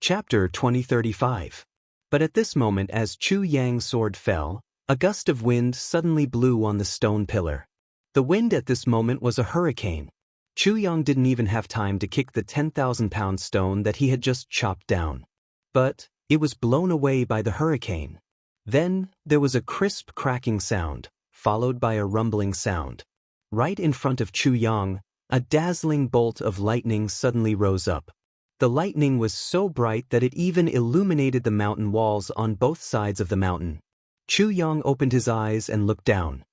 Chapter 2035. But at this moment, as Chu Yang's sword fell, a gust of wind suddenly blew on the stone pillar. The wind at this moment was a hurricane. Chu Yang didn't even have time to kick the 10,000-pound stone that he had just chopped down. But it was blown away by the hurricane. Then there was a crisp cracking sound, followed by a rumbling sound. Right in front of Chu Yang, a dazzling bolt of lightning suddenly rose up. The lightning was so bright that it even illuminated the mountain walls on both sides of the mountain. Chu Yang opened his eyes and looked down.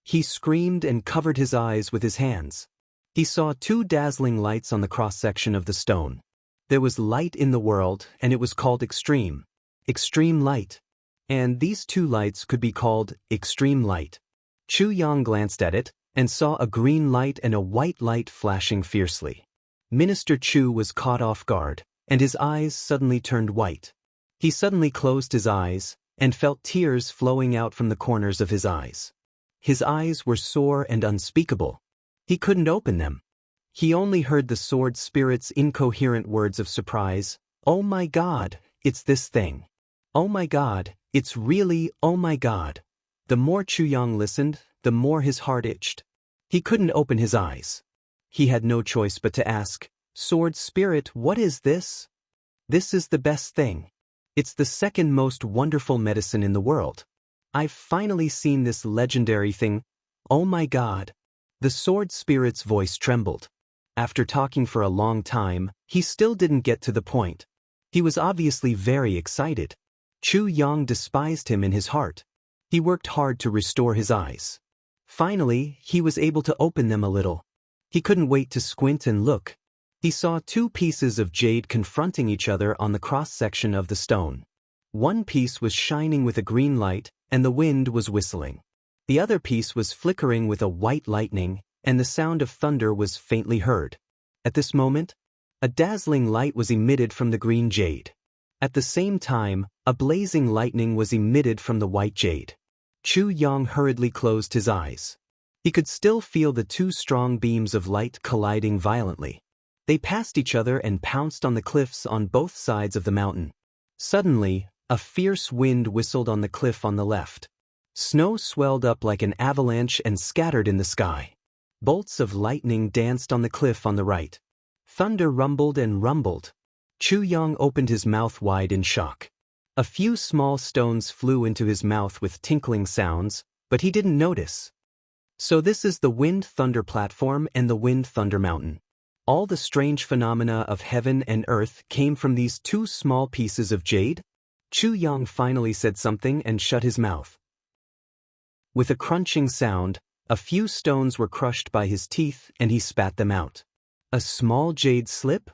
He screamed and covered his eyes with his hands. He saw two dazzling lights on the cross-section of the stone. There was light in the world, and it was called extreme light. And these two lights could be called extreme light. Chu Yang glanced at it and saw a green light and a white light flashing fiercely. Minister Chu was caught off guard, and his eyes suddenly turned white. He suddenly closed his eyes and felt tears flowing out from the corners of his eyes. His eyes were sore and unspeakable. He couldn't open them. He only heard the sword spirit's incoherent words of surprise. "Oh my God, it's this thing. Oh my God, it's really, oh my God." The more Chu Yang listened, the more his heart itched. He couldn't open his eyes. He had no choice but to ask, "Sword spirit, what is this?" "This is the best thing. It's the second most wonderful medicine in the world. I've finally seen this legendary thing. Oh my God." The sword spirit's voice trembled. After talking for a long time, he still didn't get to the point. He was obviously very excited. Chu Yang despised him in his heart. He worked hard to restore his eyes. Finally, he was able to open them a little. He couldn't wait to squint and look. He saw two pieces of jade confronting each other on the cross-section of the stone. One piece was shining with a green light, and the wind was whistling. The other piece was flickering with a white lightning, and the sound of thunder was faintly heard. At this moment, a dazzling light was emitted from the green jade. At the same time, a blazing lightning was emitted from the white jade. Chu Yang hurriedly closed his eyes. He could still feel the two strong beams of light colliding violently. They passed each other and pounced on the cliffs on both sides of the mountain. Suddenly, a fierce wind whistled on the cliff on the left. Snow swelled up like an avalanche and scattered in the sky. Bolts of lightning danced on the cliff on the right. Thunder rumbled and rumbled. Chu Yang opened his mouth wide in shock. A few small stones flew into his mouth with tinkling sounds, but he didn't notice. So this is the wind-thunder platform and the wind-thunder mountain. All the strange phenomena of heaven and earth came from these two small pieces of jade? Chu Yang finally said something and shut his mouth. With a crunching sound, a few stones were crushed by his teeth and he spat them out. "A small jade slip?"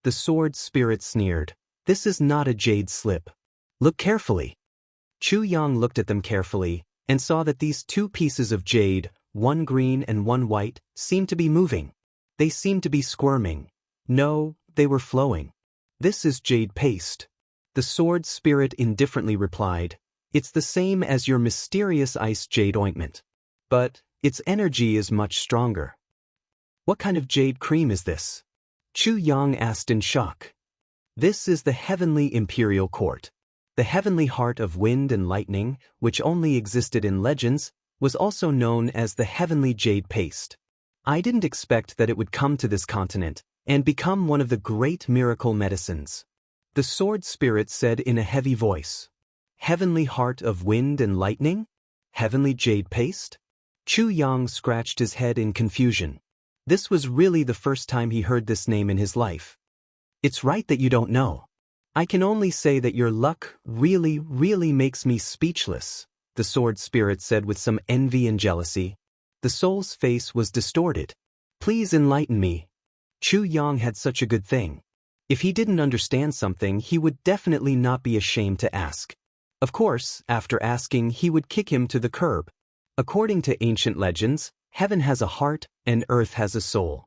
The sword spirit sneered. "This is not a jade slip. Look carefully." Chu Yang looked at them carefully and saw that these two pieces of jade, one green and one white, seemed to be moving. They seemed to be squirming. No, they were flowing. "This is jade paste." The sword spirit indifferently replied, "It's the same as your mysterious ice jade ointment. But its energy is much stronger." "What kind of jade cream is this?" Chu Yang asked in shock. "This is the heavenly imperial court. The heavenly heart of wind and lightning, which only existed in legends, was also known as the heavenly jade paste. I didn't expect that it would come to this continent and become one of the great miracle medicines." The sword spirit said in a heavy voice. "Heavenly heart of wind and lightning? Heavenly jade paste?" Chu Yang scratched his head in confusion. This was really the first time he heard this name in his life. "It's right that you don't know. I can only say that your luck really makes me speechless," the sword spirit said with some envy and jealousy. The soul's face was distorted. "Please enlighten me." Chu Yang had such a good thing. If he didn't understand something, he would definitely not be ashamed to ask. Of course, after asking, he would kick him to the curb. According to ancient legends, heaven has a heart and earth has a soul.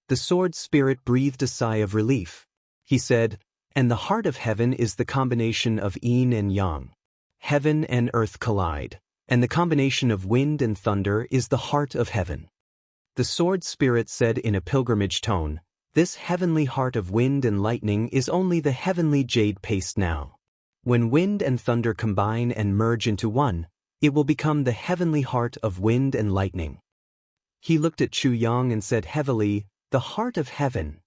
The sword spirit breathed a sigh of relief. He said, "And the heart of heaven is the combination of yin and yang. Heaven and earth collide, and the combination of wind and thunder is the heart of heaven." The sword spirit said in a pilgrimage tone, This heavenly heart of wind and lightning is only the heavenly jade paste now. When wind and thunder combine and merge into one, it will become the heavenly heart of wind and lightning. He looked at Chu Yang and said heavily, "The heart of heaven."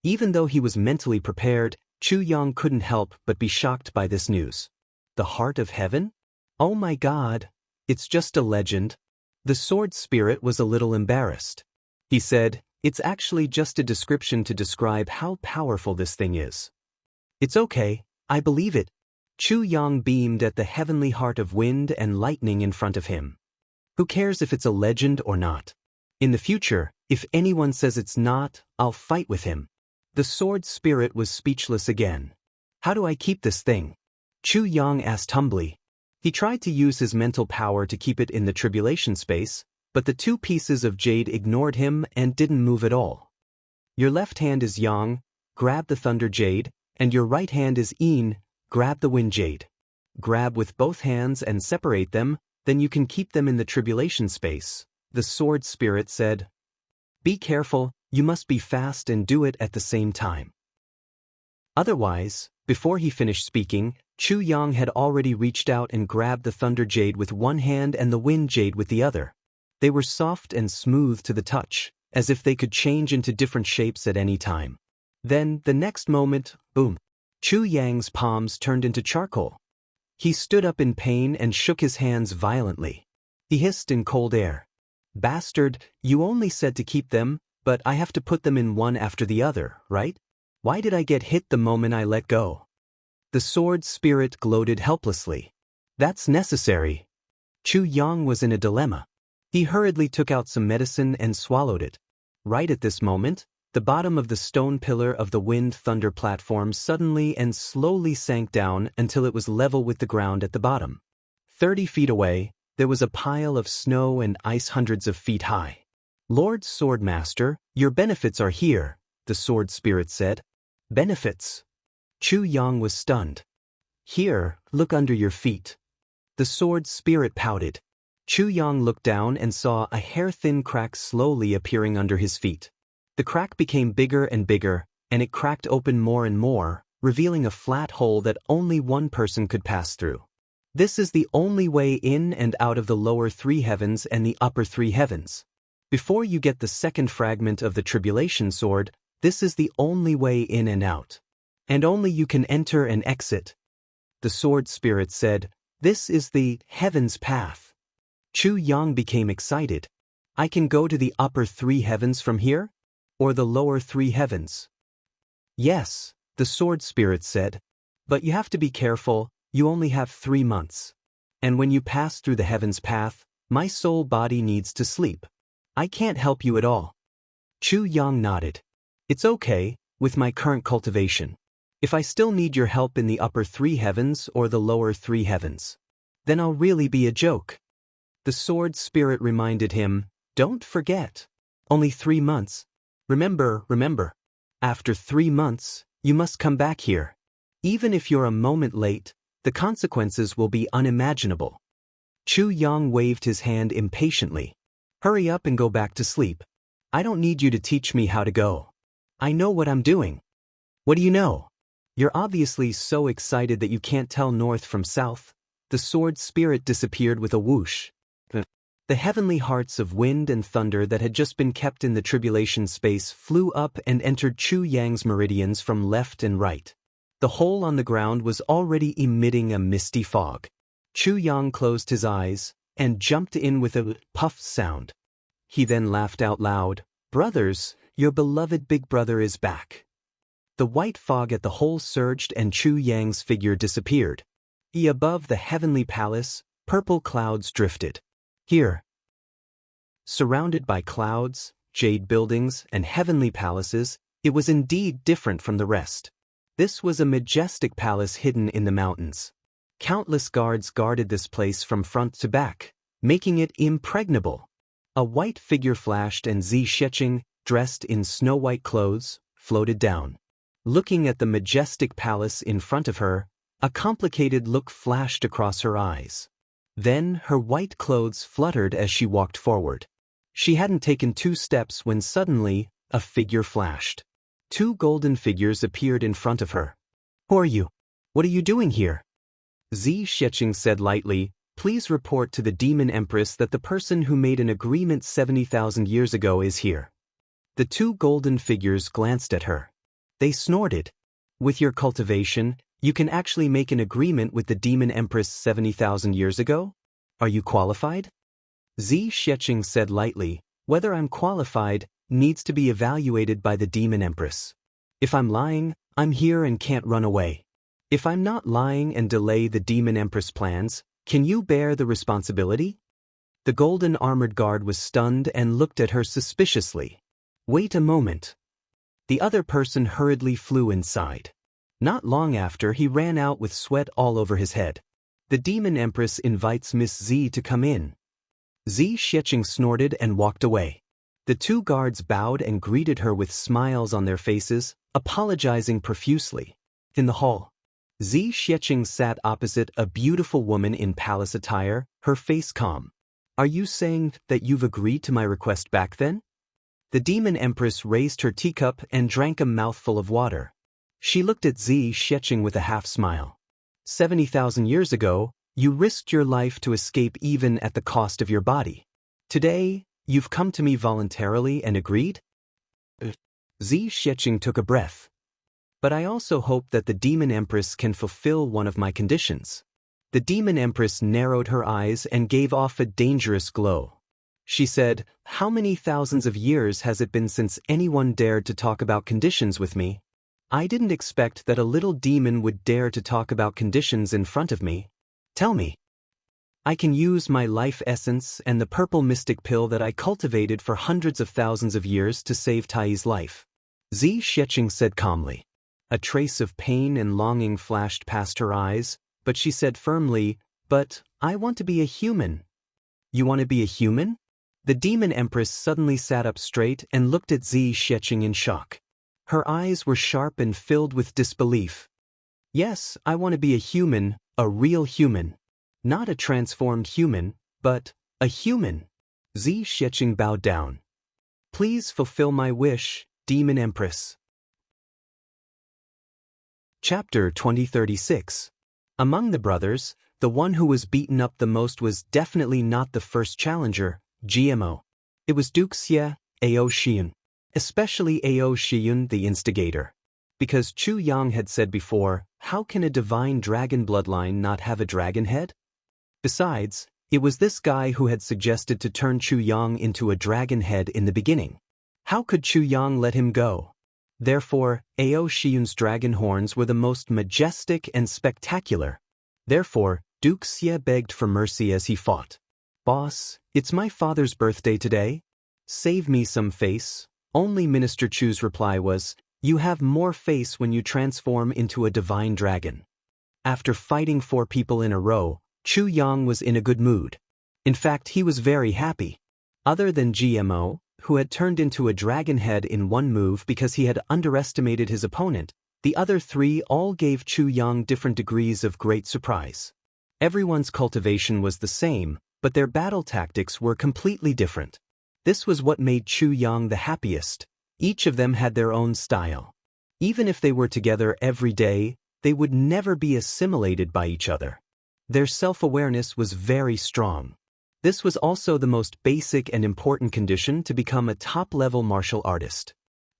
Even though he was mentally prepared, Chu Yang couldn't help but be shocked by this news. The heart of heaven? Oh my God, it's just a legend. The sword spirit was a little embarrassed. He said, "It's actually just a description to describe how powerful this thing is." "It's okay, I believe it." Chu Yang beamed at the heavenly heart of wind and lightning in front of him. Who cares if it's a legend or not? In the future, if anyone says it's not, I'll fight with him. The sword spirit was speechless again. How do I keep this thing? Chu Yang asked humbly. He tried to use his mental power to keep it in the tribulation space, but the two pieces of jade ignored him and didn't move at all. Your left hand is Yang, grab the thunder jade, and your right hand is Yin, grab the wind jade. Grab with both hands and separate them, then you can keep them in the tribulation space, the sword spirit said. Be careful, you must be fast and do it at the same time. Otherwise, before he finished speaking, Chu Yang had already reached out and grabbed the thunder jade with one hand and the wind jade with the other. They were soft and smooth to the touch, as if they could change into different shapes at any time. Then, the next moment, boom! Chu Yang's palms turned into charcoal. He stood up in pain and shook his hands violently. He hissed in cold air. Bastard, you only said to keep them, but I have to put them in one after the other, right? Why did I get hit the moment I let go? The sword spirit gloated helplessly. That's necessary. Chu Yang was in a dilemma. He hurriedly took out some medicine and swallowed it. Right at this moment, the bottom of the stone pillar of the wind-thunder platform suddenly and slowly sank down until it was level with the ground at the bottom. 30 feet away, there was a pile of snow and ice hundreds of feet high. Lord Swordmaster, your benefits are here, the sword spirit said. Benefits? Chu Yang was stunned. Here, look under your feet. The sword spirit pouted. Chu Yang looked down and saw a hair-thin crack slowly appearing under his feet. The crack became bigger and bigger, and it cracked open more and more, revealing a flat hole that only one person could pass through. This is the only way in and out of the lower three heavens and the upper three heavens. Before you get the second fragment of the tribulation sword, this is the only way in and out. And only you can enter and exit. The sword spirit said, this is the heaven's path. Chu Yang became excited. I can go to the upper three heavens from here? Or the lower three heavens? Yes, the sword spirit said. But you have to be careful, you only have 3 months. And when you pass through the heaven's path, my soul body needs to sleep. I can't help you at all. Chu Yang nodded. It's okay, with my current cultivation. If I still need your help in the upper three heavens or the lower three heavens, then I'll really be a joke. The sword spirit reminded him, don't forget. Only 3 months. Remember. After 3 months, you must come back here. Even if you're a moment late, the consequences will be unimaginable. Chu Yang waved his hand impatiently. Hurry up and go back to sleep. I don't need you to teach me how to go. I know what I'm doing. What do you know? You're obviously so excited that you can't tell north from south. The sword spirit disappeared with a whoosh. The heavenly hearts of wind and thunder that had just been kept in the tribulation space flew up and entered Chu Yang's meridians from left and right. The hole on the ground was already emitting a misty fog. Chu Yang closed his eyes and jumped in with a puff sound. He then laughed out loud. Brothers, your beloved big brother is back. The white fog at the hole surged and Chu Yang's figure disappeared. Above the heavenly palace, purple clouds drifted. Here, surrounded by clouds, jade buildings, and heavenly palaces, it was indeed different from the rest. This was a majestic palace hidden in the mountains. Countless guards guarded this place from front to back, making it impregnable. A white figure flashed and Zi Sheqing, dressed in snow-white clothes, floated down. Looking at the majestic palace in front of her, a complicated look flashed across her eyes. Then her white clothes fluttered as she walked forward. She hadn't taken 2 steps when suddenly, a figure flashed. Two golden figures appeared in front of her. Who are you? What are you doing here? Zi Sheqing said lightly, please report to the Demon Empress that the person who made an agreement 70,000 years ago is here. The two golden figures glanced at her. They snorted. With your cultivation, you can actually make an agreement with the Demon Empress 70,000 years ago? Are you qualified? Zi Sheqing said lightly, whether I'm qualified needs to be evaluated by the Demon Empress. If I'm lying, I'm here and can't run away. If I'm not lying and delay the Demon Empress plans, can you bear the responsibility? The golden armored guard was stunned and looked at her suspiciously. Wait a moment. The other person hurriedly flew inside. Not long after, he ran out with sweat all over his head. The Demon Empress invites Miss Zi to come in. Zi Sheqing snorted and walked away. The two guards bowed and greeted her with smiles on their faces, apologizing profusely. In the hall, Zi Sheqing sat opposite a beautiful woman in palace attire, her face calm. Are you saying that you've agreed to my request back then? The Demon Empress raised her teacup and drank a mouthful of water. She looked at Zi Sheqing with a half-smile. 70,000 years ago, you risked your life to escape even at the cost of your body. Today, you've come to me voluntarily and agreed? Zi Sheqing took a breath. But I also hope that the Demon Empress can fulfill one of my conditions. The Demon Empress narrowed her eyes and gave off a dangerous glow. She said, how many thousands of years has it been since anyone dared to talk about conditions with me? I didn't expect that a little demon would dare to talk about conditions in front of me. Tell me. I can use my life essence and the purple mystic pill that I cultivated for hundreds of thousands of years to save Tai's life. Zi Sheqing said calmly. A trace of pain and longing flashed past her eyes, but she said firmly, but I want to be a human. You want to be a human? The Demon Empress suddenly sat up straight and looked at Zi Sheqing in shock. Her eyes were sharp and filled with disbelief. Yes, I want to be a human, a real human. Not a transformed human, but a human. Zi Sheqing bowed down. Please fulfill my wish, Demon Empress. Chapter 2036. Among the brothers, the one who was beaten up the most was definitely not the first challenger, GMO. It was Wuxia, Ao Shiyun. Especially Ao Shiyun, the instigator. Because Chu Yang had said before, how can a divine dragon bloodline not have a dragon head? Besides, it was this guy who had suggested to turn Chu Yang into a dragon head in the beginning. How could Chu Yang let him go? Therefore, Ao Shiyun's dragon horns were the most majestic and spectacular. Therefore, Wuxia begged for mercy as he fought. Boss, it's my father's birthday today. Save me some face. Only Minister Chu's reply was, you have more face when you transform into a divine dragon. After fighting 4 people in a row, Chu Yang was in a good mood. In fact, he was very happy. Other than GMO, who had turned into a dragon head in one move because he had underestimated his opponent, the other 3 all gave Chu Yang different degrees of great surprise. Everyone's cultivation was the same, but their battle tactics were completely different. This was what made Chu Yang the happiest. Each of them had their own style. Even if they were together every day, they would never be assimilated by each other. Their self-awareness was very strong. This was also the most basic and important condition to become a top-level martial artist.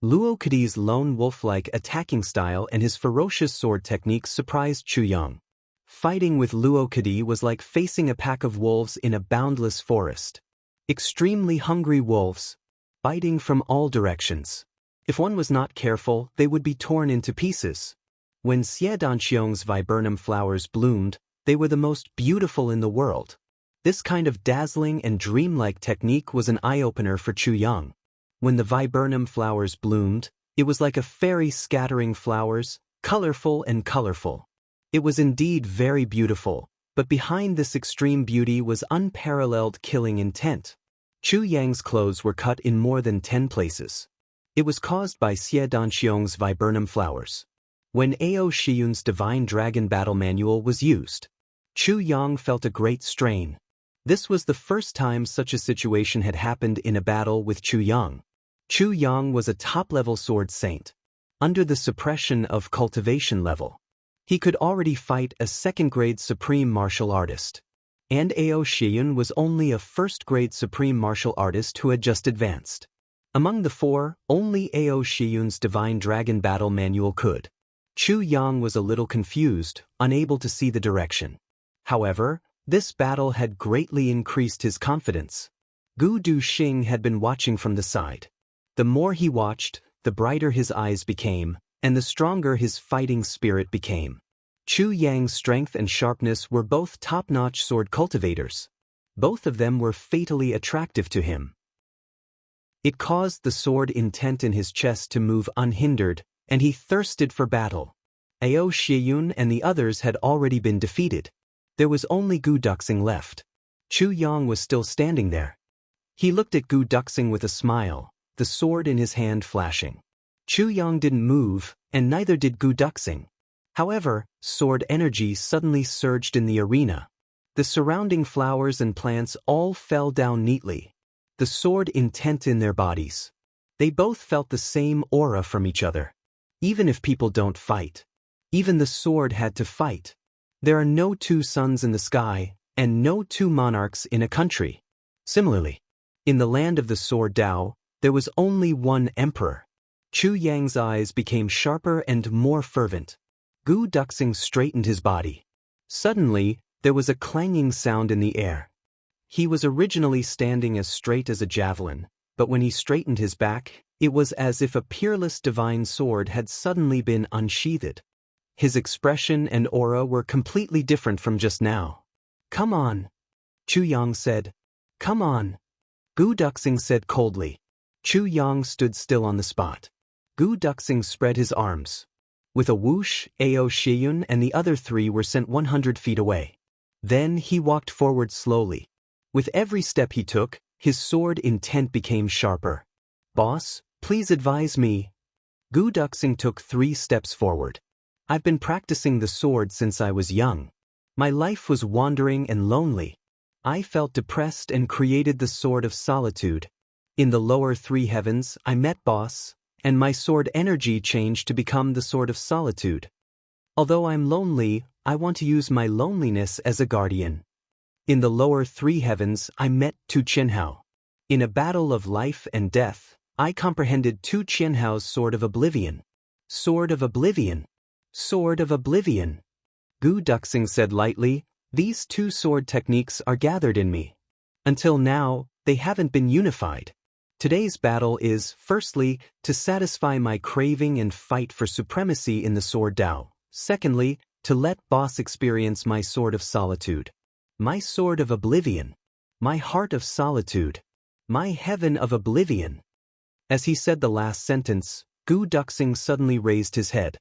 Luo Kadi's lone wolf-like attacking style and his ferocious sword techniques surprised Chu Yang. Fighting with Luo Kadi was like facing a pack of wolves in a boundless forest. Extremely hungry wolves, biting from all directions. If one was not careful, they would be torn into pieces. When Xiedanqiong's viburnum flowers bloomed, they were the most beautiful in the world. This kind of dazzling and dreamlike technique was an eye-opener for Chu Yang. When the viburnum flowers bloomed, it was like a fairy scattering flowers, colorful and colorful. It was indeed very beautiful, but behind this extreme beauty was unparalleled killing intent. Chu Yang's clothes were cut in more than 10 places. It was caused by Xiedanqiong's viburnum flowers. When Ao Shiyun's Divine Dragon Battle Manual was used, Chu Yang felt a great strain. This was the first time such a situation had happened in a battle with Chu Yang. Chu Yang was a top-level sword saint. under the suppression of cultivation level. He could already fight a second-grade supreme martial artist. And Ao Shiyun was only a first-grade supreme martial artist who had just advanced. Among the four, only Ao Shiyun's Divine Dragon Battle Manual could. Chu Yang was a little confused, unable to see the direction. However, this battle had greatly increased his confidence. Gu Duxing had been watching from the side. The more he watched, the brighter his eyes became, and the stronger his fighting spirit became. Chu Yang's strength and sharpness were both top-notch sword cultivators. Both of them were fatally attractive to him. It caused the sword intent in his chest to move unhindered, and he thirsted for battle. Ao Shiyun and the others had already been defeated. There was only Gu Duxing left. Chu Yang was still standing there. He looked at Gu Duxing with a smile, the sword in his hand flashing. Chu Yang didn't move, and neither did Gu Duxing. However, sword energy suddenly surged in the arena. The surrounding flowers and plants all fell down neatly. The sword intent in their bodies. They both felt the same aura from each other. Even if people don't fight, even the sword had to fight. There are no two suns in the sky, and no two monarchs in a country. Similarly, in the land of the sword Tao, there was only one emperor. Chu Yang's eyes became sharper and more fervent. Gu Duxing straightened his body. Suddenly, there was a clanging sound in the air. He was originally standing as straight as a javelin, but when he straightened his back, it was as if a peerless divine sword had suddenly been unsheathed. His expression and aura were completely different from just now. "Come on," Chu Yang said. "Come on," Gu Duxing said coldly. Chu Yang stood still on the spot. Gu Duxing spread his arms. With a whoosh, Ao Shiyun and the other three were sent 100 feet away. Then he walked forward slowly. With every step he took, his sword intent became sharper. "Boss, please advise me." Gu Duxing took 3 steps forward. "I've been practicing the sword since I was young. My life was wandering and lonely. I felt depressed and created the Sword of Solitude. In the lower 3 heavens, I met Boss, and my sword energy changed to become the Sword of Solitude. Although I'm lonely, I want to use my loneliness as a guardian. In the lower 3 heavens, I met Tu Qianhao. In a battle of life and death, I comprehended Tu Qianhao's Sword of Oblivion." "Sword of Oblivion. Sword of Oblivion," Gu Duxing said lightly. "These 2 sword techniques are gathered in me. Until now, they haven't been unified. Today's battle is, firstly, to satisfy my craving and fight for supremacy in the Sword Tao. Secondly, to let Boss experience my Sword of Solitude. My Sword of Oblivion. My Heart of Solitude. My Heaven of Oblivion." As he said the last sentence, Gu Duxing suddenly raised his head.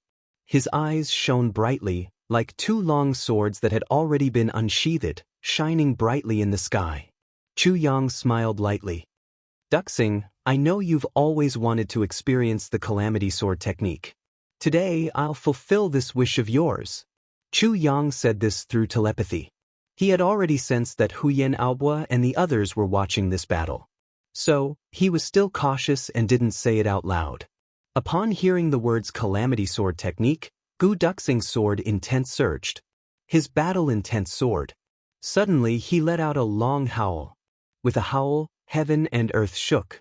His eyes shone brightly, like 2 long swords that had already been unsheathed, shining brightly in the sky. Chu Yang smiled lightly. "Duxing, I know you've always wanted to experience the Calamity Sword technique. Today I'll fulfill this wish of yours." Chu Yang said this through telepathy. He had already sensed that Huyen Aobo and the others were watching this battle. So, he was still cautious and didn't say it out loud. Upon hearing the words Calamity Sword technique, Gu Duxing's sword intent surged. His battle intent soared. Suddenly he let out a long howl. With a howl, heaven and earth shook.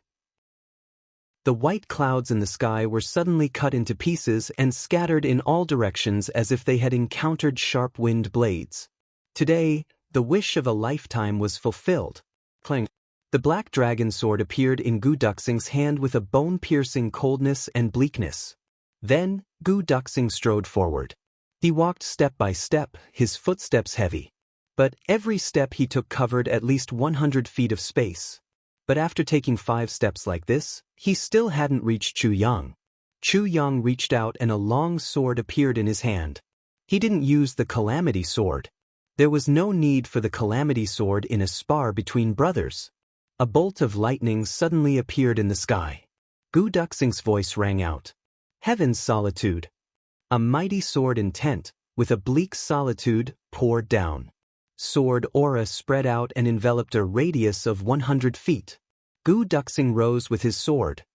The white clouds in the sky were suddenly cut into pieces and scattered in all directions as if they had encountered sharp wind blades. Today, the wish of a lifetime was fulfilled. Clang. The black dragon sword appeared in Gu Duxing's hand with a bone-piercing coldness and bleakness. Then, Gu Duxing strode forward. He walked step by step, his footsteps heavy. But every step he took covered at least 100 feet of space. But after taking 5 steps like this, he still hadn't reached Chu Yang. Chu Yang reached out and a long sword appeared in his hand. He didn't use the Calamity Sword. There was no need for the Calamity Sword in a spar between brothers. A bolt of lightning suddenly appeared in the sky. Gu Duxing's voice rang out. "Heaven's Solitude." A mighty sword intent, with a bleak solitude, poured down. Sword aura spread out and enveloped a radius of 100 feet. Gu Duxing rose with his sword.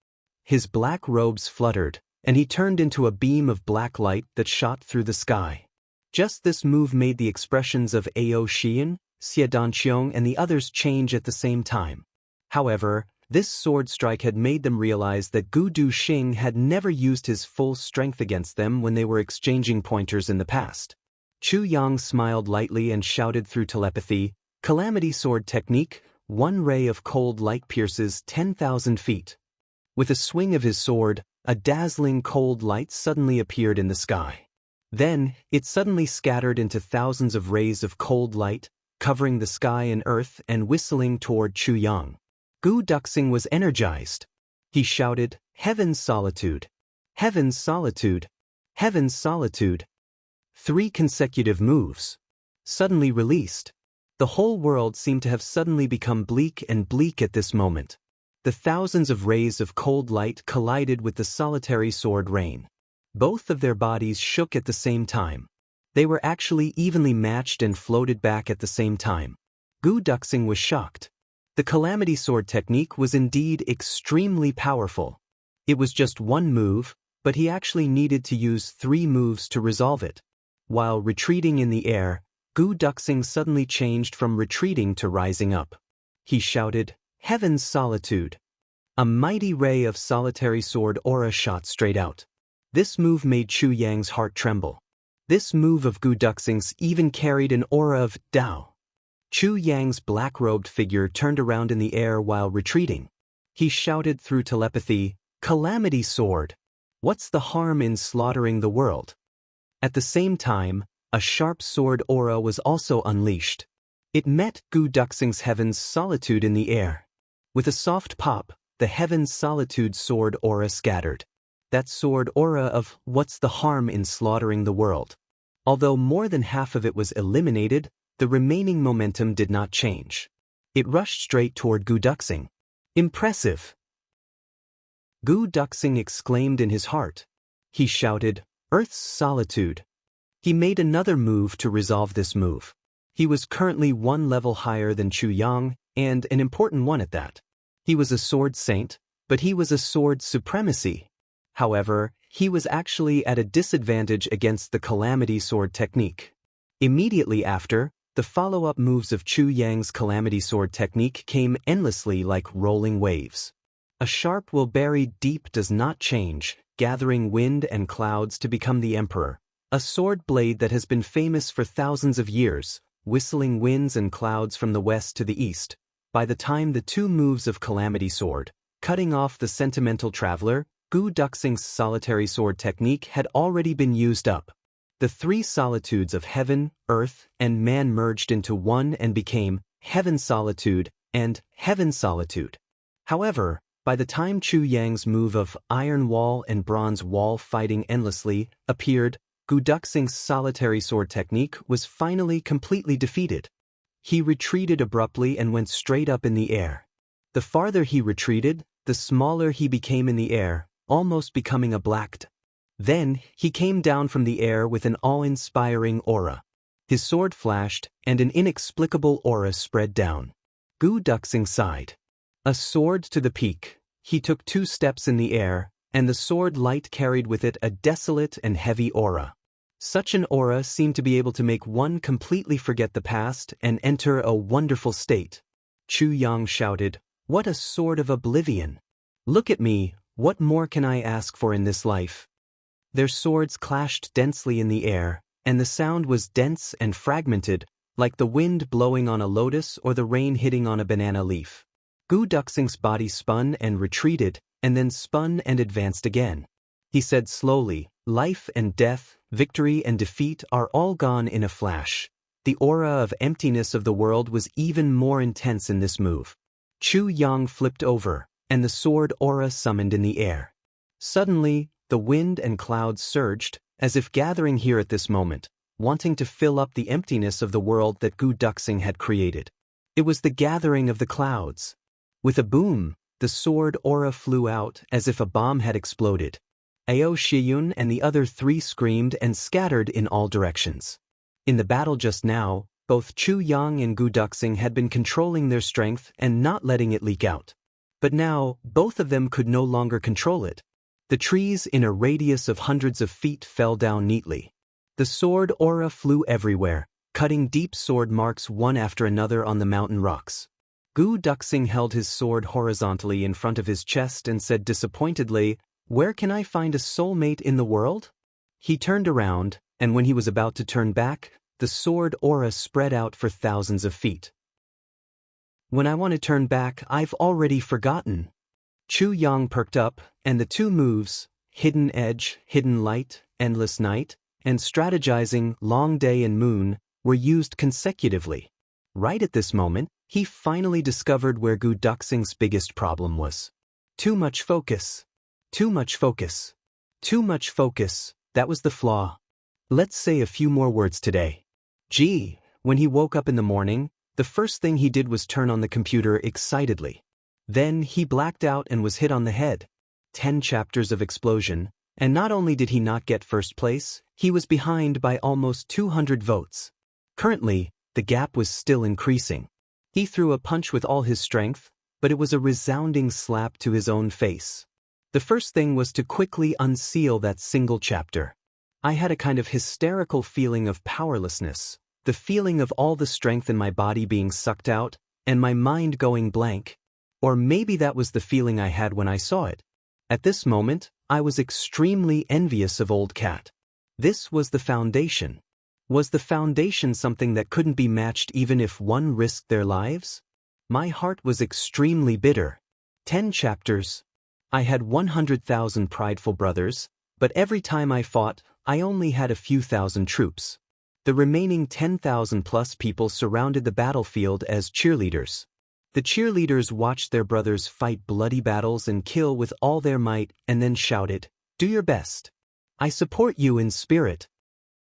His black robes fluttered, and he turned into a beam of black light that shot through the sky. Just this move made the expressions of Ao Xian, Xie Danqiong and the others change at the same time. However, this sword strike had made them realize that Gu Duxing had never used his full strength against them when they were exchanging pointers in the past. Chu Yang smiled lightly and shouted through telepathy, "Calamity sword technique, one ray of cold light pierces 10,000 feet." With a swing of his sword, a dazzling cold light suddenly appeared in the sky. Then, it suddenly scattered into thousands of rays of cold light, covering the sky and earth and whistling toward Chu Yang. Gu Duxing was energized. He shouted, "Heaven's solitude! Heaven's solitude! Heaven's solitude!" 3 consecutive moves. Suddenly released. The whole world seemed to have suddenly become bleak and bleak at this moment. The thousands of rays of cold light collided with the solitary sword rain. Both of their bodies shook at the same time. They were actually evenly matched and floated back at the same time. Gu Duxing was shocked. The Calamity Sword technique was indeed extremely powerful. It was just one move, but he actually needed to use 3 moves to resolve it. While retreating in the air, Gu Duxing suddenly changed from retreating to rising up. He shouted, "Heaven's solitude!" A mighty ray of solitary sword aura shot straight out. This move made Chu Yang's heart tremble. This move of Gu Duxing's even carried an aura of Dao. Chu Yang's black-robed figure turned around in the air while retreating. He shouted through telepathy, "Calamity sword! What's the harm in slaughtering the world?" At the same time, a sharp sword aura was also unleashed. It met Gu Duxing's Heaven's Solitude in the air. With a soft pop, the Heaven's Solitude sword aura scattered. That sword aura of "What's the harm in slaughtering the world?" Although more than half of it was eliminated, the remaining momentum did not change. It rushed straight toward Gu Duxing. "Impressive!" Gu Duxing exclaimed in his heart. He shouted, "Earth's solitude." He made another move to resolve this move. He was currently 1 level higher than Chu Yang, and an important one at that. He was a sword saint, but he was a sword supremacy. However, he was actually at a disadvantage against the Calamity Sword technique. Immediately after, the follow-up moves of Chu Yang's Calamity Sword technique came endlessly like rolling waves. A sharp will buried deep does not change, gathering wind and clouds to become the emperor. A sword blade that has been famous for thousands of years, whistling winds and clouds from the west to the east. By the time the 2 moves of Calamity Sword, cutting off the sentimental traveler, Gu Duxing's solitary sword technique had already been used up. The 3 solitudes of heaven, earth, and man merged into one and became Heaven's Solitude and Heaven's Solitude. However, by the time Chu Yang's move of Iron Wall and Bronze Wall fighting endlessly appeared, Gu Duxing's solitary sword technique was finally completely defeated. He retreated abruptly and went straight up in the air. The farther he retreated, the smaller he became in the air, almost becoming a black. Then, he came down from the air with an awe-inspiring aura. His sword flashed, and an inexplicable aura spread down. Gu Duxing sighed. A sword to the peak. He took 2 steps in the air, and the sword light carried with it a desolate and heavy aura. Such an aura seemed to be able to make one completely forget the past and enter a wonderful state. Chu Yang shouted, "What a sword of oblivion! Look at me, what more can I ask for in this life?" Their swords clashed densely in the air, and the sound was dense and fragmented, like the wind blowing on a lotus or the rain hitting on a banana leaf. Gu Duxing's body spun and retreated, and then spun and advanced again. He said slowly, "Life and death, victory and defeat are all gone in a flash." The aura of emptiness of the world was even more intense in this move. Chu Yang flipped over, and the sword aura summoned in the air. Suddenly, the wind and clouds surged, as if gathering here at this moment, wanting to fill up the emptiness of the world that Gu Duxing had created. It was the gathering of the clouds. With a boom, the sword aura flew out as if a bomb had exploded. Ao Shiyun and the other 3 screamed and scattered in all directions. In the battle just now, both Chu Yang and Gu Duxing had been controlling their strength and not letting it leak out. But now, both of them could no longer control it. The trees in a radius of hundreds of feet fell down neatly. The sword aura flew everywhere, cutting deep sword marks one after another on the mountain rocks. Gu Duxing held his sword horizontally in front of his chest and said disappointedly, "Where can I find a soulmate in the world?" He turned around, and when he was about to turn back, the sword aura spread out for thousands of feet. "When I want to turn back, I've already forgotten." Chu Yang perked up, and the two moves, Hidden Edge, Hidden Light, Endless Night, and Strategizing, Long Day and Moon, were used consecutively. Right at this moment, he finally discovered where Gu Duxing's biggest problem was. Too much focus. Too much focus. Too much focus, that was the flaw. Let's say a few more words today. Gee, when he woke up in the morning, the first thing he did was turn on the computer excitedly. Then he blacked out and was hit on the head. 10 chapters of explosion, and not only did he not get first place, he was behind by almost 200 votes. Currently, the gap was still increasing. He threw a punch with all his strength, but it was a resounding slap to his own face. The first thing was to quickly unseal that single chapter. I had a kind of hysterical feeling of powerlessness, the feeling of all the strength in my body being sucked out, and my mind going blank. Or maybe that was the feeling I had when I saw it. At this moment, I was extremely envious of Old Cat. This was the foundation. Was the foundation something that couldn't be matched even if one risked their lives? My heart was extremely bitter. 10 chapters. I had 100,000 prideful brothers, but every time I fought, I only had a few thousand troops. The remaining 10,000 plus people surrounded the battlefield as cheerleaders. The cheerleaders watched their brothers fight bloody battles and kill with all their might and then shouted, "Do your best. I support you in spirit."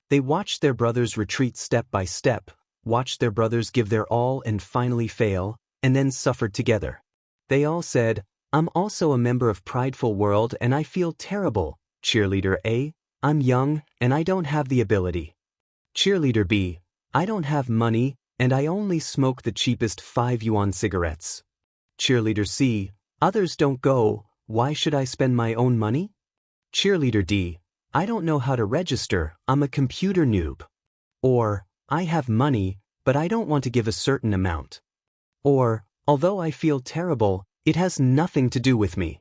They watched their brothers retreat step by step, watched their brothers give their all and finally fail, and then suffered together. They all said, "I'm also a member of Prideful World and I feel terrible." Cheerleader A, "I'm young and I don't have the ability." Cheerleader B, "I don't have money and I only smoke the cheapest 5 yuan cigarettes." Cheerleader C, "Others don't go, why should I spend my own money?" Cheerleader D, "I don't know how to register, I'm a computer noob." Or, "I have money, but I don't want to give a certain amount." Or, "Although I feel terrible, it has nothing to do with me."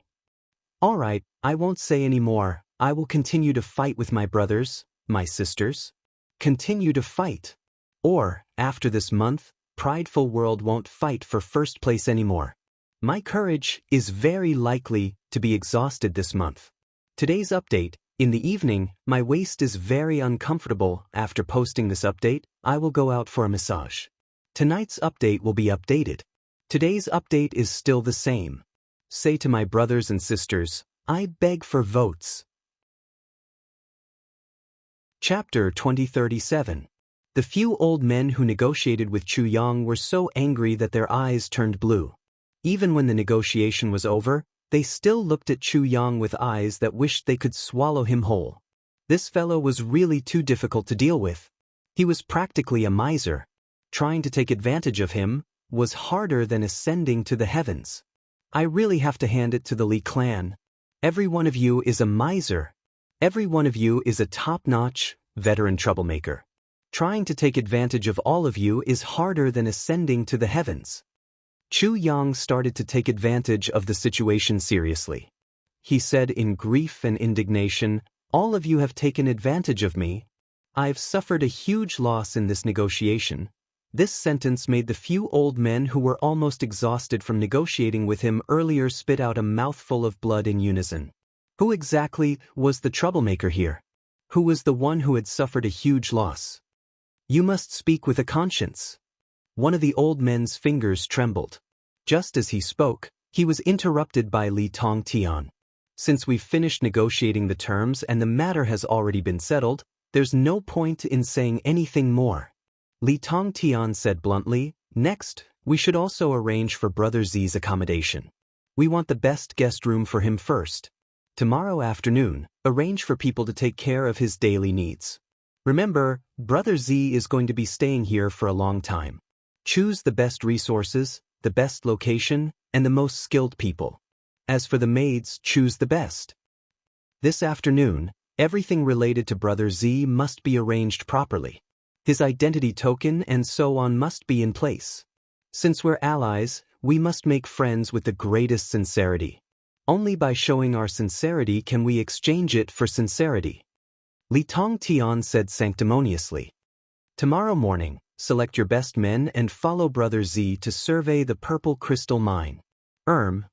Alright, I won't say any more, I will continue to fight with my brothers, my sisters. Continue to fight. Or, after this month, Prideful World won't fight for first place anymore. My courage is very likely to be exhausted this month. Today's update. In the evening, my waist is very uncomfortable. After posting this update, I will go out for a massage. Tonight's update will be updated. Today's update is still the same. Say to my brothers and sisters, I beg for votes. Chapter 2037. The few old men who negotiated with Chu Yang were so angry that their eyes turned blue. Even when the negotiation was over, they still looked at Chu Yang with eyes that wished they could swallow him whole. This fellow was really too difficult to deal with. He was practically a miser. Trying to take advantage of him was harder than ascending to the heavens. I really have to hand it to the Li clan. Every one of you is a miser. Every one of you is a top-notch, veteran troublemaker. Trying to take advantage of all of you is harder than ascending to the heavens. Chu Yang started to take advantage of the situation seriously. He said in grief and indignation, "All of you have taken advantage of me. I've suffered a huge loss in this negotiation." This sentence made the few old men who were almost exhausted from negotiating with him earlier spit out a mouthful of blood in unison. Who exactly was the troublemaker here? Who was the one who had suffered a huge loss? You must speak with a conscience. One of the old men's fingers trembled. Just as he spoke, he was interrupted by Li Tongtian. Since we've finished negotiating the terms and the matter has already been settled, there's no point in saying anything more. Li Tongtian said bluntly, "Next, we should also arrange for Brother Z's accommodation. We want the best guest room for him first. Tomorrow afternoon, arrange for people to take care of his daily needs. Remember, Brother Z is going to be staying here for a long time. Choose the best resources, the best location, and the most skilled people. As for the maids, choose the best." This afternoon, everything related to Brother Z must be arranged properly. His identity token and so on must be in place. Since we're allies, we must make friends with the greatest sincerity. Only by showing our sincerity can we exchange it for sincerity. Li Tongtian said sanctimoniously. Tomorrow morning, select your best men and follow Brother Z to survey the Purple Crystal Mine.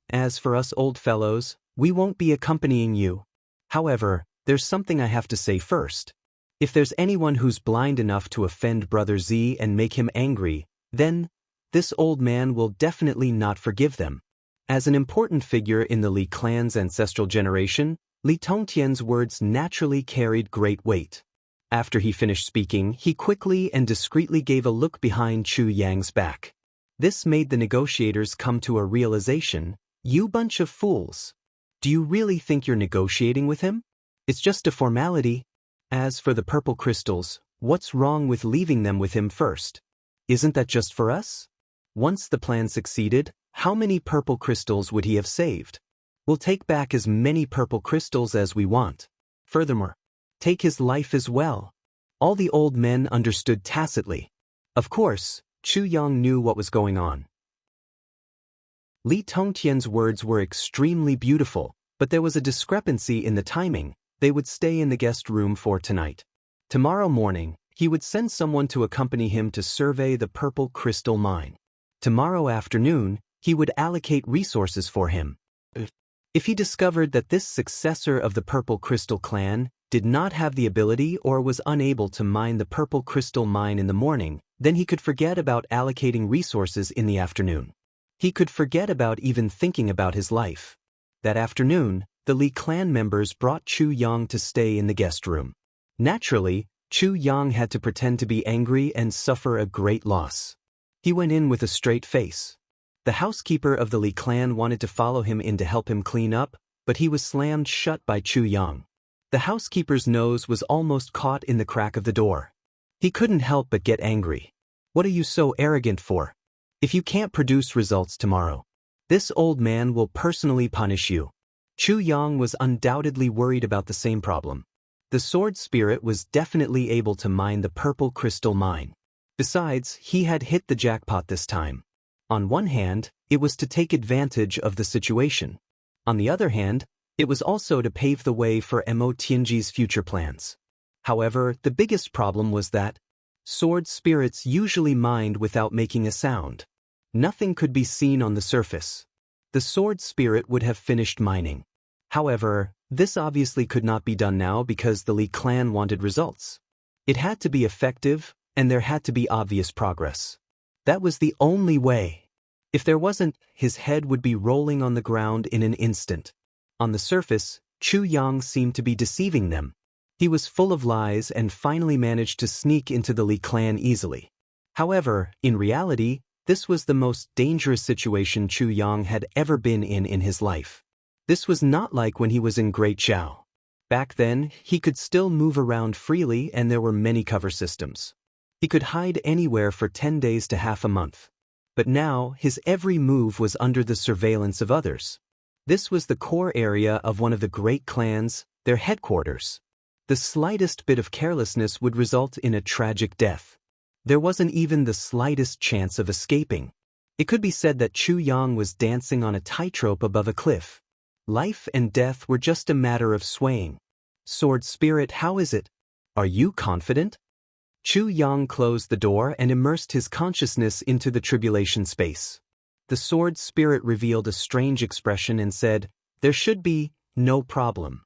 As for us old fellows, we won't be accompanying you. However, there's something I have to say first. If there's anyone who's blind enough to offend Brother Z and make him angry, then this old man will definitely not forgive them. As an important figure in the Li clan's ancestral generation, Li Tongtian's words naturally carried great weight. After he finished speaking, he quickly and discreetly gave a look behind Chu Yang's back. This made the negotiators come to a realization. You bunch of fools. Do you really think you're negotiating with him? It's just a formality. As for the purple crystals, what's wrong with leaving them with him first? Isn't that just for us? Once the plan succeeded, how many purple crystals would he have saved? We'll take back as many purple crystals as we want. Furthermore, take his life as well. All the old men understood tacitly. Of course, Chu Yang knew what was going on. Li Tongtian's words were extremely beautiful, but there was a discrepancy in the timing. They would stay in the guest room for tonight. Tomorrow morning, he would send someone to accompany him to survey the Purple Crystal Mine. Tomorrow afternoon, he would allocate resources for him. If he discovered that this successor of the Purple Crystal clan did not have the ability or was unable to mine the Purple Crystal Mine in the morning, then he could forget about allocating resources in the afternoon. He could forget about even thinking about his life. That afternoon, the Li clan members brought Chu Yang to stay in the guest room. Naturally, Chu Yang had to pretend to be angry and suffer a great loss. He went in with a straight face. The housekeeper of the Li clan wanted to follow him in to help him clean up, but he was slammed shut by Chu Yang. The housekeeper's nose was almost caught in the crack of the door. He couldn't help but get angry. What are you so arrogant for? If you can't produce results tomorrow, this old man will personally punish you. Chu Yang was undoubtedly worried about the same problem. The sword spirit was definitely able to mine the Purple Crystal Mine. Besides, he had hit the jackpot this time. On one hand, it was to take advantage of the situation. On the other hand, it was also to pave the way for Mo Tianji's future plans. However, the biggest problem was that sword spirits usually mined without making a sound. Nothing could be seen on the surface. The sword spirit would have finished mining. However, this obviously could not be done now because the Li clan wanted results. It had to be effective, and there had to be obvious progress. That was the only way. If there wasn't, his head would be rolling on the ground in an instant. On the surface, Chu Yang seemed to be deceiving them. He was full of lies and finally managed to sneak into the Li clan easily. However, in reality, this was the most dangerous situation Chu Yang had ever been in his life. This was not like when he was in Great Chao. Back then, he could still move around freely and there were many cover systems. He could hide anywhere for 10 days to half a month. But now, his every move was under the surveillance of others. This was the core area of one of the great clans, their headquarters. The slightest bit of carelessness would result in a tragic death. There wasn't even the slightest chance of escaping. It could be said that Chu Yang was dancing on a tightrope above a cliff. Life and death were just a matter of swaying. Sword spirit, how is it? Are you confident? Chu Yang closed the door and immersed his consciousness into the tribulation space. The sword spirit revealed a strange expression and said, "There should be no problem."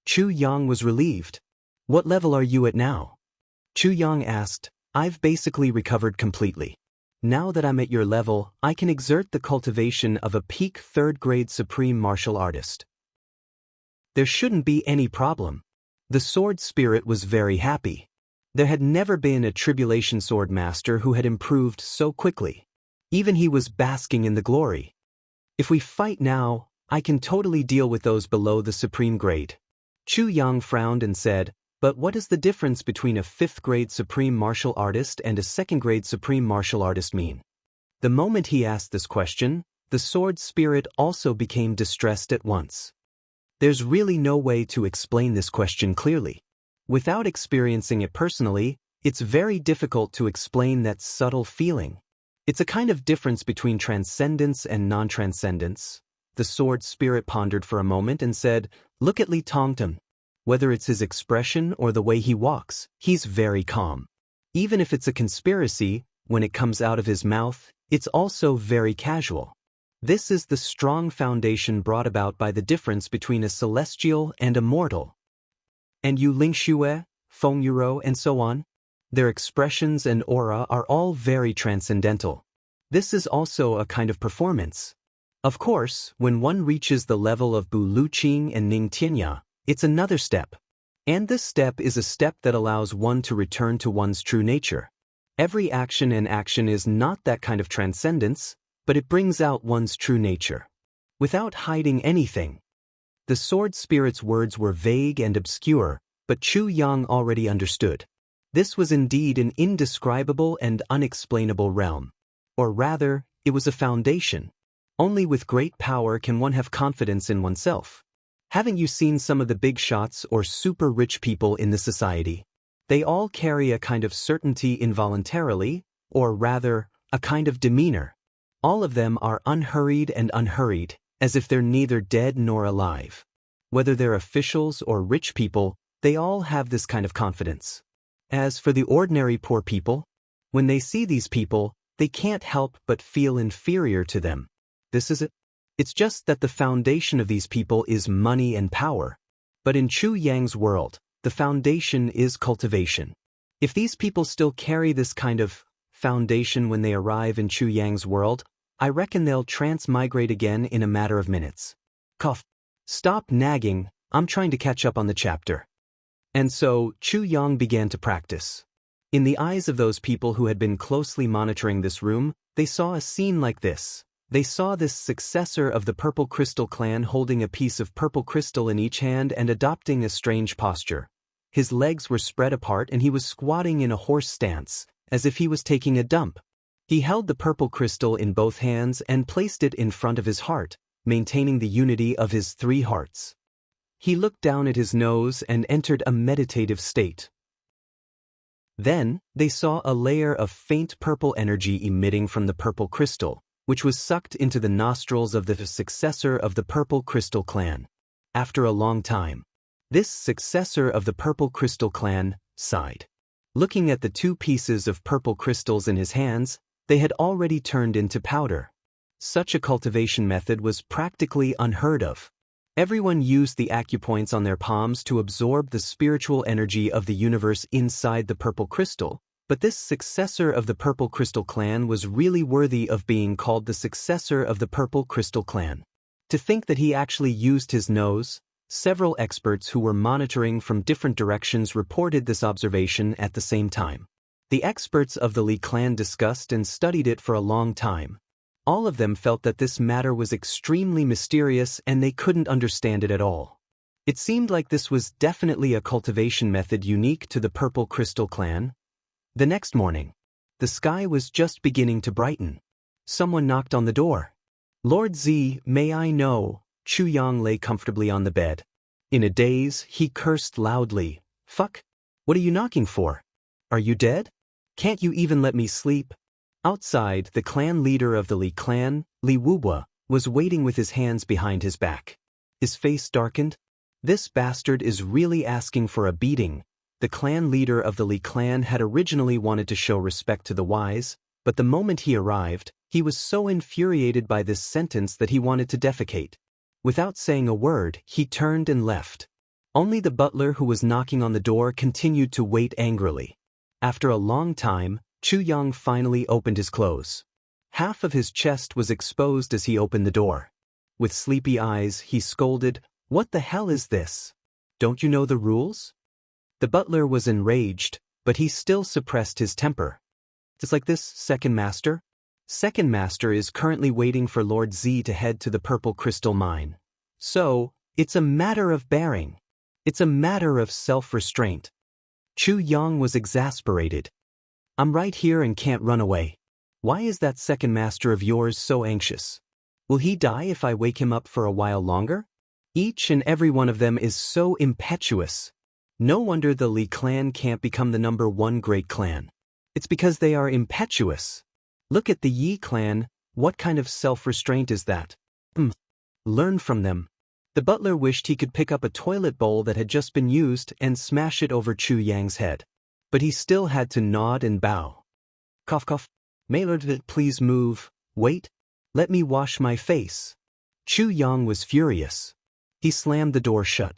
Chu Yang was relieved. "What level are you at now?" Chu Yang asked. "I've basically recovered completely. Now that I'm at your level, I can exert the cultivation of a peak third-grade supreme martial artist." There shouldn't be any problem. The sword spirit was very happy. There had never been a tribulation sword master who had improved so quickly. Even he was basking in the glory. "If we fight now, I can totally deal with those below the supreme grade." Chu Yang frowned and said, "But what does the difference between a 5th-grade supreme martial artist and a 2nd-grade supreme martial artist mean?" The moment he asked this question, the sword spirit also became distressed at once. There's really no way to explain this question clearly. Without experiencing it personally, it's very difficult to explain that subtle feeling. It's a kind of difference between transcendence and non-transcendence. The sword spirit pondered for a moment and said, "Look at Li Tongtan. Whether it's his expression or the way he walks, he's very calm. Even if it's a conspiracy, when it comes out of his mouth, it's also very casual." This is the strong foundation brought about by the difference between a celestial and a mortal. And Yu Lingxue, Feng Yuro, and so on? Their expressions and aura are all very transcendental. This is also a kind of performance. Of course, when one reaches the level of Bu Luqing and Ning Tianya, it's another step. And this step is a step that allows one to return to one's true nature. Every action and action is not that kind of transcendence, but it brings out one's true nature. Without hiding anything. The sword spirit's words were vague and obscure, but Chu Yang already understood. This was indeed an indescribable and unexplainable realm. Or rather, it was a foundation. Only with great power can one have confidence in oneself. Haven't you seen some of the big shots or super rich people in the society? They all carry a kind of certainty involuntarily, or rather, a kind of demeanor. All of them are unhurried, as if they're neither dead nor alive. Whether they're officials or rich people, they all have this kind of confidence. As for the ordinary poor people, when they see these people, they can't help but feel inferior to them. This is it. It's just that the foundation of these people is money and power. But in Chu Yang's world, the foundation is cultivation. If these people still carry this kind of foundation when they arrive in Chu Yang's world, I reckon they'll transmigrate again in a matter of minutes. Cough. Stop nagging, I'm trying to catch up on the chapter. And so, Chu Yang began to practice. In the eyes of those people who had been closely monitoring this room, they saw a scene like this. They saw this successor of the Purple Crystal clan holding a piece of purple crystal in each hand and adopting a strange posture. His legs were spread apart and he was squatting in a horse stance, as if he was taking a dump. He held the purple crystal in both hands and placed it in front of his heart, maintaining the unity of his three hearts. He looked down at his nose and entered a meditative state. Then, they saw a layer of faint purple energy emitting from the purple crystal, which was sucked into the nostrils of the successor of the Purple Crystal clan. After a long time, this successor of the Purple Crystal clan sighed. Looking at the two pieces of purple crystals in his hands, they had already turned into powder. Such a cultivation method was practically unheard of. Everyone used the acupoints on their palms to absorb the spiritual energy of the universe inside the purple crystal, but this successor of the Purple Crystal clan was really worthy of being called the successor of the Purple Crystal clan. To think that he actually used his nose, several experts who were monitoring from different directions reported this observation at the same time. The experts of the Li clan discussed and studied it for a long time. All of them felt that this matter was extremely mysterious and they couldn't understand it at all. It seemed like this was definitely a cultivation method unique to the Purple Crystal clan. The next morning, the sky was just beginning to brighten. Someone knocked on the door. "Lord Z, may I know?" Chu Yang lay comfortably on the bed. In a daze, he cursed loudly. "Fuck! What are you knocking for? Are you dead? Can't you even let me sleep?" Outside, the clan leader of the Li clan, Li Wubwa, was waiting with his hands behind his back. His face darkened. This bastard is really asking for a beating. The clan leader of the Li clan had originally wanted to show respect to the wise, but the moment he arrived, he was so infuriated by this sentence that he wanted to defecate. Without saying a word, he turned and left. Only the butler who was knocking on the door continued to wait angrily. After a long time, Chu Yang finally opened his clothes. Half of his chest was exposed as he opened the door. With sleepy eyes, he scolded, "What the hell is this? Don't you know the rules?" The butler was enraged, but he still suppressed his temper. "It's like this, Second Master. Second Master is currently waiting for Lord Z to head to the Purple Crystal mine. So, it's a matter of bearing. It's a matter of self-restraint." Chu Yang was exasperated. "I'm right here and can't run away. Why is that Second Master of yours so anxious? Will he die if I wake him up for a while longer? Each and every one of them is so impetuous. No wonder the Li clan can't become the #1 great clan. It's because they are impetuous. Look at the Yi clan, what kind of self-restraint is that? Learn from them. The butler wished he could pick up a toilet bowl that had just been used and smash it over Chu Yang's head. But he still had to nod and bow. Cough cough. Maylord, please move. Wait. Let me wash my face. Chu Yang was furious. He slammed the door shut.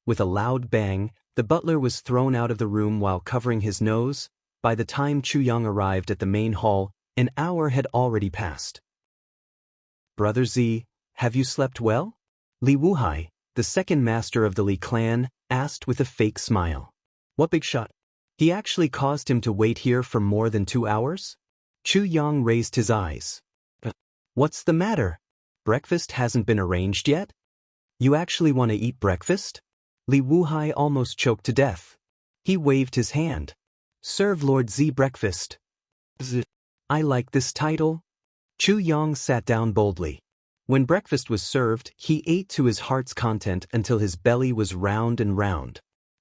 With a loud bang, the butler was thrown out of the room while covering his nose. By the time Chu Yang arrived at the main hall, an hour had already passed. Brother Z, have you slept well? Li Wuhai, the second master of the Li clan, asked with a fake smile. What big shot? He actually caused him to wait here for more than 2 hours? Chu Yang raised his eyes. What's the matter? Breakfast hasn't been arranged yet? You actually want to eat breakfast? Li Wuhai almost choked to death. He waved his hand. Serve Lord Z breakfast. I like this title. Chu Yang sat down boldly. When breakfast was served, he ate to his heart's content until his belly was round and round.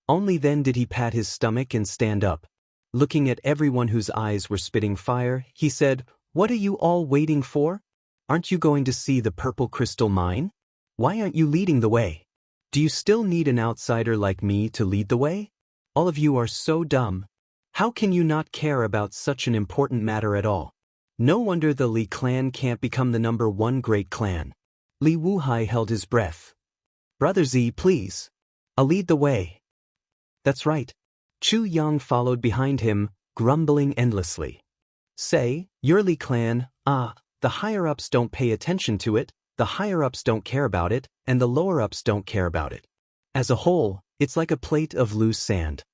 Only then did he pat his stomach and stand up. Looking at everyone whose eyes were spitting fire, he said, What are you all waiting for? Aren't you going to see the purple crystal mine? Why aren't you leading the way? Do you still need an outsider like me to lead the way? All of you are so dumb. How can you not care about such an important matter at all? No wonder the Li clan can't become the #1 great clan. Li Wuhai held his breath. Brother Z, please. I'll lead the way. That's right. Chu Yang followed behind him, grumbling endlessly. Say, your Li clan, the higher-ups don't pay attention to it, the higher-ups don't care about it, and the lower-ups don't care about it. As a whole, it's like a plate of loose sand.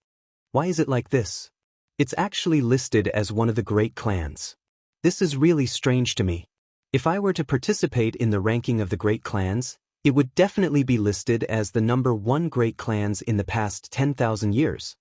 Why is it like this? It's actually listed as one of the great clans. This is really strange to me. If I were to participate in the ranking of the great clans, it would definitely be listed as the #1 great clans in the past 10,000 years.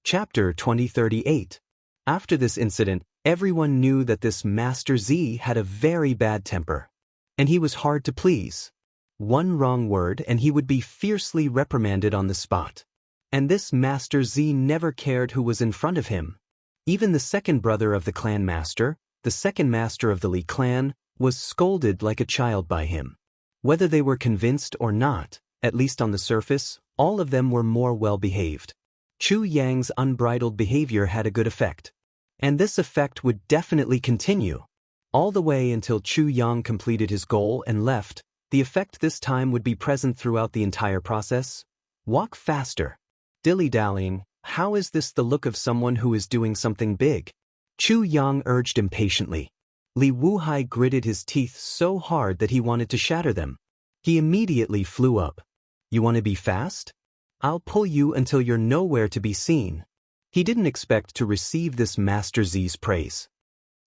Chapter 2038. After this incident, everyone knew that this Master Z had a very bad temper. And he was hard to please. One wrong word and he would be fiercely reprimanded on the spot. And this Master Z never cared who was in front of him. Even the second brother of the clan master, the second master of the Li clan, was scolded like a child by him. Whether they were convinced or not, at least on the surface, all of them were more well-behaved. Chu Yang's unbridled behavior had a good effect. And this effect would definitely continue. All the way until Chu Yang completed his goal and left, the effect this time would be present throughout the entire process. Walk faster. Dilly-dallying, how is this the look of someone who is doing something big? Chu Yang urged impatiently. Li Wuhai gritted his teeth so hard that he wanted to shatter them. He immediately flew up. You want to be fast? I'll pull you until you're nowhere to be seen. He didn't expect to receive this Master Z's praise.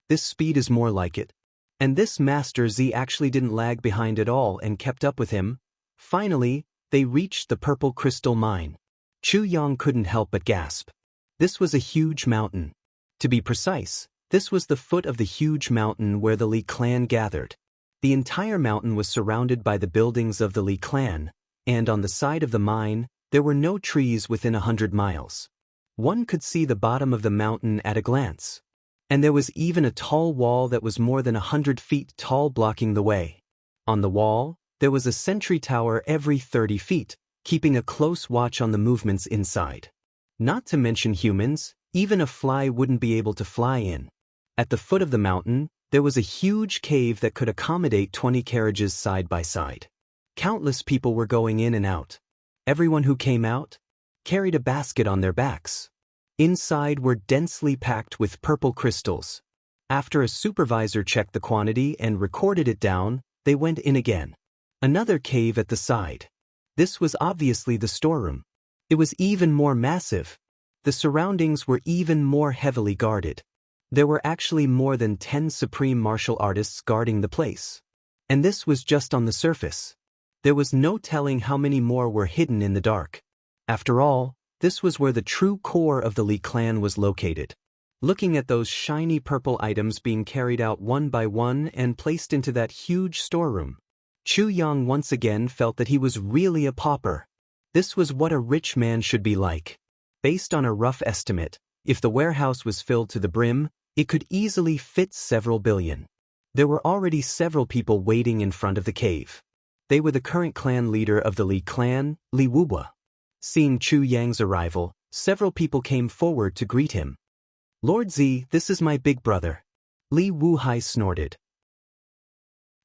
This speed is more like it. And this Master Z actually didn't lag behind at all and kept up with him. Finally, they reached the purple crystal mine. Chu Yang couldn't help but gasp. This was a huge mountain. To be precise, this was the foot of the huge mountain where the Li clan gathered. The entire mountain was surrounded by the buildings of the Li clan, and on the side of the mine, there were no trees within 100 miles. One could see the bottom of the mountain at a glance. And there was even a tall wall that was more than 100 feet tall blocking the way. On the wall, there was a sentry tower every 30 feet, keeping a close watch on the movements inside. Not to mention humans, even a fly wouldn't be able to fly in. At the foot of the mountain, there was a huge cave that could accommodate 20 carriages side by side. Countless people were going in and out. Everyone who came out carried a basket on their backs. Inside were densely packed with purple crystals. After a supervisor checked the quantity and recorded it down, they went in again. Another cave at the side. This was obviously the storeroom. It was even more massive. The surroundings were even more heavily guarded. There were actually more than 10 supreme martial artists guarding the place. And this was just on the surface. There was no telling how many more were hidden in the dark. After all, this was where the true core of the Li clan was located. Looking at those shiny purple items being carried out one by one and placed into that huge storeroom, Chu Yang once again felt that he was really a pauper. This was what a rich man should be like. Based on a rough estimate, if the warehouse was filled to the brim, it could easily fit several billion. There were already several people waiting in front of the cave. They were the current clan leader of the Li clan, Li Wuba. Seeing Chu Yang's arrival, several people came forward to greet him. "Lord Z, this is my big brother." Li Wuhai snorted.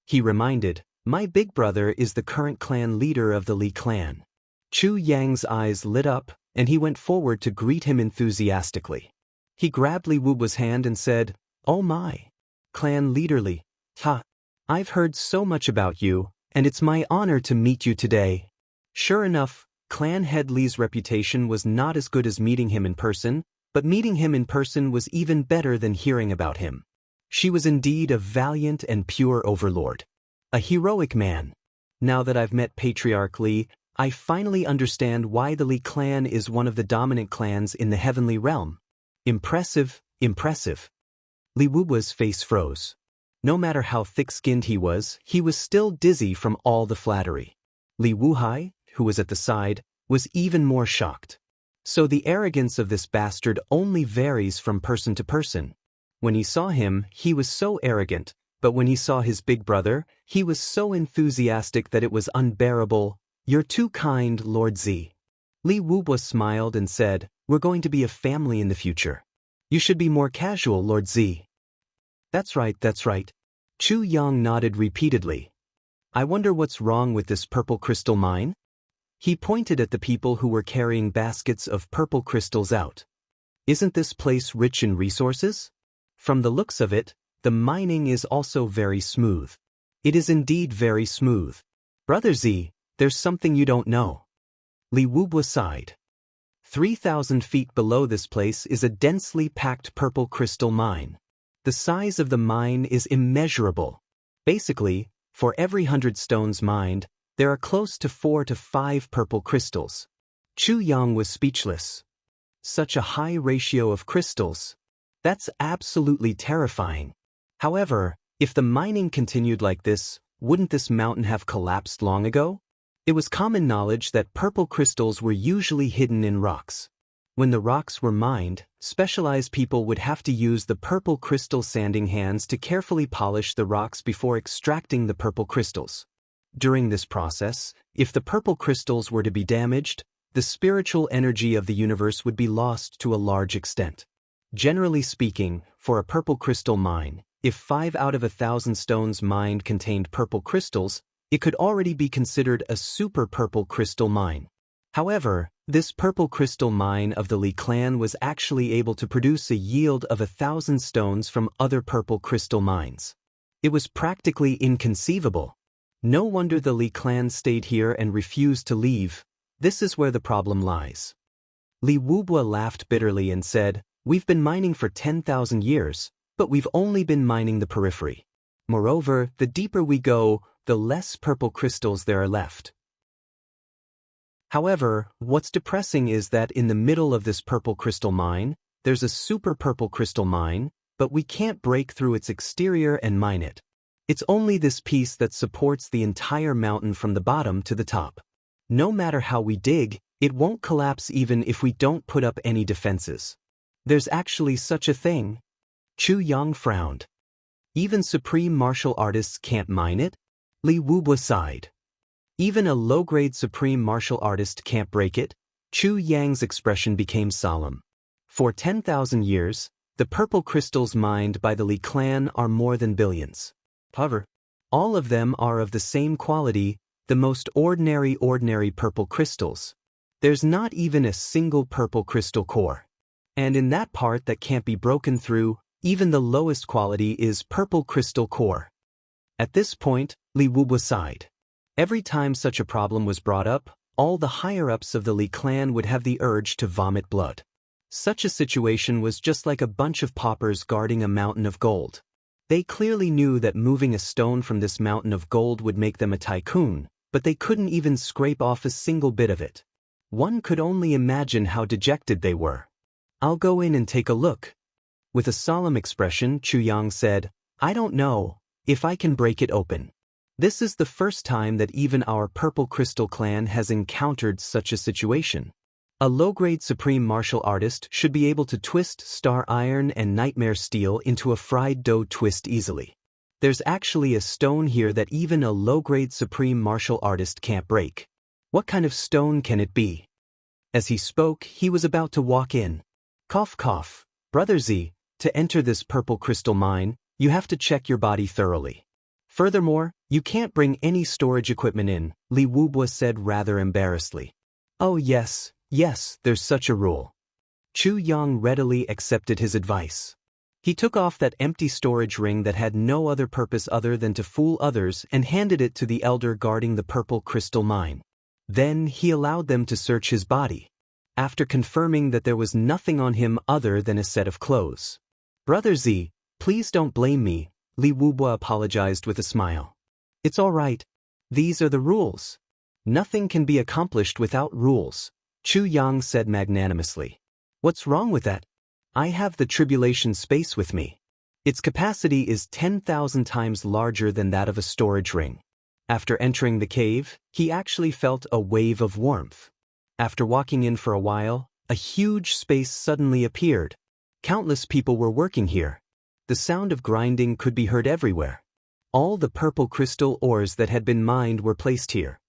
He reminded, "My big brother is the current clan leader of the Li clan." Chu Yang's eyes lit up, and he went forward to greet him enthusiastically. He grabbed Li Wuba's hand and said, "Oh my! Clan leader Li, ha! I've heard so much about you, and it's my honor to meet you today." Sure enough, Clan head Li's reputation was not as good as meeting him in person, but meeting him in person was even better than hearing about him. She was indeed a valiant and pure overlord. A heroic man. Now that I've met Patriarch Li, I finally understand why the Li clan is one of the dominant clans in the heavenly realm. Impressive, impressive. Li Wuba's face froze. No matter how thick-skinned he was still dizzy from all the flattery. Li Wuhai, who was at the side, was even more shocked. So the arrogance of this bastard only varies from person to person. When he saw him, he was so arrogant, but when he saw his big brother, he was so enthusiastic that it was unbearable. "You're too kind, Lord Z." Li Wuba smiled and said, "We're going to be a family in the future. You should be more casual, Lord Z." That's right, that's right. Chu Yang nodded repeatedly. "I wonder what's wrong with this purple crystal mine?" He pointed at the people who were carrying baskets of purple crystals out. "Isn't this place rich in resources?" From the looks of it, the mining is also very smooth. It is indeed very smooth. "Brother Z, there's something you don't know." Li Wuba sighed. 3,000 feet below this place is a densely packed purple crystal mine. The size of the mine is immeasurable. Basically, for every 100 stones mined, there are close to 4 to 5 purple crystals. Chu Yang was speechless. Such a high ratio of crystals. That's absolutely terrifying. However, if the mining continued like this, wouldn't this mountain have collapsed long ago? It was common knowledge that purple crystals were usually hidden in rocks. When the rocks were mined, specialized people would have to use the purple crystal sanding hands to carefully polish the rocks before extracting the purple crystals. During this process, if the purple crystals were to be damaged, the spiritual energy of the universe would be lost to a large extent. Generally speaking, for a purple crystal mine, if 5 out of 1,000 stones mined contained purple crystals, it could already be considered a super purple crystal mine. However, this purple crystal mine of the Li clan was actually able to produce a yield of 1,000 stones from other purple crystal mines. It was practically inconceivable. No wonder the Li clan stayed here and refused to leave. This is where the problem lies. Li Wuba laughed bitterly and said, "We've been mining for 10,000 years, but we've only been mining the periphery. Moreover, the deeper we go, the less purple crystals there are left." However, what's depressing is that in the middle of this purple crystal mine, there's a super purple crystal mine, but we can't break through its exterior and mine it. It's only this piece that supports the entire mountain from the bottom to the top. No matter how we dig, it won't collapse even if we don't put up any defenses. There's actually such a thing. Chu Yang frowned. Even supreme martial artists can't mine it? Li Wuba sighed. Even a low-grade supreme martial artist can't break it? Chu Yang's expression became solemn. For 10,000 years, the purple crystals mined by the Li clan are more than billions. However, all of them are of the same quality, the most ordinary purple crystals. There's not even a single purple crystal core. And in that part that can't be broken through, even the lowest quality is purple crystal core. At this point, Li Wuba sighed. Every time such a problem was brought up, all the higher-ups of the Li clan would have the urge to vomit blood. Such a situation was just like a bunch of paupers guarding a mountain of gold. They clearly knew that moving a stone from this mountain of gold would make them a tycoon, but they couldn't even scrape off a single bit of it. One could only imagine how dejected they were. "I'll go in and take a look." With a solemn expression, Chu Yang said, "I don't know if I can break it open." This is the first time that even our Purple Crystal clan has encountered such a situation. A low-grade supreme martial artist should be able to twist star iron and nightmare steel into a fried dough twist easily. There's actually a stone here that even a low-grade supreme martial artist can't break. What kind of stone can it be? As he spoke, he was about to walk in. Cough cough. Brother Z, to enter this Purple Crystal mine, you have to check your body thoroughly. Furthermore, you can't bring any storage equipment in, Li Wubwa said rather embarrassedly. Oh yes, there's such a rule. Chu Yang readily accepted his advice. He took off that empty storage ring that had no other purpose other than to fool others and handed it to the elder guarding the Purple Crystal mine. Then he allowed them to search his body. After confirming that there was nothing on him other than a set of clothes. Brother Z, please don't blame me, Li Wubwa apologized with a smile. It's all right. These are the rules. Nothing can be accomplished without rules, Chu Yang said magnanimously. What's wrong with that? I have the tribulation space with me. Its capacity is 10,000 times larger than that of a storage ring. After entering the cave, he actually felt a wave of warmth. After walking in for a while, a huge space suddenly appeared. Countless people were working here. The sound of grinding could be heard everywhere. All the purple crystal ores that had been mined were placed here.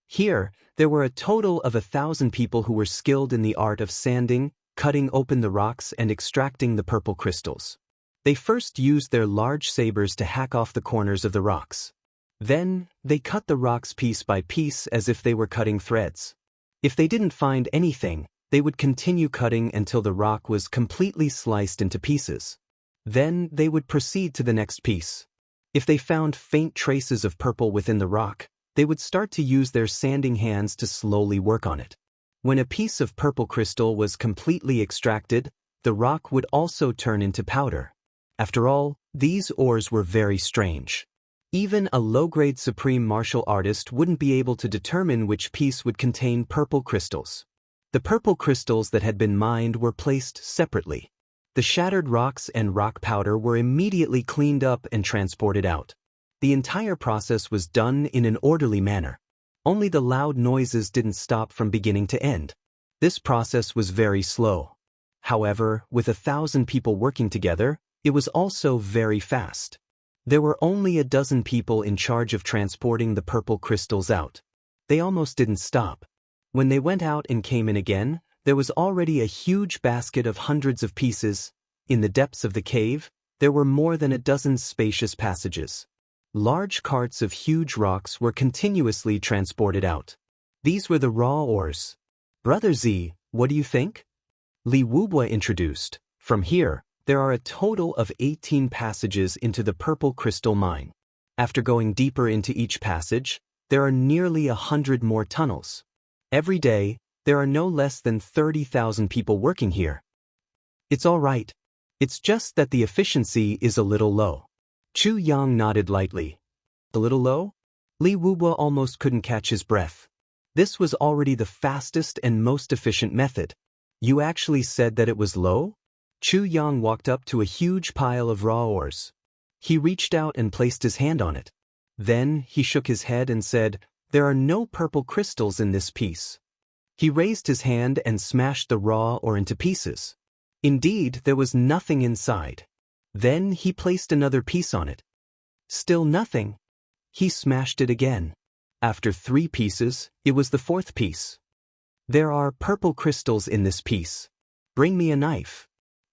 Here, there were a total of 1,000 people who were skilled in the art of sanding, cutting open the rocks and extracting the purple crystals. They first used their large sabers to hack off the corners of the rocks. Then, they cut the rocks piece by piece as if they were cutting threads. If they didn't find anything, they would continue cutting until the rock was completely sliced into pieces. Then, they would proceed to the next piece. If they found faint traces of purple within the rock, they would start to use their sanding hands to slowly work on it. When a piece of purple crystal was completely extracted, the rock would also turn into powder. After all, these ores were very strange. Even a low-grade supreme martial artist wouldn't be able to determine which piece would contain purple crystals. The purple crystals that had been mined were placed separately. The shattered rocks and rock powder were immediately cleaned up and transported out. The entire process was done in an orderly manner. Only the loud noises didn't stop from beginning to end. This process was very slow. However, with 1,000 people working together, it was also very fast. There were only a dozen people in charge of transporting the purple crystals out. They almost didn't stop. When they went out and came in again, there was already a huge basket of hundreds of pieces. In the depths of the cave, there were more than a dozen spacious passages. Large carts of huge rocks were continuously transported out. These were the raw ores. Brother Z, what do you think? Li Wubwa introduced. From here, there are a total of 18 passages into the purple crystal mine. After going deeper into each passage, there are nearly 100 more tunnels. Every day, there are no less than 30,000 people working here. It's all right. It's just that the efficiency is a little low. Chu Yang nodded lightly. A little low? Li Wubwa almost couldn't catch his breath. This was already the fastest and most efficient method. You actually said that it was low? Chu Yang walked up to a huge pile of raw ores. He reached out and placed his hand on it. Then he shook his head and said, "There are no purple crystals in this piece." He raised his hand and smashed the raw ore into pieces. Indeed, there was nothing inside. Then he placed another piece on it. Still nothing. He smashed it again. After 3 pieces, it was the 4th piece. There are purple crystals in this piece. Bring me a knife.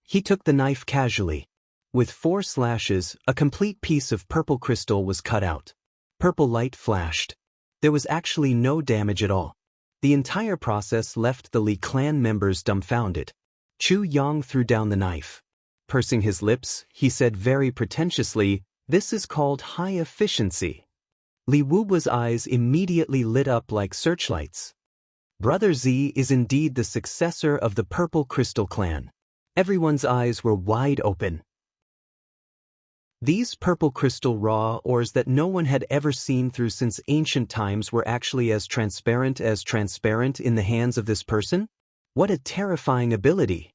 He took the knife casually. With 4 slashes, a complete piece of purple crystal was cut out. Purple light flashed. There was actually no damage at all. The entire process left the Li clan members dumbfounded. Chu Yang threw down the knife. Pursing his lips, he said very pretentiously, "This is called high efficiency." Li Wubwa's eyes immediately lit up like searchlights. Brother Z is indeed the successor of the Purple Crystal clan. Everyone's eyes were wide open. These purple crystal raw ores that no one had ever seen through since ancient times were actually as transparent in the hands of this person? What a terrifying ability!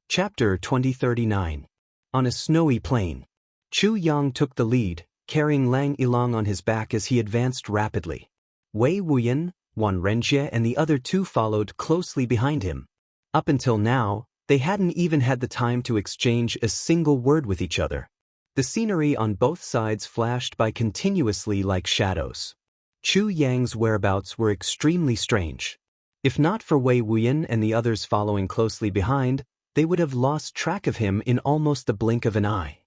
Chapter 2039. On a snowy plain. Chu Yang took the lead, carrying Lang Yilong on his back as he advanced rapidly. Wei Wuyan, Wan Renjie and the other two followed closely behind him. Up until now, they hadn't even had the time to exchange a single word with each other. The scenery on both sides flashed by continuously like shadows. Chu Yang's whereabouts were extremely strange. If not for Wei Wuyan and the others following closely behind, they would have lost track of him in almost the blink of an eye.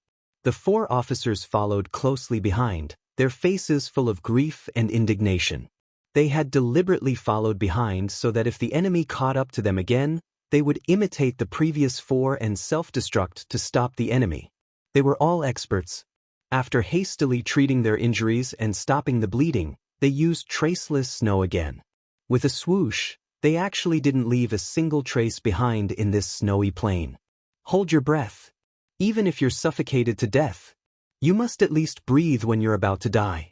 The four officers followed closely behind, their faces full of grief and indignation. They had deliberately followed behind so that if the enemy caught up to them again, they would imitate the previous four and self-destruct to stop the enemy. They were all experts. After hastily treating their injuries and stopping the bleeding, they used traceless snow again. With a swoosh, they actually didn't leave a single trace behind in this snowy plain. Hold your breath. Even if you're suffocated to death, you must at least breathe when you're about to die.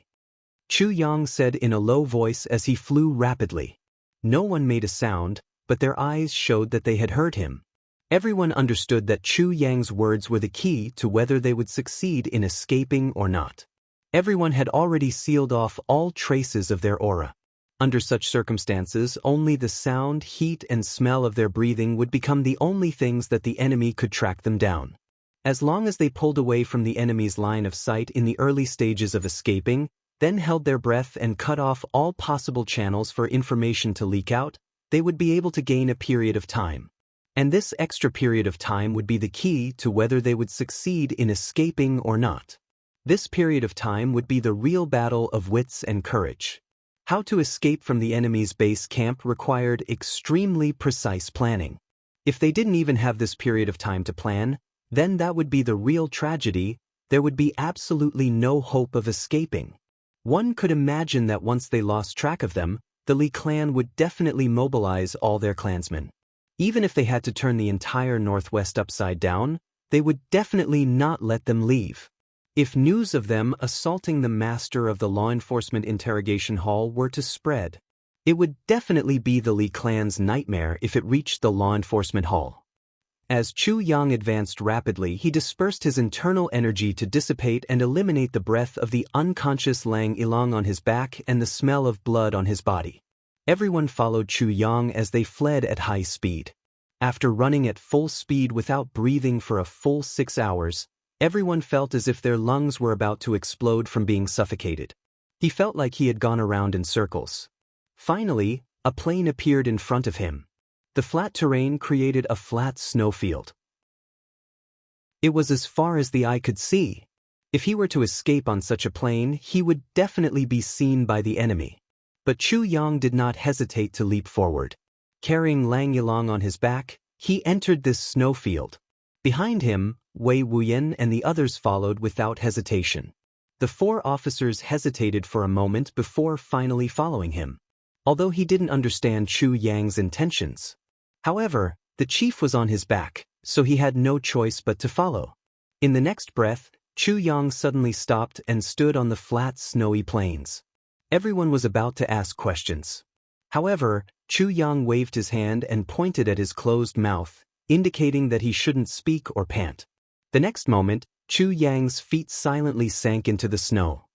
Chu Yang said in a low voice as he flew rapidly. No one made a sound, but their eyes showed that they had heard him. Everyone understood that Chu Yang's words were the key to whether they would succeed in escaping or not. Everyone had already sealed off all traces of their aura. Under such circumstances, only the sound, heat, and smell of their breathing would become the only things that the enemy could track them down. As long as they pulled away from the enemy's line of sight in the early stages of escaping, then held their breath and cut off all possible channels for information to leak out, they would be able to gain a period of time. And this extra period of time would be the key to whether they would succeed in escaping or not. This period of time would be the real battle of wits and courage. How to escape from the enemy's base camp required extremely precise planning. If they didn't even have this period of time to plan, then that would be the real tragedy. There would be absolutely no hope of escaping. One could imagine that once they lost track of them, the Li clan would definitely mobilize all their clansmen. Even if they had to turn the entire Northwest upside down, they would definitely not let them leave. If news of them assaulting the master of the law enforcement interrogation hall were to spread, it would definitely be the Li clan's nightmare if it reached the law enforcement hall. As Chu Yang advanced rapidly, he dispersed his internal energy to dissipate and eliminate the breath of the unconscious Lang Yilong on his back and the smell of blood on his body. Everyone followed Chu Yang as they fled at high speed. After running at full speed without breathing for a full 6 hours, everyone felt as if their lungs were about to explode from being suffocated. He felt like he had gone around in circles. Finally, a plane appeared in front of him. The flat terrain created a flat snowfield. It was as far as the eye could see. If he were to escape on such a plane, he would definitely be seen by the enemy. But Chu Yang did not hesitate to leap forward. Carrying Lang Yilong on his back, he entered this snowfield. Behind him, Wei Wuyan and the others followed without hesitation. The four officers hesitated for a moment before finally following him, although he didn't understand Chu Yang's intentions. However, the chief was on his back, so he had no choice but to follow. In the next breath, Chu Yang suddenly stopped and stood on the flat, snowy plains. Everyone was about to ask questions. However, Chu Yang waved his hand and pointed at his closed mouth, indicating that he shouldn't speak or pant. The next moment, Chu Yang's feet silently sank into the snow.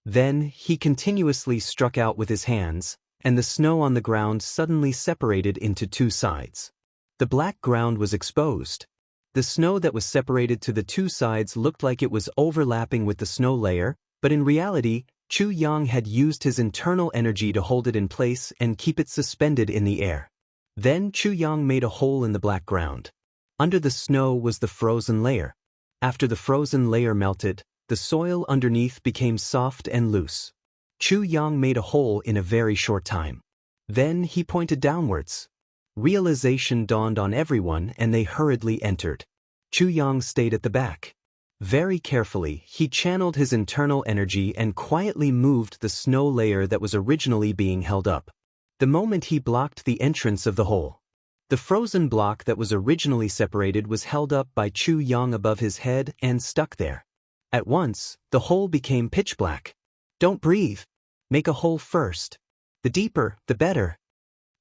Then, he continuously struck out with his hands, and the snow on the ground suddenly separated into two sides. The black ground was exposed. The snow that was separated to the two sides looked like it was overlapping with the snow layer, but in reality, Chu Yang had used his internal energy to hold it in place and keep it suspended in the air. Then Chu Yang made a hole in the black ground. Under the snow was the frozen layer. After the frozen layer melted, the soil underneath became soft and loose. Chu Yang made a hole in a very short time. Then he pointed downwards. Realization dawned on everyone and they hurriedly entered. Chu Yang stayed at the back. Very carefully, he channeled his internal energy and quietly moved the snow layer that was originally being held up. The moment he blocked the entrance of the hole, the frozen block that was originally separated was held up by Chu Yang above his head and stuck there. At once, the hole became pitch black. Don't breathe. Make a hole first. The deeper, the better.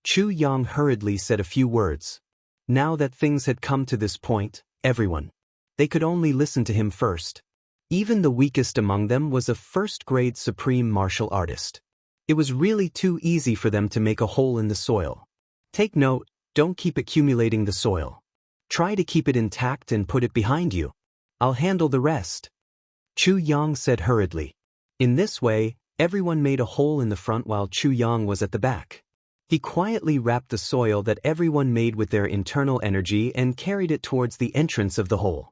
Chu Yang hurriedly said a few words. Now that things had come to this point, everyone They could only listen to him first. Even the weakest among them was a first-grade supreme martial artist. It was really too easy for them to make a hole in the soil. Take note, don't keep accumulating the soil. Try to keep it intact and put it behind you. I'll handle the rest. Chu Yang said hurriedly. In this way, everyone made a hole in the front while Chu Yang was at the back. He quietly wrapped the soil that everyone made with their internal energy and carried it towards the entrance of the hole.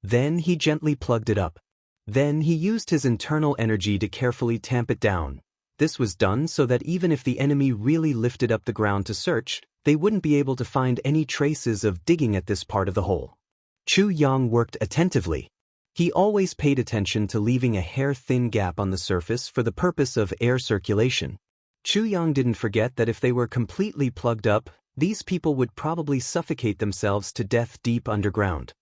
Then he gently plugged it up. Then he used his internal energy to carefully tamp it down. This was done so that even if the enemy really lifted up the ground to search, they wouldn't be able to find any traces of digging at this part of the hole. Chu Yang worked attentively. He always paid attention to leaving a hair-thin gap on the surface for the purpose of air circulation. Chu Yang didn't forget that if they were completely plugged up, these people would probably suffocate themselves to death deep underground.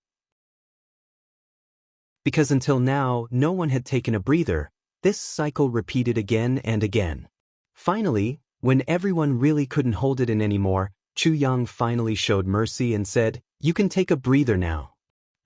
Because until now, no one had taken a breather, this cycle repeated again and again. Finally, when everyone really couldn't hold it in anymore, Chu Yang finally showed mercy and said, "You can take a breather now."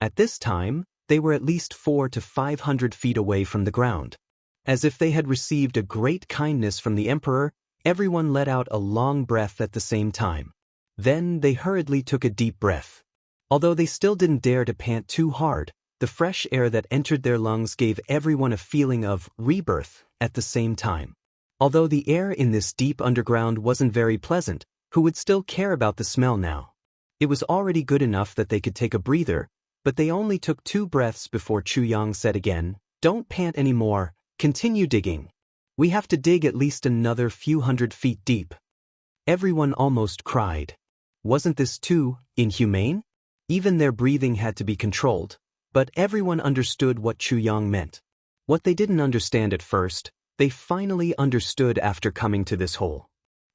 At this time, they were at least 400 to 500 feet away from the ground. As if they had received a great kindness from the emperor, everyone let out a long breath at the same time. Then they hurriedly took a deep breath. Although they still didn't dare to pant too hard, the fresh air that entered their lungs gave everyone a feeling of rebirth at the same time. Although the air in this deep underground wasn't very pleasant, who would still care about the smell now? It was already good enough that they could take a breather, but they only took 2 breaths before Chu Yang said again, "Don't pant anymore, continue digging. We have to dig at least another few hundred feet deep." Everyone almost cried. Wasn't this too inhumane? Even their breathing had to be controlled. But everyone understood what Chu Yang meant. What they didn't understand at first, they finally understood after coming to this hole.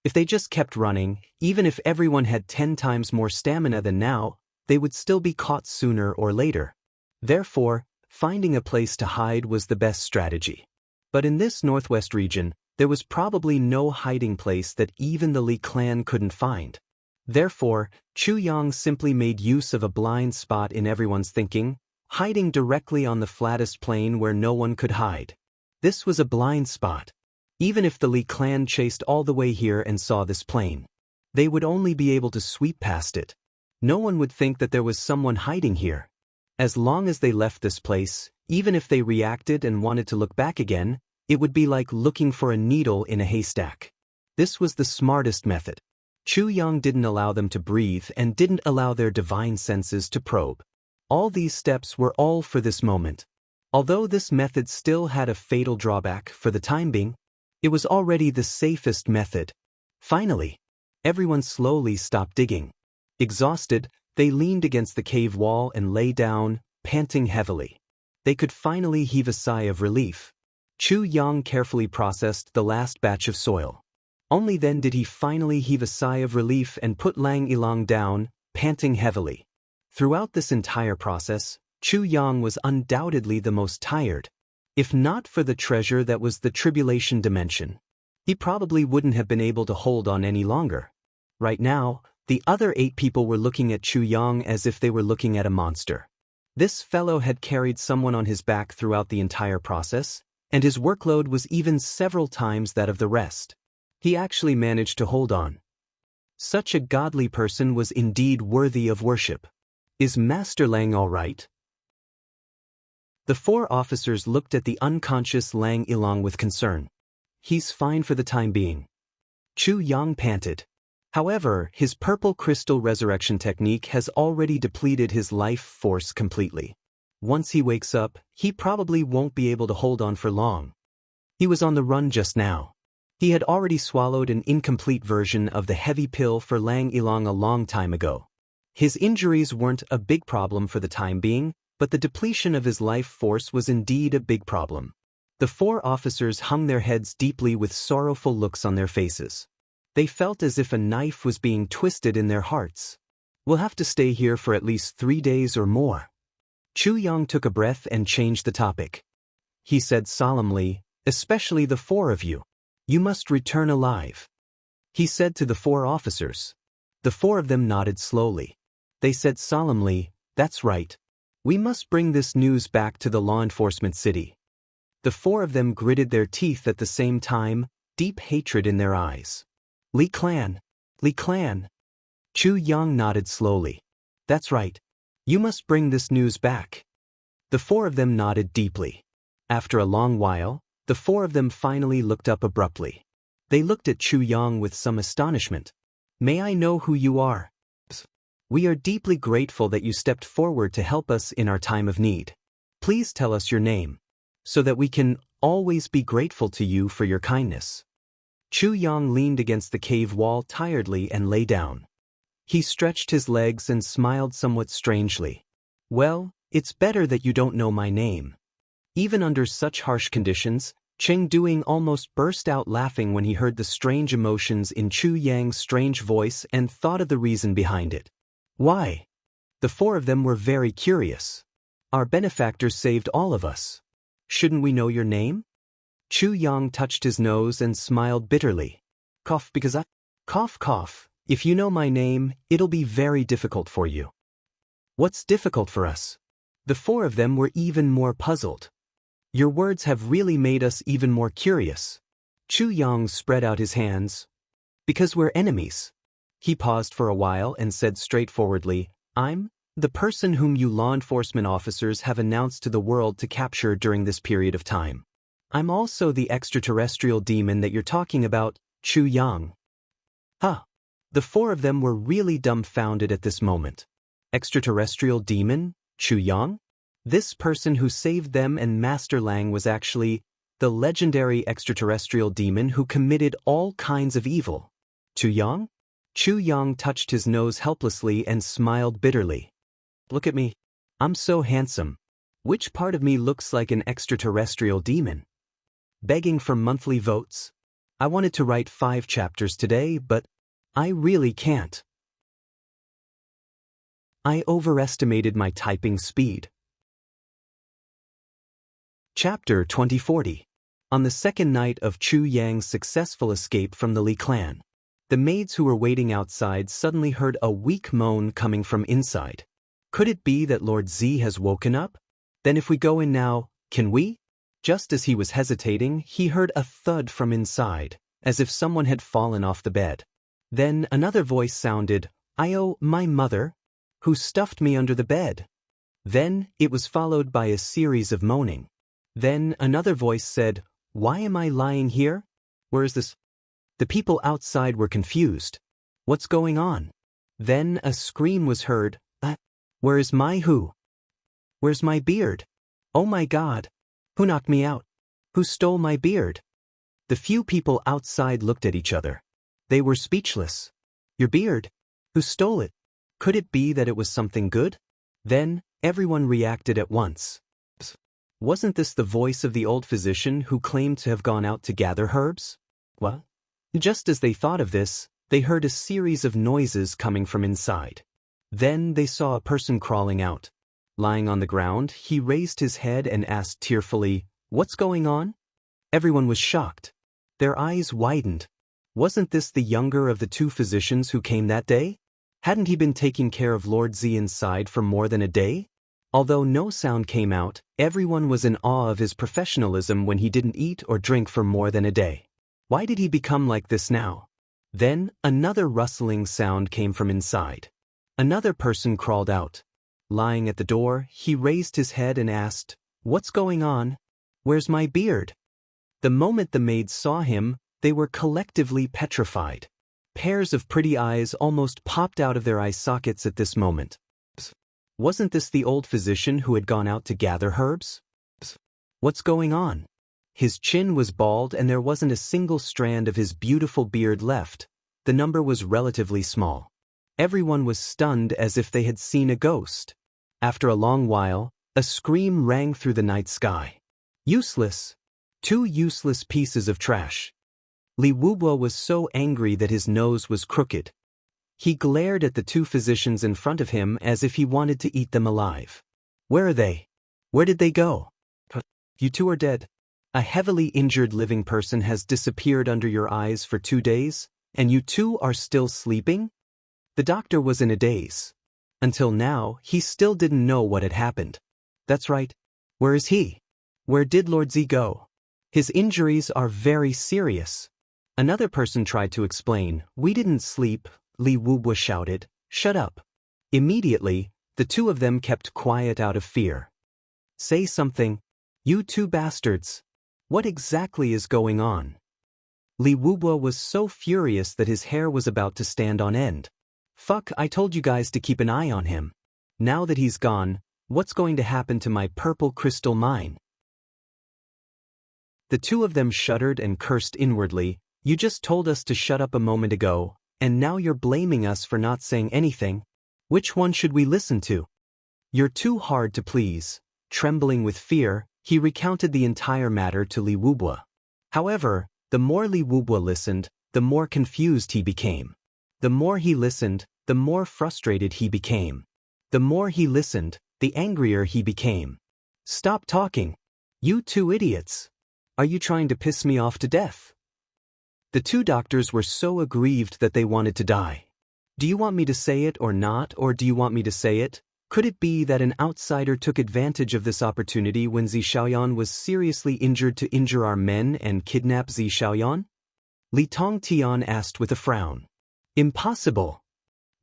If they just kept running, even if everyone had 10 times more stamina than now, they would still be caught sooner or later. Therefore, finding a place to hide was the best strategy. But in this northwest region, there was probably no hiding place that even the Li clan couldn't find. Therefore, Chu Yang simply made use of a blind spot in everyone's thinking, hiding directly on the flattest plain where no one could hide. This was a blind spot. Even if the Li clan chased all the way here and saw this plain, they would only be able to sweep past it. No one would think that there was someone hiding here. As long as they left this place, even if they reacted and wanted to look back again, it would be like looking for a needle in a haystack. This was the smartest method. Chu Yang didn't allow them to breathe and didn't allow their divine senses to probe. All these steps were all for this moment. Although this method still had a fatal drawback for the time being, it was already the safest method. Finally, everyone slowly stopped digging. Exhausted, they leaned against the cave wall and lay down, panting heavily. They could finally heave a sigh of relief. Chu Yang carefully processed the last batch of soil. Only then did he finally heave a sigh of relief and put Lang Ilang down, panting heavily. Throughout this entire process, Chu Yang was undoubtedly the most tired. If not for the treasure that was the tribulation dimension, he probably wouldn't have been able to hold on any longer. Right now, the other 8 people were looking at Chu Yang as if they were looking at a monster. This fellow had carried someone on his back throughout the entire process, and his workload was even several times that of the rest. He actually managed to hold on. Such a godly person was indeed worthy of worship. Is Master Lang all right? The 4 officers looked at the unconscious Lang Ilang with concern. He's fine for the time being. Chu Yang panted. However, his purple crystal resurrection technique has already depleted his life force completely. Once he wakes up, he probably won't be able to hold on for long. He was on the run just now. He had already swallowed an incomplete version of the heavy pill for Lang Ilang a long time ago. His injuries weren't a big problem for the time being, but the depletion of his life force was indeed a big problem. The 4 officers hung their heads deeply with sorrowful looks on their faces. They felt as if a knife was being twisted in their hearts. We'll have to stay here for at least 3 days or more. Chu Yang took a breath and changed the topic. He said solemnly, especially the 4 of you. You must return alive. He said to the 4 officers. The 4 of them nodded slowly. They said solemnly, that's right. We must bring this news back to the law enforcement city. The four of them gritted their teeth at the same time, deep hatred in their eyes. Li Clan. Li Clan. Chu Yang nodded slowly. That's right. You must bring this news back. The four of them nodded deeply. After a long while, the four of them finally looked up abruptly. They looked at Chu Yang with some astonishment. May I know who you are? We are deeply grateful that you stepped forward to help us in our time of need. Please tell us your name, so that we can always be grateful to you for your kindness. Chu Yang leaned against the cave wall tiredly and lay down. He stretched his legs and smiled somewhat strangely. Well, it's better that you don't know my name. Even under such harsh conditions, Cheng Duing almost burst out laughing when he heard the strange emotions in Chu Yang's strange voice and thought of the reason behind it. Why? The four of them were very curious. Our benefactor saved all of us. Shouldn't we know your name? Chu Yang touched his nose and smiled bitterly. Cough because I... Cough cough. If you know my name, it'll be very difficult for you. What's difficult for us? The four of them were even more puzzled. Your words have really made us even more curious. Chu Yang spread out his hands. Because we're enemies. He paused for a while and said straightforwardly, I'm the person whom you law enforcement officers have announced to the world to capture during this period of time. I'm also the extraterrestrial demon that you're talking about, Chu Yang. Huh. The four of them were really dumbfounded at this moment. Extraterrestrial demon, Chu Yang? This person who saved them and Master Lang was actually the legendary extraterrestrial demon who committed all kinds of evil. Chu Yang? Chu Yang touched his nose helplessly and smiled bitterly. Look at me. I'm so handsome. Which part of me looks like an extraterrestrial demon? Begging for monthly votes? I wanted to write 5 chapters today, but I really can't. I overestimated my typing speed. Chapter 2040. On the second night of Chu Yang's successful escape from the Li clan, the maids who were waiting outside suddenly heard a weak moan coming from inside. Could it be that Lord Z has woken up? Then if we go in now, can we? Just as he was hesitating, he heard a thud from inside, as if someone had fallen off the bed. Then another voice sounded, "I-oh, my mother, who stuffed me under the bed." Then it was followed by a series of moaning. Then another voice said, "Why am I lying here? Where is this?" The people outside were confused. What's going on? Then a scream was heard, "Where is my who? Where's my beard? Oh my God! Who knocked me out? Who stole my beard?" The few people outside looked at each other. They were speechless. Your beard? Who stole it? Could it be that it was something good? Then everyone reacted at once. Wasn't this the voice of the old physician who claimed to have gone out to gather herbs? What? Just as they thought of this, they heard a series of noises coming from inside. Then they saw a person crawling out. Lying on the ground, he raised his head and asked tearfully, "What's going on?" Everyone was shocked. Their eyes widened. Wasn't this the younger of the 2 physicians who came that day? Hadn't he been taking care of Lord Z inside for more than a day? Although no sound came out, everyone was in awe of his professionalism when he didn't eat or drink for more than a day. Why did he become like this now? Then another rustling sound came from inside. Another person crawled out. Lying at the door, he raised his head and asked, "What's going on? Where's my beard?" The moment the maids saw him, they were collectively petrified. Pairs of pretty eyes almost popped out of their eye sockets at this moment. Wasn't this the old physician who had gone out to gather herbs? What's going on? His chin was bald and there wasn't a single strand of his beautiful beard left. The number was relatively small. Everyone was stunned as if they had seen a ghost. After a long while, a scream rang through the night sky. Useless! 2 useless pieces of trash. Li Wubo was so angry that his nose was crooked. He glared at the 2 physicians in front of him as if he wanted to eat them alive. Where are they? Where did they go? You 2 are dead. A heavily injured living person has disappeared under your eyes for 2 days, and you 2 are still sleeping? The doctor was in a daze. Until now, he still didn't know what had happened. That's right. Where is he? Where did Lord Z go? His injuries are very serious. Another person tried to explain. We didn't sleep, Li Wubwa shouted. Shut up. Immediately, the two of them kept quiet out of fear. Say something. You two bastards. What exactly is going on? Li Wubwa was so furious that his hair was about to stand on end. Fuck, I told you guys to keep an eye on him. Now that he's gone, what's going to happen to my purple crystal mine? The two of them shuddered and cursed inwardly. You just told us to shut up a moment ago, and now you're blaming us for not saying anything. Which one should we listen to? You're too hard to please. Trembling with fear, he recounted the entire matter to Li Wubwa. However, the more Li Wubwa listened, the more confused he became. The more he listened, the more frustrated he became. The more he listened, the angrier he became. Stop talking. You two idiots. Are you trying to piss me off to death? The two doctors were so aggrieved that they wanted to die. Do you want me to say it or not, or do you want me to say it? Could it be that an outsider took advantage of this opportunity when Zi Xiaoyan was seriously injured to injure our men and kidnap Zi Xiaoyan? Li Tongtian asked with a frown. Impossible.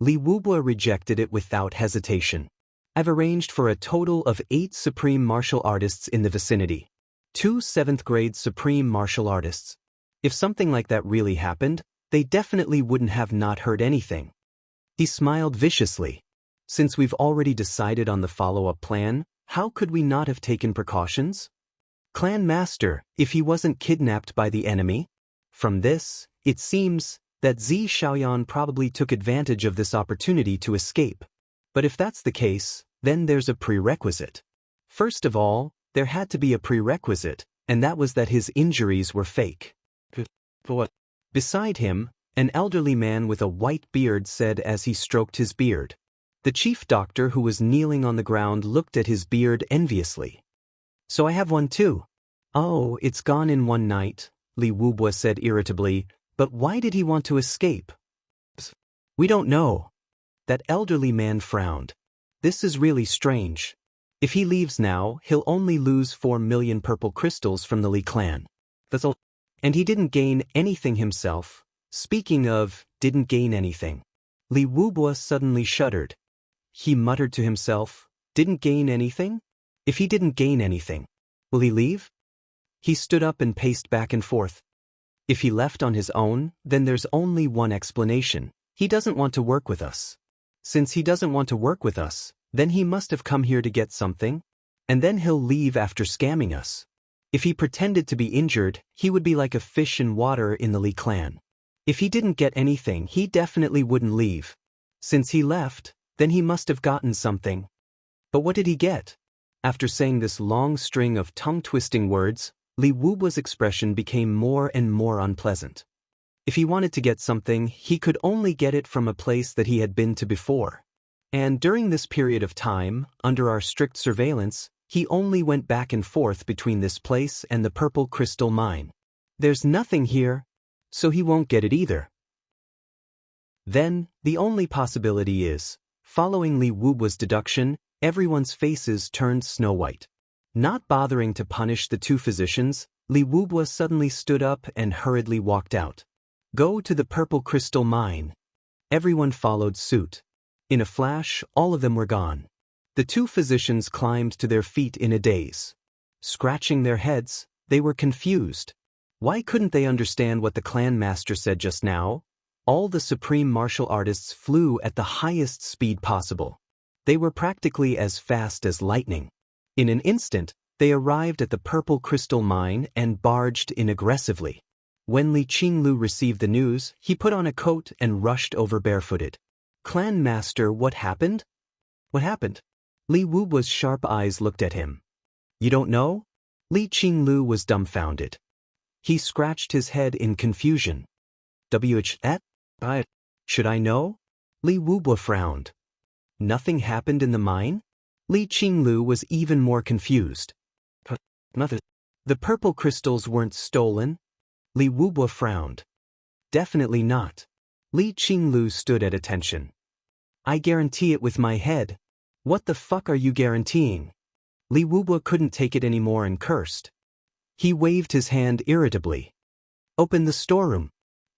Li Wubwa rejected it without hesitation. I've arranged for a total of 8 supreme martial artists in the vicinity. 2 7th-grade supreme martial artists. If something like that really happened, they definitely wouldn't have not heard anything. He smiled viciously. Since we've already decided on the follow-up plan, how could we not have taken precautions? Clan Master, if he wasn't kidnapped by the enemy? From this, it seems that Zi Xiaoyan probably took advantage of this opportunity to escape. But if that's the case, then there's a prerequisite. First of all, there had to be a prerequisite, and that was that his injuries were fake. What? Beside him, an elderly man with a white beard said as he stroked his beard. The chief doctor who was kneeling on the ground looked at his beard enviously. So I have one too. Oh, it's gone in one night, Li Wubwa said irritably, but why did he want to escape? We don't know. That elderly man frowned. This is really strange. If he leaves now, he'll only lose 4 million purple crystals from the Li clan. That's all. And he didn't gain anything himself. Speaking of, didn't gain anything. Li Wubwa suddenly shuddered. He muttered to himself, didn't gain anything? If he didn't gain anything, will he leave? He stood up and paced back and forth. If he left on his own, then there's only one explanation. He doesn't want to work with us. Since he doesn't want to work with us, then he must have come here to get something. And then he'll leave after scamming us. If he pretended to be injured, he would be like a fish in water in the Li clan. If he didn't get anything, he definitely wouldn't leave. Since he left, then he must have gotten something. But what did he get? After saying this long string of tongue-twisting words, Li Wubwa's expression became more and more unpleasant. If he wanted to get something, he could only get it from a place that he had been to before. And during this period of time, under our strict surveillance, he only went back and forth between this place and the purple crystal mine. There's nothing here, so he won't get it either. Then, the only possibility is, following Li Wubwa's deduction, everyone's faces turned snow-white. Not bothering to punish the two physicians, Li Wubwa suddenly stood up and hurriedly walked out. Go to the purple crystal mine. Everyone followed suit. In a flash, all of them were gone. The two physicians climbed to their feet in a daze. Scratching their heads, they were confused. Why couldn't they understand what the clan master said just now? All the supreme martial artists flew at the highest speed possible. They were practically as fast as lightning. In an instant, they arrived at the purple crystal mine and barged in aggressively. When Li Qinglu received the news, he put on a coat and rushed over barefooted. Clan master, what happened? What happened? Li Wubwa's sharp eyes looked at him. You don't know? Li Qinglu was dumbfounded. He scratched his head in confusion. Should I know? Li Wubwa frowned. Nothing happened in the mine? Li Qinglu was even more confused. Mother, the purple crystals weren't stolen? Li Wubwa frowned. Definitely not. Li Qinglu stood at attention. I guarantee it with my head. What the fuck are you guaranteeing? Li Wubo couldn't take it anymore and cursed. He waved his hand irritably. Open the storeroom.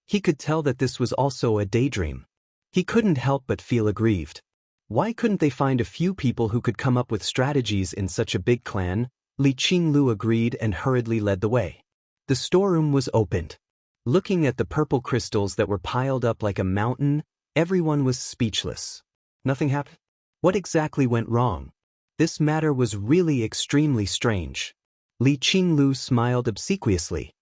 He could tell that this was also a daydream. He couldn't help but feel aggrieved. Why couldn't they find a few people who could come up with strategies in such a big clan? Li Qinglu agreed and hurriedly led the way. The storeroom was opened. Looking at the purple crystals that were piled up like a mountain, everyone was speechless. Nothing happened? What exactly went wrong? This matter was really extremely strange. Li Qinglu smiled obsequiously.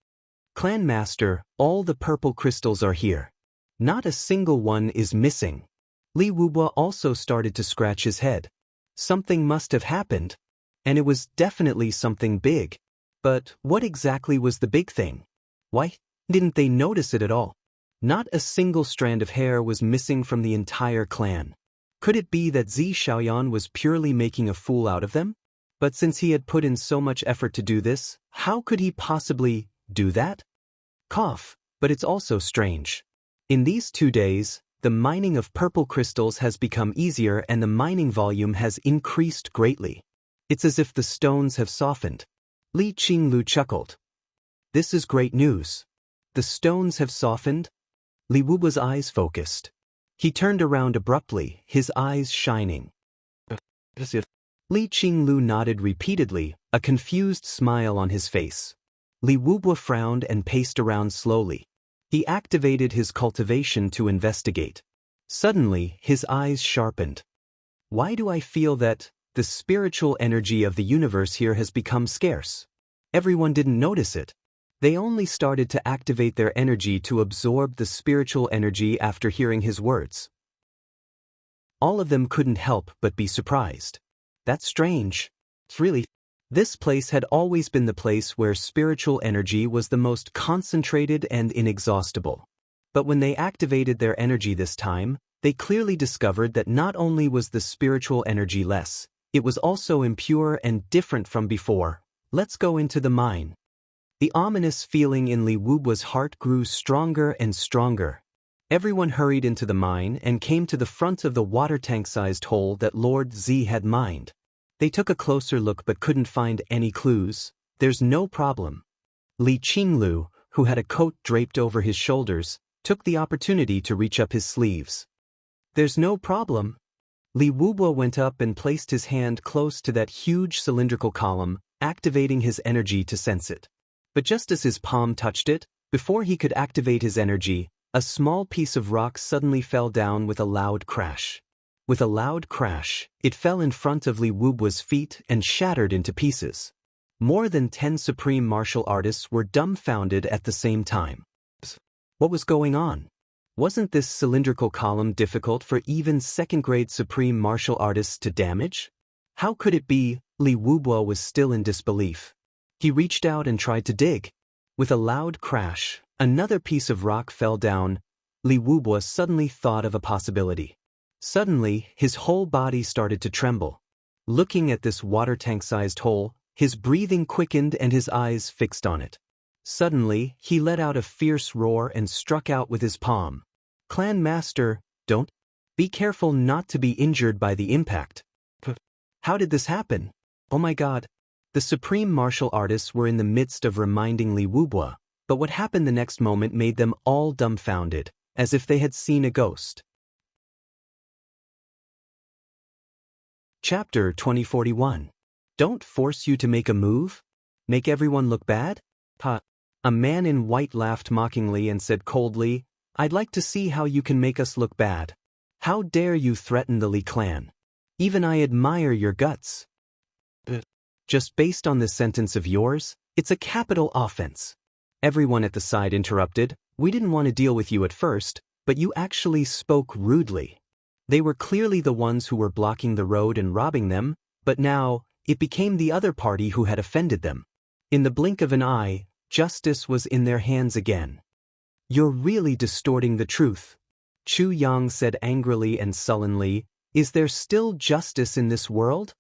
Clan Master, all the purple crystals are here. Not a single one is missing. Li Wubo also started to scratch his head. Something must have happened. And it was definitely something big. But what exactly was the big thing? Why didn't they notice it at all? Not a single strand of hair was missing from the entire clan. Could it be that Zi Xiaoyan was purely making a fool out of them? But since he had put in so much effort to do this, how could he possibly do that? Cough, but it's also strange. In these 2 days, the mining of purple crystals has become easier and the mining volume has increased greatly. It's as if the stones have softened. Li Qinglu chuckled. This is great news. The stones have softened? Li Wubo's eyes focused. He turned around abruptly, his eyes shining. Li Qinglu nodded repeatedly, a confused smile on his face. Li Wubo frowned and paced around slowly. He activated his cultivation to investigate. Suddenly, his eyes sharpened. Why do I feel that the spiritual energy of the universe here has become scarce? Everyone didn't notice it. They only started to activate their energy to absorb the spiritual energy after hearing his words. All of them couldn't help but be surprised. That's strange. Really, this place had always been the place where spiritual energy was the most concentrated and inexhaustible. But when they activated their energy this time, they clearly discovered that not only was the spiritual energy less, it was also impure and different from before. Let's go into the mine. The ominous feeling in Li Wubo's heart grew stronger and stronger. Everyone hurried into the mine and came to the front of the water tank-sized hole that Lord Zi had mined. They took a closer look but couldn't find any clues. There's no problem. Li Qinglu, who had a coat draped over his shoulders, took the opportunity to reach up his sleeves. There's no problem. Li Wubo went up and placed his hand close to that huge cylindrical column, activating his energy to sense it. But just as his palm touched it, before he could activate his energy, a small piece of rock suddenly fell down with a loud crash. With a loud crash, it fell in front of Li Wubo's feet and shattered into pieces. More than 10 supreme martial artists were dumbfounded at the same time. What was going on? Wasn't this cylindrical column difficult for even second-grade supreme martial artists to damage? How could it be? Li Wubo was still in disbelief. He reached out and tried to dig. With a loud crash, another piece of rock fell down. Li Wubo suddenly thought of a possibility. Suddenly, his whole body started to tremble. Looking at this water tank-sized hole, his breathing quickened and his eyes fixed on it. Suddenly, he let out a fierce roar and struck out with his palm. Clan Master, don't. Be careful not to be injured by the impact. How did this happen? Oh my god. The supreme martial artists were in the midst of reminding Li Wubo, but what happened the next moment made them all dumbfounded, as if they had seen a ghost. Chapter 2041. Don't force you to make a move? Make everyone look bad? Ha! A man in white laughed mockingly and said coldly, I'd like to see how you can make us look bad. How dare you threaten the Li clan? Even I admire your guts. Just based on this sentence of yours, it's a capital offense. Everyone at the side interrupted, we didn't want to deal with you at first, but you actually spoke rudely. They were clearly the ones who were blocking the road and robbing them, but now, it became the other party who had offended them. In the blink of an eye, justice was in their hands again. You're really distorting the truth. Chu Yang said angrily and sullenly, is there still justice in this world?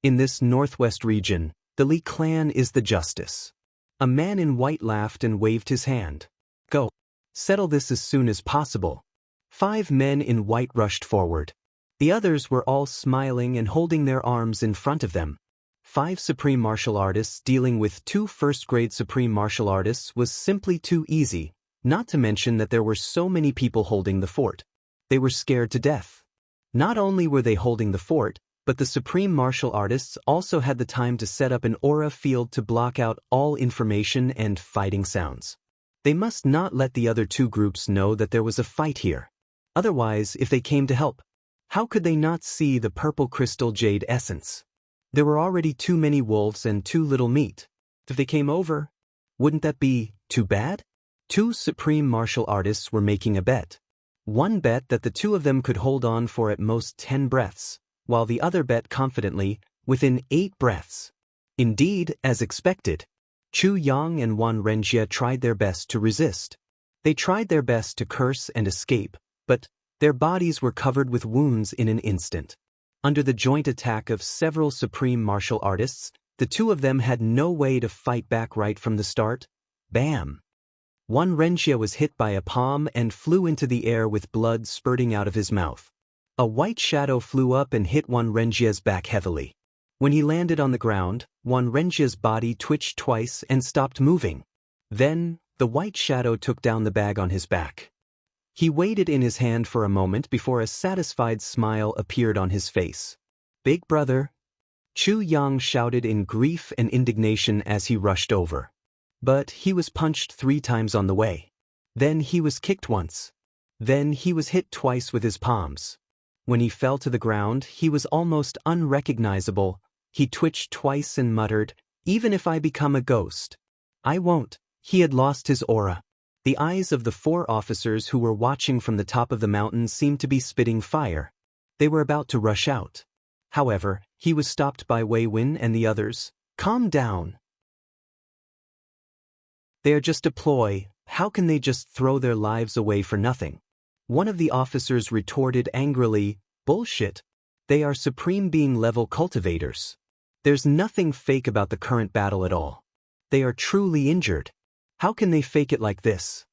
In this northwest region, the Li clan is the justice. A man in white laughed and waved his hand. Go. Settle this as soon as possible. 5 men in white rushed forward. The others were all smiling and holding their arms in front of them. 5 supreme martial artists dealing with 2 first-grade supreme martial artists was simply too easy, not to mention that there were so many people holding the fort. They were scared to death. Not only were they holding the fort, but the supreme martial artists also had the time to set up an aura field to block out all information and fighting sounds. They must not let the other 2 groups know that there was a fight here. Otherwise, if they came to help, how could they not see the purple crystal jade essence? There were already too many wolves and too little meat. If they came over, wouldn't that be too bad? 2 supreme martial artists were making a bet. One bet that the 2 of them could hold on for at most 10 breaths, while the other bet confidently, within 8 breaths. Indeed, as expected, Chu Yang and Wan Renjie tried their best to resist. They tried their best to curse and escape, but their bodies were covered with wounds in an instant. Under the joint attack of several supreme martial artists, the 2 of them had no way to fight back right from the start. Bam! Wan Renjie was hit by a palm and flew into the air with blood spurting out of his mouth. A white shadow flew up and hit Wan Renjie's back heavily. When he landed on the ground, Wan Renjie's body twitched twice and stopped moving. Then, the white shadow took down the bag on his back. He weighed it in his hand for a moment before a satisfied smile appeared on his face. "Big brother!" Chu Yang shouted in grief and indignation as he rushed over. But he was punched 3 times on the way. Then he was kicked once. Then he was hit twice with his palms. When he fell to the ground, he was almost unrecognizable. He twitched twice and muttered, "Even if I become a ghost, I won't." He had lost his aura. The eyes of the 4 officers who were watching from the top of the mountain seemed to be spitting fire. They were about to rush out. However, he was stopped by Wei Wen and the others. "Calm down. They are just a ploy. How can they just throw their lives away for nothing?" One of the officers retorted angrily, "Bullshit. They are supreme being level cultivators. There's nothing fake about the current battle at all. They are truly injured. How can they fake it like this?"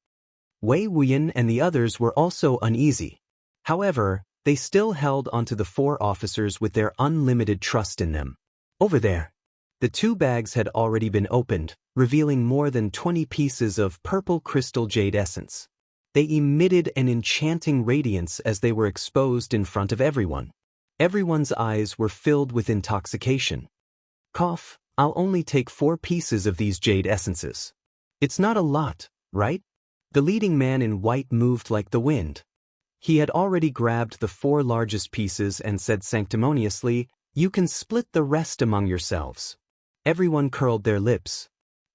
Wei Wuyan and the others were also uneasy. However, they still held onto the 4 officers with their unlimited trust in them. Over there, the 2 bags had already been opened, revealing more than 20 pieces of purple crystal jade essence. They emitted an enchanting radiance as they were exposed in front of everyone. Everyone's eyes were filled with intoxication. "Cough, I'll only take 4 pieces of these jade essences. It's not a lot, right?" The leading man in white moved like the wind. He had already grabbed the 4 largest pieces and said sanctimoniously, "You can split the rest among yourselves." Everyone curled their lips.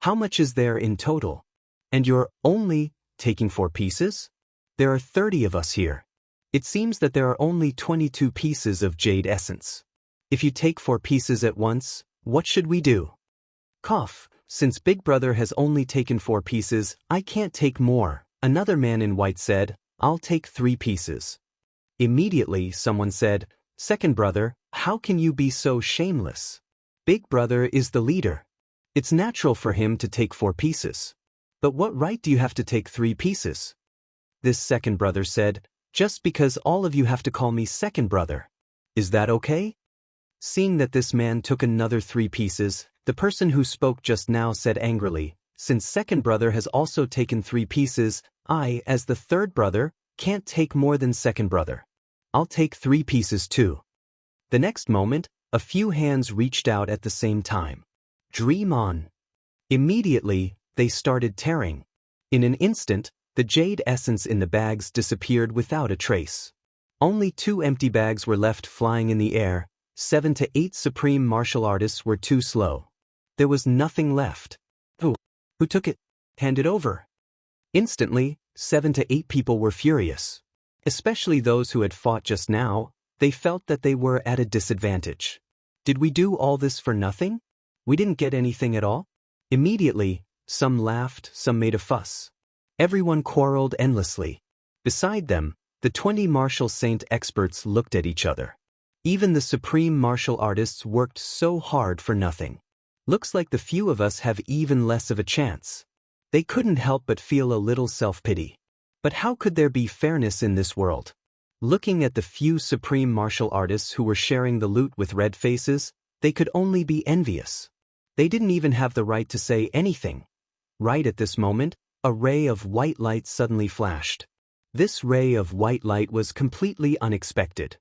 "How much is there in total? And you're only taking 4 pieces? There are 30 of us here. It seems that there are only 22 pieces of jade essence. If you take 4 pieces at once, what should we do?" "Cough. Since Big Brother has only taken 4 pieces, I can't take more." Another man in white said, "I'll take 3 pieces." Immediately, someone said, "Second brother, how can you be so shameless? Big Brother is the leader. It's natural for him to take 4 pieces. But what right do you have to take 3 pieces?" This second brother said, "Just because all of you have to call me second brother. Is that okay?" Seeing that this man took another 3 pieces, the person who spoke just now said angrily, "Since second brother has also taken 3 pieces, I, as the third brother, can't take more than second brother. I'll take 3 pieces too." The next moment, a few hands reached out at the same time. "Dream on." Immediately, they started tearing. In an instant, the jade essence in the bags disappeared without a trace. Only 2 empty bags were left flying in the air. 7 to 8 supreme martial artists were too slow. There was nothing left. Who took it? Hand it over. Instantly, 7 to 8 people were furious. Especially those who had fought just now. They felt that they were at a disadvantage. Did we do all this for nothing? We didn't get anything at all? Immediately, some laughed, some made a fuss. Everyone quarreled endlessly. Beside them, the 20 martial saint experts looked at each other. Even the supreme martial artists worked so hard for nothing. Looks like the few of us have even less of a chance. They couldn't help but feel a little self-pity. But how could there be fairness in this world? Looking at the few supreme martial artists who were sharing the loot with red faces, they could only be envious. They didn't even have the right to say anything. Right at this moment, a ray of white light suddenly flashed. This ray of white light was completely unexpected.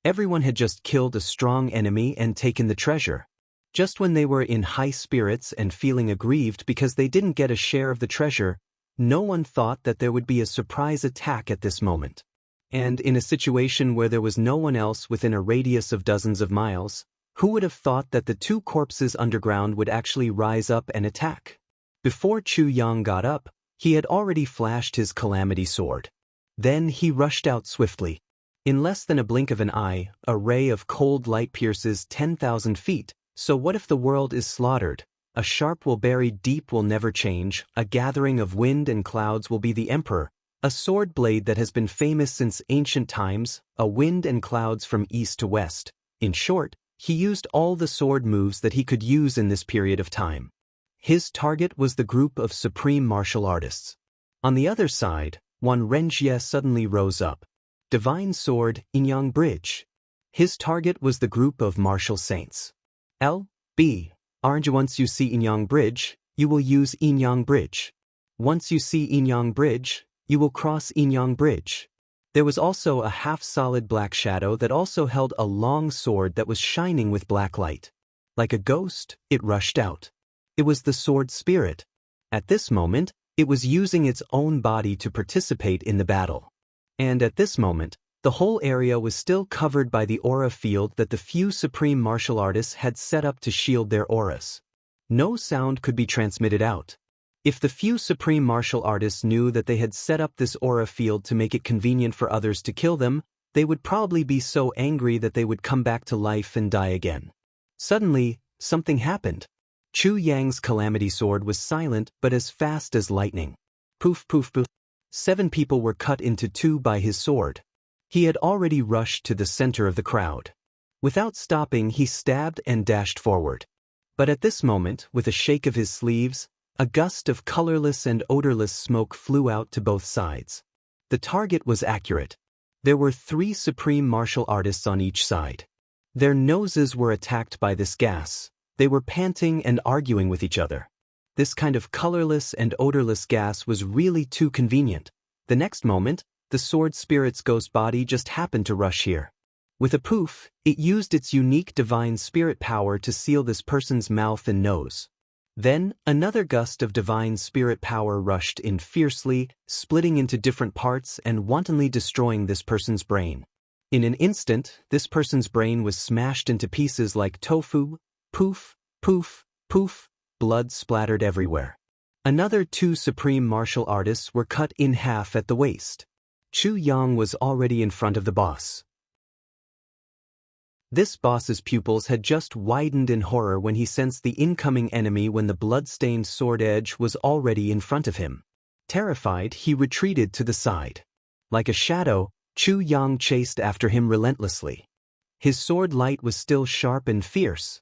Everyone had just killed a strong enemy and taken the treasure. Just when they were in high spirits and feeling aggrieved because they didn't get a share of the treasure, no one thought that there would be a surprise attack at this moment. And in a situation where there was no one else within a radius of dozens of miles, who would have thought that the two corpses underground would actually rise up and attack? Before Chu Yang got up, he had already flashed his calamity sword. Then he rushed out swiftly. In less than a blink of an eye, a ray of cold light pierces 10,000 feet. So what if the world is slaughtered? A sharp will buried deep will never change, a gathering of wind and clouds will be the emperor, a sword blade that has been famous since ancient times, a wind and clouds from east to west. In short, he used all the sword moves that he could use in this period of time. His target was the group of supreme martial artists. On the other side, one Renjie suddenly rose up. Divine Sword, Inyang Bridge. His target was the group of martial saints. L.B. Orange. Once you see Inyang Bridge, you will use Inyang Bridge. Once you see Inyang Bridge, you will cross Inyang Bridge. There was also a half-solid black shadow that also held a long sword that was shining with black light. Like a ghost, it rushed out. It was the sword spirit. At this moment, it was using its own body to participate in the battle. And at this moment, the whole area was still covered by the aura field that the few supreme martial artists had set up to shield their auras. No sound could be transmitted out. If the few supreme martial artists knew that they had set up this aura field to make it convenient for others to kill them, they would probably be so angry that they would come back to life and die again. Suddenly, something happened. Chu Yang's calamity sword was silent but as fast as lightning. Poof, poof, poof. 7 people were cut into 2 by his sword. He had already rushed to the center of the crowd. Without stopping, he stabbed and dashed forward. But at this moment, with a shake of his sleeves, a gust of colorless and odorless smoke flew out to both sides. The target was accurate. There were 3 supreme martial artists on each side. Their noses were attacked by this gas. They were panting and arguing with each other. This kind of colorless and odorless gas was really too convenient. The next moment, the sword spirit's ghost body just happened to rush here. With a poof, it used its unique divine spirit power to seal this person's mouth and nose. Then, another gust of divine spirit power rushed in fiercely, splitting into different parts and wantonly destroying this person's brain. In an instant, this person's brain was smashed into pieces like tofu. Poof, poof, poof, blood splattered everywhere. Another 2 supreme martial artists were cut in half at the waist. Chu Yang was already in front of the boss. This boss's pupils had just widened in horror when he sensed the incoming enemy when the blood-stained sword edge was already in front of him. Terrified, he retreated to the side. Like a shadow, Chu Yang chased after him relentlessly. His sword light was still sharp and fierce,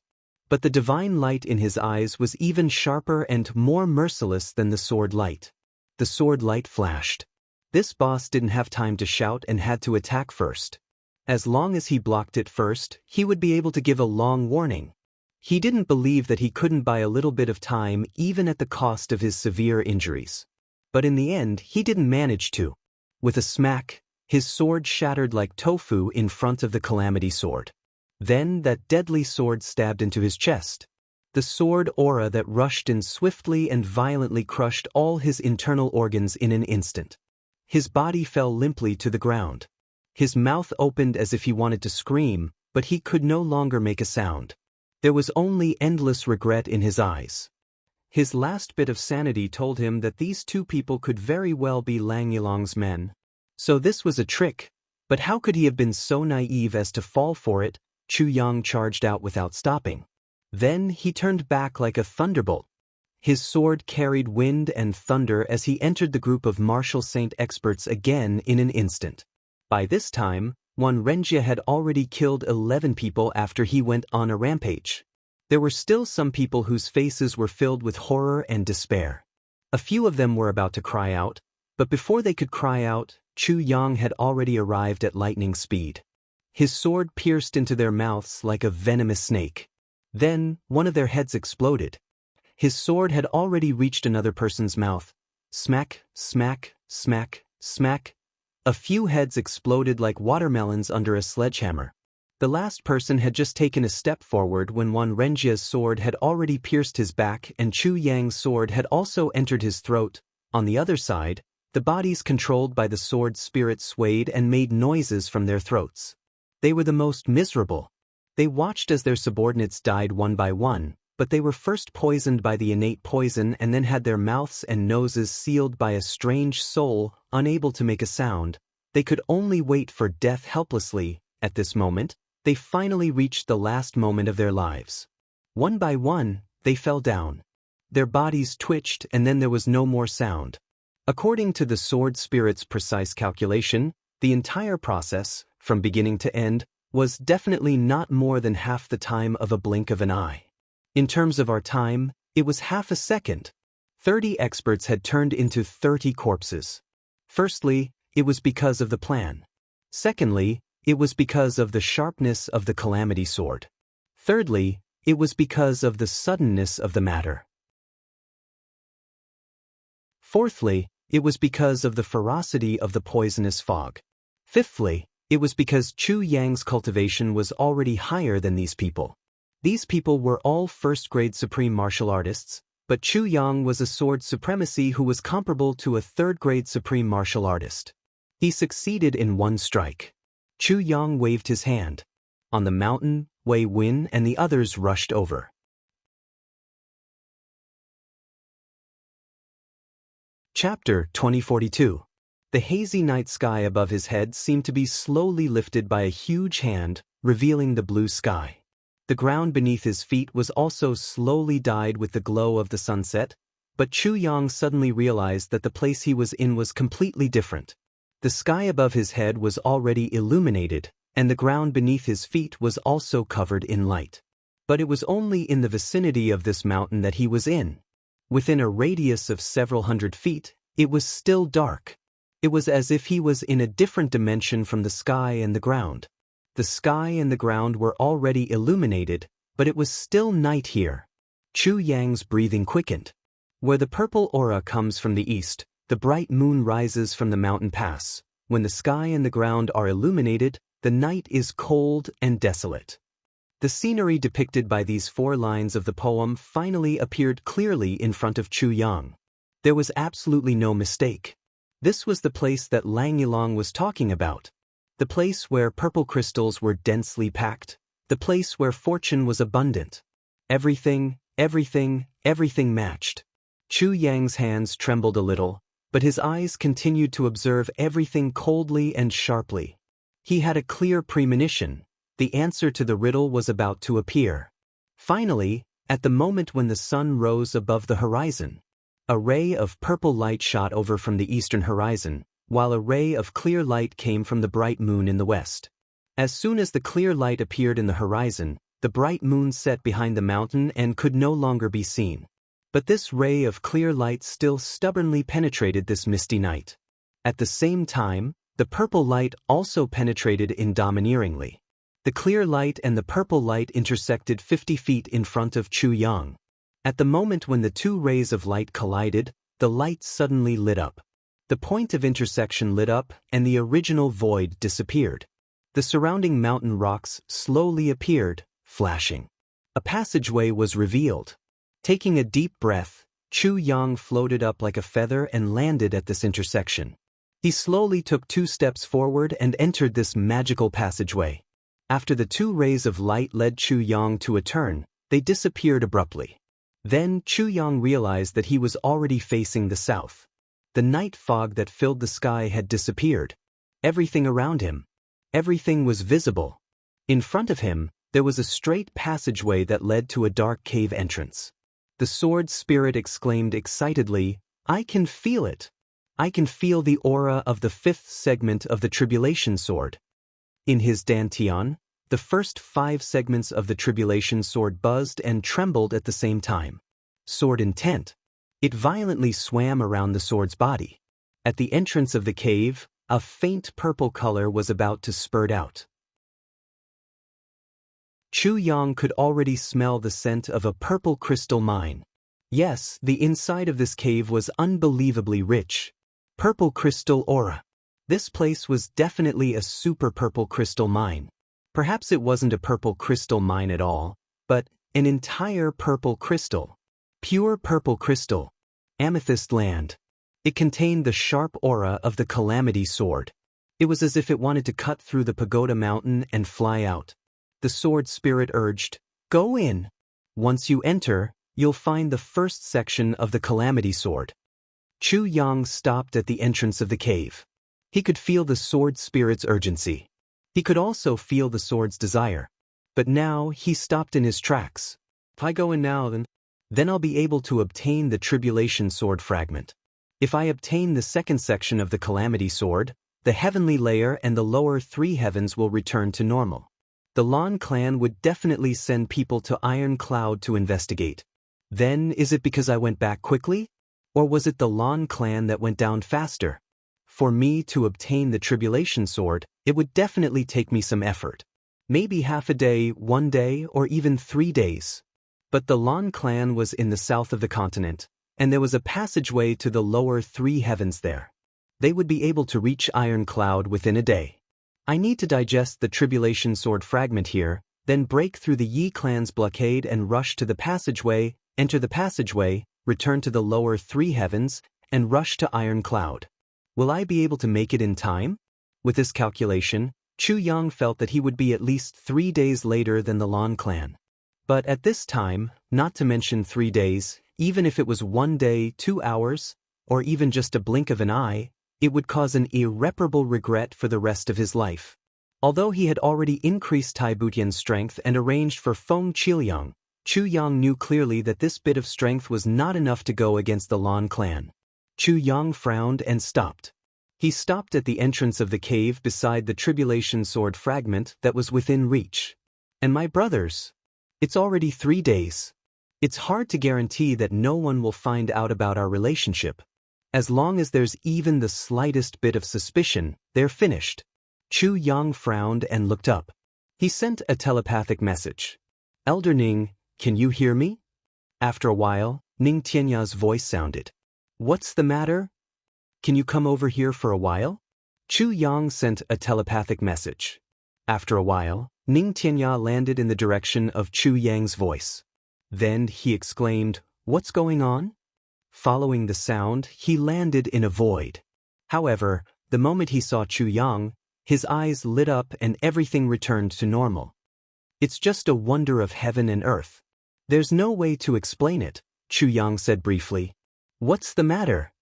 but the divine light in his eyes was even sharper and more merciless than the sword light. The sword light flashed. This boss didn't have time to shout and had to attack first. As long as he blocked it first, he would be able to give a long warning. He didn't believe that he couldn't buy a little bit of time even at the cost of his severe injuries. But in the end, he didn't manage to. With a smack, his sword shattered like tofu in front of the calamity sword. Then that deadly sword stabbed into his chest. The sword aura that rushed in swiftly and violently crushed all his internal organs in an instant. His body fell limply to the ground. His mouth opened as if he wanted to scream, but he could no longer make a sound. There was only endless regret in his eyes. His last bit of sanity told him that these 2 people could very well be Lang Yilong's men. So this was a trick, but how could he have been so naive as to fall for it? Chu Yang charged out without stopping. Then he turned back like a thunderbolt. His sword carried wind and thunder as he entered the group of martial saint experts again in an instant. By this time, one Renjie had already killed 11 people after he went on a rampage. There were still some people whose faces were filled with horror and despair. A few of them were about to cry out, but before they could cry out, Chu Yang had already arrived at lightning speed. His sword pierced into their mouths like a venomous snake. Then, one of their heads exploded. His sword had already reached another person's mouth. Smack, smack, smack, smack. A few heads exploded like watermelons under a sledgehammer. The last person had just taken a step forward when Wan Renjia's sword had already pierced his back and Chu Yang's sword had also entered his throat. On the other side, the bodies controlled by the sword spirit swayed and made noises from their throats. They were the most miserable. They watched as their subordinates died one by one, but they were first poisoned by the innate poison and then had their mouths and noses sealed by a strange soul, unable to make a sound. They could only wait for death helplessly. At this moment, they finally reached the last moment of their lives. One by one, they fell down. Their bodies twitched and then there was no more sound. According to the sword spirit's precise calculation, the entire process, from beginning to end, was definitely not more than half the time of a blink of an eye. In terms of our time, it was half a second. 30 experts had turned into 30 corpses. Firstly, it was because of the plan. Secondly, it was because of the sharpness of the calamity sword. Thirdly, it was because of the suddenness of the matter. Fourthly, it was because of the ferocity of the poisonous fog. Fifthly, it was because Chu Yang's cultivation was already higher than these people. These people were all first-grade supreme martial artists, but Chu Yang was a sword supremacy who was comparable to a third-grade supreme martial artist. He succeeded in one strike. Chu Yang waved his hand. On the mountain, Wei Wen and the others rushed over. Chapter 2042. The hazy night sky above his head seemed to be slowly lifted by a huge hand, revealing the blue sky. The ground beneath his feet was also slowly dyed with the glow of the sunset, but Chu Yang suddenly realized that the place he was in was completely different. The sky above his head was already illuminated, and the ground beneath his feet was also covered in light. But it was only in the vicinity of this mountain that he was in. Within a radius of several hundred feet, it was still dark. It was as if he was in a different dimension from the sky and the ground. The sky and the ground were already illuminated, but it was still night here. Chu Yang's breathing quickened. Where the purple aura comes from the east, the bright moon rises from the mountain pass. When the sky and the ground are illuminated, the night is cold and desolate. The scenery depicted by these 4 lines of the poem finally appeared clearly in front of Chu Yang. There was absolutely no mistake. This was the place that Lang Yilong was talking about. The place where purple crystals were densely packed. The place where fortune was abundant. Everything matched. Chu Yang's hands trembled a little, but his eyes continued to observe everything coldly and sharply. He had a clear premonition. The answer to the riddle was about to appear. Finally, at the moment when the sun rose above the horizon, a ray of purple light shot over from the eastern horizon, while a ray of clear light came from the bright moon in the west. As soon as the clear light appeared in the horizon, the bright moon set behind the mountain and could no longer be seen. But this ray of clear light still stubbornly penetrated this misty night. At the same time, the purple light also penetrated domineeringly. The clear light and the purple light intersected 50 feet in front of Chu Yang. At the moment when the 2 rays of light collided, the light suddenly lit up. The point of intersection lit up and the original void disappeared. The surrounding mountain rocks slowly appeared, flashing. A passageway was revealed. Taking a deep breath, Chu Yang floated up like a feather and landed at this intersection. He slowly took 2 steps forward and entered this magical passageway. After the 2 rays of light led Chu Yang to a turn, they disappeared abruptly. Then Chu Yang realized that he was already facing the south. The night fog that filled the sky had disappeared. Everything around him, everything was visible. In front of him, there was a straight passageway that led to a dark cave entrance. The sword spirit exclaimed excitedly, "I can feel it. I can feel the aura of the 5th segment of the tribulation sword." In his dantian, the first 5 segments of the tribulation sword buzzed and trembled at the same time. Sword intent. It violently swam around the sword's body. At the entrance of the cave, A faint purple color was about to spurt out. Chu Yang could already smell the scent of a purple crystal mine. Yes, the inside of this cave was unbelievably rich. Purple crystal aura. This place was definitely a super purple crystal mine. Perhaps it wasn't a purple crystal mine at all, but an entire purple crystal. Pure purple crystal. Amethyst land. It contained the sharp aura of the Calamity Sword. It was as if it wanted to cut through the pagoda mountain and fly out. The sword spirit urged, "Go in. Once you enter, you'll find the first section of the Calamity Sword." Chu Yang stopped at the entrance of the cave. He could feel the sword spirit's urgency. He could also feel the sword's desire. But now he stopped in his tracks. If I go in now, then I'll be able to obtain the Tribulation Sword fragment. If I obtain the second section of the Calamity Sword, the heavenly layer and the lower three heavens will return to normal. The Lan clan would definitely send people to Iron Cloud to investigate. Then, is it because I went back quickly? Or was it the Lan clan that went down faster? For me to obtain the Tribulation Sword, it would definitely take me some effort. Maybe half a day, 1 day, or even 3 days. But the Lan clan was in the south of the continent, and there was a passageway to the lower three heavens there. They would be able to reach Iron Cloud within a day. I need to digest the Tribulation Sword fragment here, then break through the Yi clan's blockade and rush to the passageway, enter the passageway, return to the lower three heavens, and rush to Iron Cloud. Will I be able to make it in time? With this calculation, Chu Yang felt that he would be at least 3 days later than the Lan clan. But at this time, not to mention 3 days, even if it was 1 day, 2 hours, or even just a blink of an eye, it would cause an irreparable regret for the rest of his life. Although he had already increased Tai Butian's strength and arranged for Feng Qiliang, Chu Yang knew clearly that this bit of strength was not enough to go against the Lan clan. Chu Yang frowned and stopped. He stopped at the entrance of the cave beside the Tribulation Sword fragment that was within reach. And my brothers? It's already 3 days. It's hard to guarantee that no one will find out about our relationship. As long as there's even the slightest bit of suspicion, they're finished. Chu Yang frowned and looked up. He sent a telepathic message. "Elder Ning, can you hear me?" After a while, Ning Tianya's voice sounded. "What's the matter? Can you come over here for a while?" Chu Yang sent a telepathic message. After a while, Ning Tianya landed in the direction of Chu Yang's voice. Then he exclaimed, "What's going on?" Following the sound, he landed in a void. However, the moment he saw Chu Yang, his eyes lit up and everything returned to normal. "It's just a wonder of heaven and earth. There's no way to explain it," Chu Yang said briefly. "What's the matter?"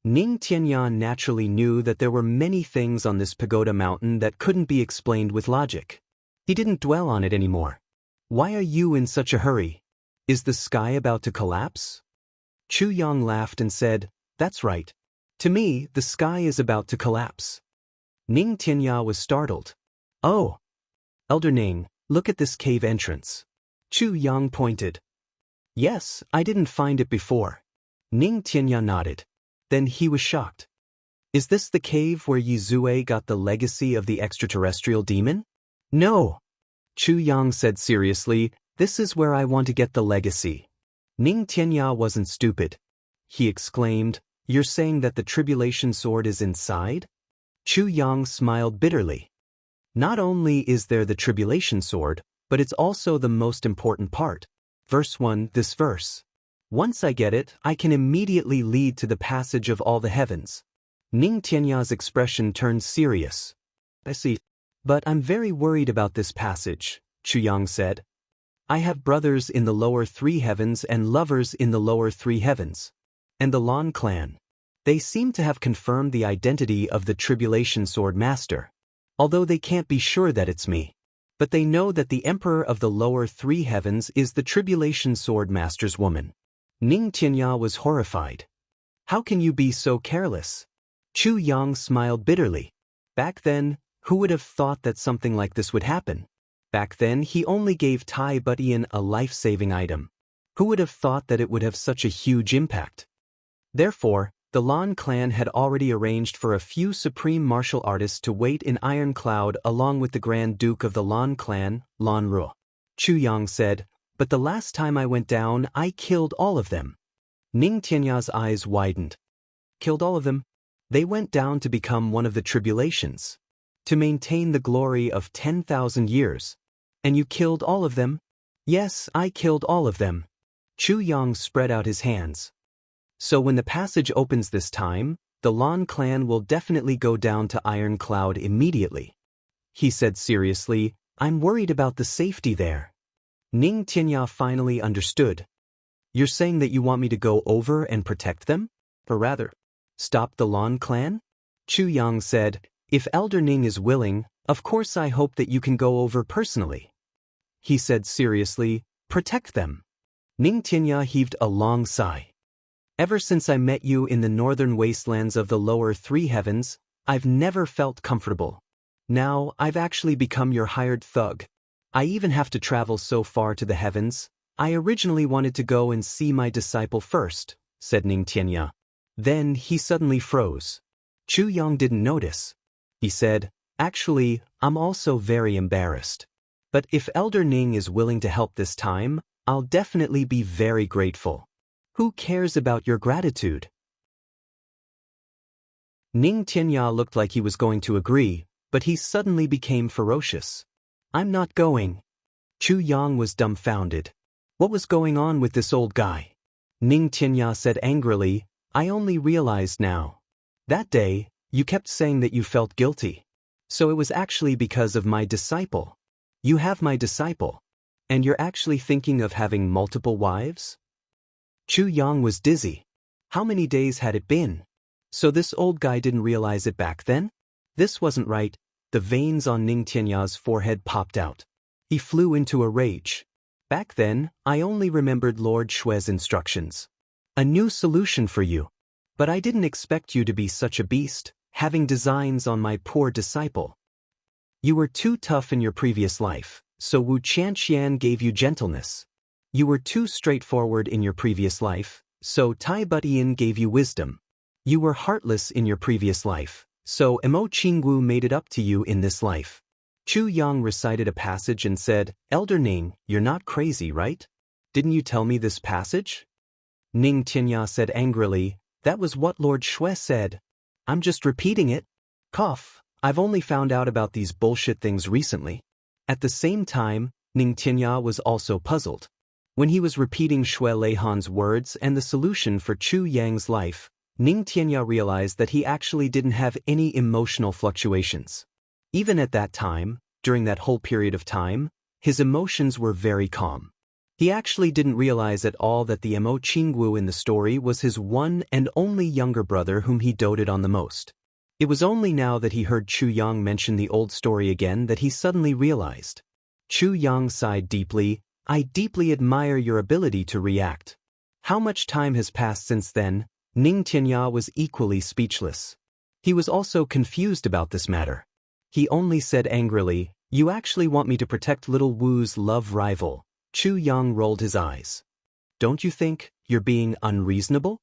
Ning Tianyan naturally knew that there were many things on this pagoda mountain that couldn't be explained with logic. He didn't dwell on it anymore. "Why are you in such a hurry? Is the sky about to collapse?" Chu Yang laughed and said, "That's right. To me, the sky is about to collapse." Ning Tianya was startled. "Oh! Elder Ning, look at this cave entrance." Chu Yang pointed. "Yes, I didn't find it before." Ning Tianya nodded. Then he was shocked. "Is this the cave where Yi Zue got the legacy of the extraterrestrial demon?" "No," Chu Yang said seriously, "this is where I want to get the legacy." Ning Tianya wasn't stupid. He exclaimed, "You're saying that the Tribulation Sword is inside?" Chu Yang smiled bitterly. "Not only is there the Tribulation Sword, but it's also the most important part. Verse 1, this verse. Once I get it, I can immediately lead to the passage of all the heavens." Ning Tianya's expression turned serious. "I see. But I'm very worried about this passage," Chu Yang said. "I have brothers in the lower three heavens and lovers in the lower three heavens. And the Lan clan. They seem to have confirmed the identity of the Tribulation Sword Master. Although they can't be sure that it's me. But they know that the Emperor of the lower three heavens is the Tribulation Sword Master's woman." Ning Tianya was horrified. "How can you be so careless?" Chu Yang smiled bitterly. Back then, who would have thought that something like this would happen? Back then, he only gave Tai Butian a life-saving item. Who would have thought that it would have such a huge impact? Therefore, The Lan clan had already arranged for a few supreme martial artists to wait in Iron Cloud along with the Grand Duke of the Lan clan, Lan Ru. Chu Yang said, "But the last time I went down, I killed all of them." Ning Tianya's eyes widened. Killed all of them? They went down to become one of the tribulations. To maintain the glory of 10,000 years. And you killed all of them? Yes, I killed all of them. Chu Yang spread out his hands. So when the passage opens this time, the Lan clan will definitely go down to Iron Cloud immediately. He said seriously, "I'm worried about the safety there." Ning Tianya finally understood. "You're saying that you want me to go over and protect them? Or rather, stop the Lan clan?" Chu Yang said, "If Elder Ning is willing, of course I hope that you can go over personally." He said seriously, "Protect them." Ning Tianya heaved a long sigh. "Ever since I met you in the northern wastelands of the lower three heavens, I've never felt comfortable. Now, I've actually become your hired thug. I even have to travel so far to the heavens. I originally wanted to go and see my disciple first," said Ning Tianya. Then he suddenly froze. Chu Yang didn't notice. He said, "Actually, I'm also very embarrassed. But if Elder Ning is willing to help this time, I'll definitely be very grateful." "Who cares about your gratitude?" Ning Tianya looked like he was going to agree, but he suddenly became ferocious. "I'm not going." Chu Yang was dumbfounded. What was going on with this old guy? Ning Tianya said angrily, "I only realized now. That day, you kept saying that you felt guilty. So it was actually because of my disciple. You have my disciple. And you're actually thinking of having multiple wives?" Chu Yang was dizzy. How many days had it been? So this old guy didn't realize it back then? This wasn't right. The veins on Ning Tianya's forehead popped out. He flew into a rage. "Back then, I only remembered Lord Shue's instructions. A new solution for you. But I didn't expect you to be such a beast, having designs on my poor disciple. You were too tough in your previous life, so Wu Qianqian gave you gentleness. You were too straightforward in your previous life, so Tai Butian gave you wisdom. You were heartless in your previous life, so Emo Qingwu made it up to you in this life." Chu Yang recited a passage and said, "Elder Ning, you're not crazy, right? Didn't you tell me this passage?" Ning Tianya said angrily, "That was what Lord Shui said. I'm just repeating it." Cough, "I've only found out about these bullshit things recently." At the same time, Ning Tianya was also puzzled. When he was repeating Shui Leihan's words and the solution for Chu Yang's life, Ning Tianya realized that he actually didn't have any emotional fluctuations. Even at that time, during that whole period of time, his emotions were very calm. He actually didn't realize at all that the Emo Qingwu in the story was his one and only younger brother whom he doted on the most. It was only now that he heard Chu Yang mention the old story again that he suddenly realized. Chu Yang sighed deeply. "I deeply admire your ability to react." How much time has passed since then? Ning Tianya was equally speechless. He was also confused about this matter. He only said angrily, "You actually want me to protect little Wu's love rival?" Chu Yang rolled his eyes. "Don't you think you're being unreasonable?"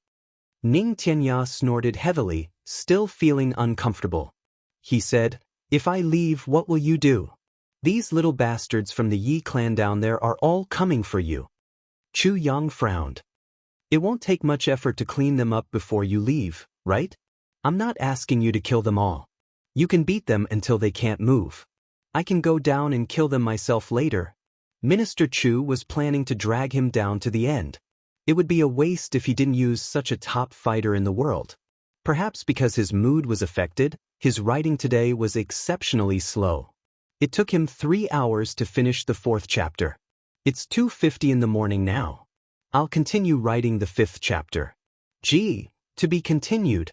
Ning Tianya snorted heavily, still feeling uncomfortable. He said, "If I leave, what will you do? These little bastards from the Yi clan down there are all coming for you." Chu Yang frowned. "It won't take much effort to clean them up before you leave, right? I'm not asking you to kill them all. You can beat them until they can't move. I can go down and kill them myself later." Minister Chu was planning to drag him down to the end. It would be a waste if he didn't use such a top fighter in the world. Perhaps because his mood was affected, his writing today was exceptionally slow. It took him 3 hours to finish the 4th chapter. It's 2:50 in the morning now. I'll continue writing the 5th chapter. Gee, to be continued.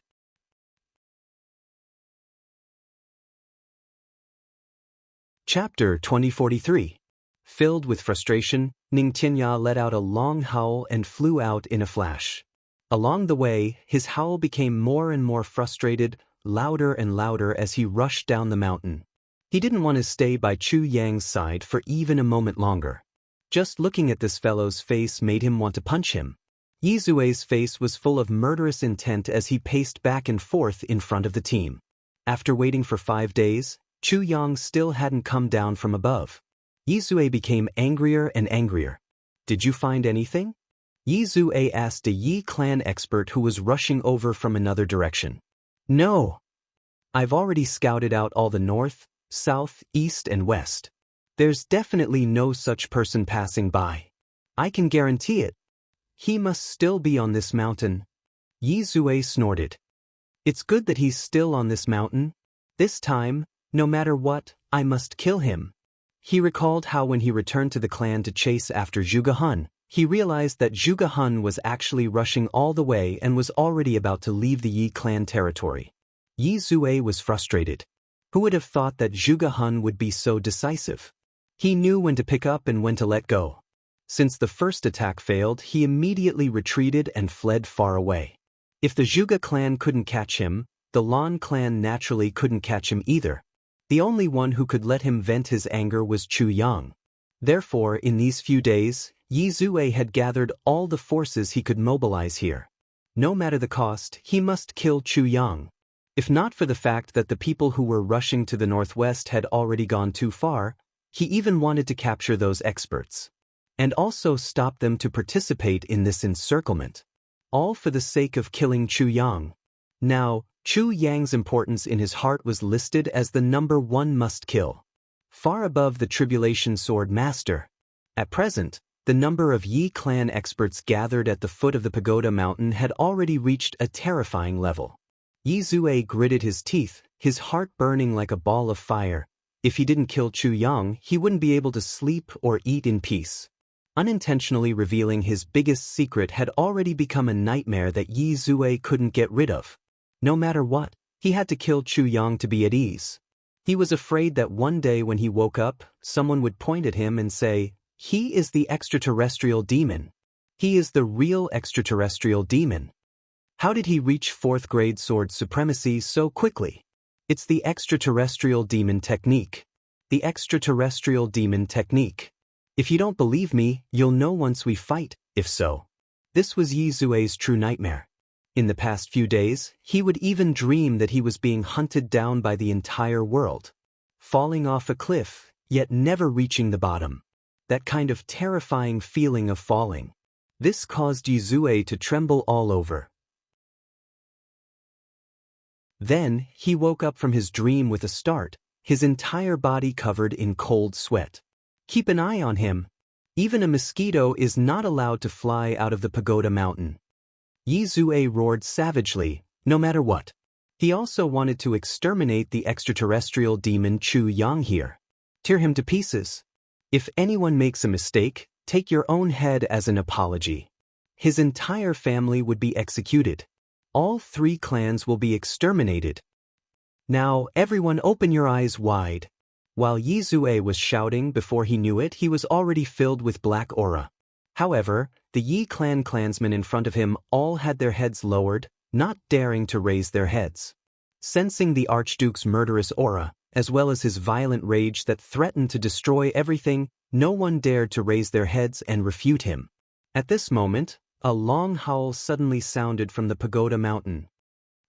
Chapter 2043. Filled with frustration, Ning Tianya let out a long howl and flew out in a flash. Along the way, his howl became more and more frustrated, louder and louder as he rushed down the mountain. He didn't want to stay by Chu Yang's side for even a moment longer. Just looking at this fellow's face made him want to punch him. Yizue's face was full of murderous intent as he paced back and forth in front of the team. After waiting for 5 days, Chu Yang still hadn't come down from above. Yizue became angrier and angrier. "Did you find anything?" Yizue asked a Yi clan expert who was rushing over from another direction. "No. I've already scouted out all the north, south, east and west. There's definitely no such person passing by. I can guarantee it. He must still be on this mountain." Yizue snorted. "It's good that he's still on this mountain. This time, no matter what, I must kill him." He recalled how when he returned to the clan to chase after Zhuge Han, he realized that Zhuge Han was actually rushing all the way and was already about to leave the Yi clan territory. Yizue was frustrated. Who would have thought that Zhuge Han would be so decisive? He knew when to pick up and when to let go. Since the first attack failed, he immediately retreated and fled far away. If the Zhuge clan couldn't catch him, the Lan clan naturally couldn't catch him either. The only one who could let him vent his anger was Chu Yang. Therefore, in these few days, Yizue had gathered all the forces he could mobilize here. No matter the cost, he must kill Chu Yang. If not for the fact that the people who were rushing to the northwest had already gone too far, he even wanted to capture those experts. And also stop them to participate in this encirclement. All for the sake of killing Chu Yang. Now, Chu Yang's importance in his heart was listed as the number 1 must-kill. Far above the Tribulation Sword Master. At present, the number of Yi clan experts gathered at the foot of the pagoda mountain had already reached a terrifying level. Yizue gritted his teeth, his heart burning like a ball of fire. If he didn't kill Chu Yang, he wouldn't be able to sleep or eat in peace. Unintentionally revealing his biggest secret had already become a nightmare that Yizue couldn't get rid of. No matter what, he had to kill Chu Yang to be at ease. He was afraid that one day when he woke up, someone would point at him and say, "He is the extraterrestrial demon. He is the real extraterrestrial demon." How did he reach 4th grade sword supremacy so quickly? It's the extraterrestrial demon technique. The extraterrestrial demon technique. If you don't believe me, you'll know once we fight, if so. This was Yizue's true nightmare. In the past few days, he would even dream that he was being hunted down by the entire world. Falling off a cliff, yet never reaching the bottom. That kind of terrifying feeling of falling. This caused Yizue to tremble all over. Then, he woke up from his dream with a start, his entire body covered in cold sweat. Keep an eye on him. Even a mosquito is not allowed to fly out of the pagoda mountain. Yizue roared savagely, no matter what. He also wanted to exterminate the extraterrestrial demon Chu Yang here. Tear him to pieces. If anyone makes a mistake, take your own head as an apology. His entire family would be executed. All 3 clans will be exterminated. Now, everyone open your eyes wide. While Yizue was shouting, before he knew it, he was already filled with black aura. However, the Yi clan clansmen in front of him all had their heads lowered, not daring to raise their heads. Sensing the Archduke's murderous aura, as well as his violent rage that threatened to destroy everything, no one dared to raise their heads and refute him. At this moment, a long howl suddenly sounded from the pagoda mountain.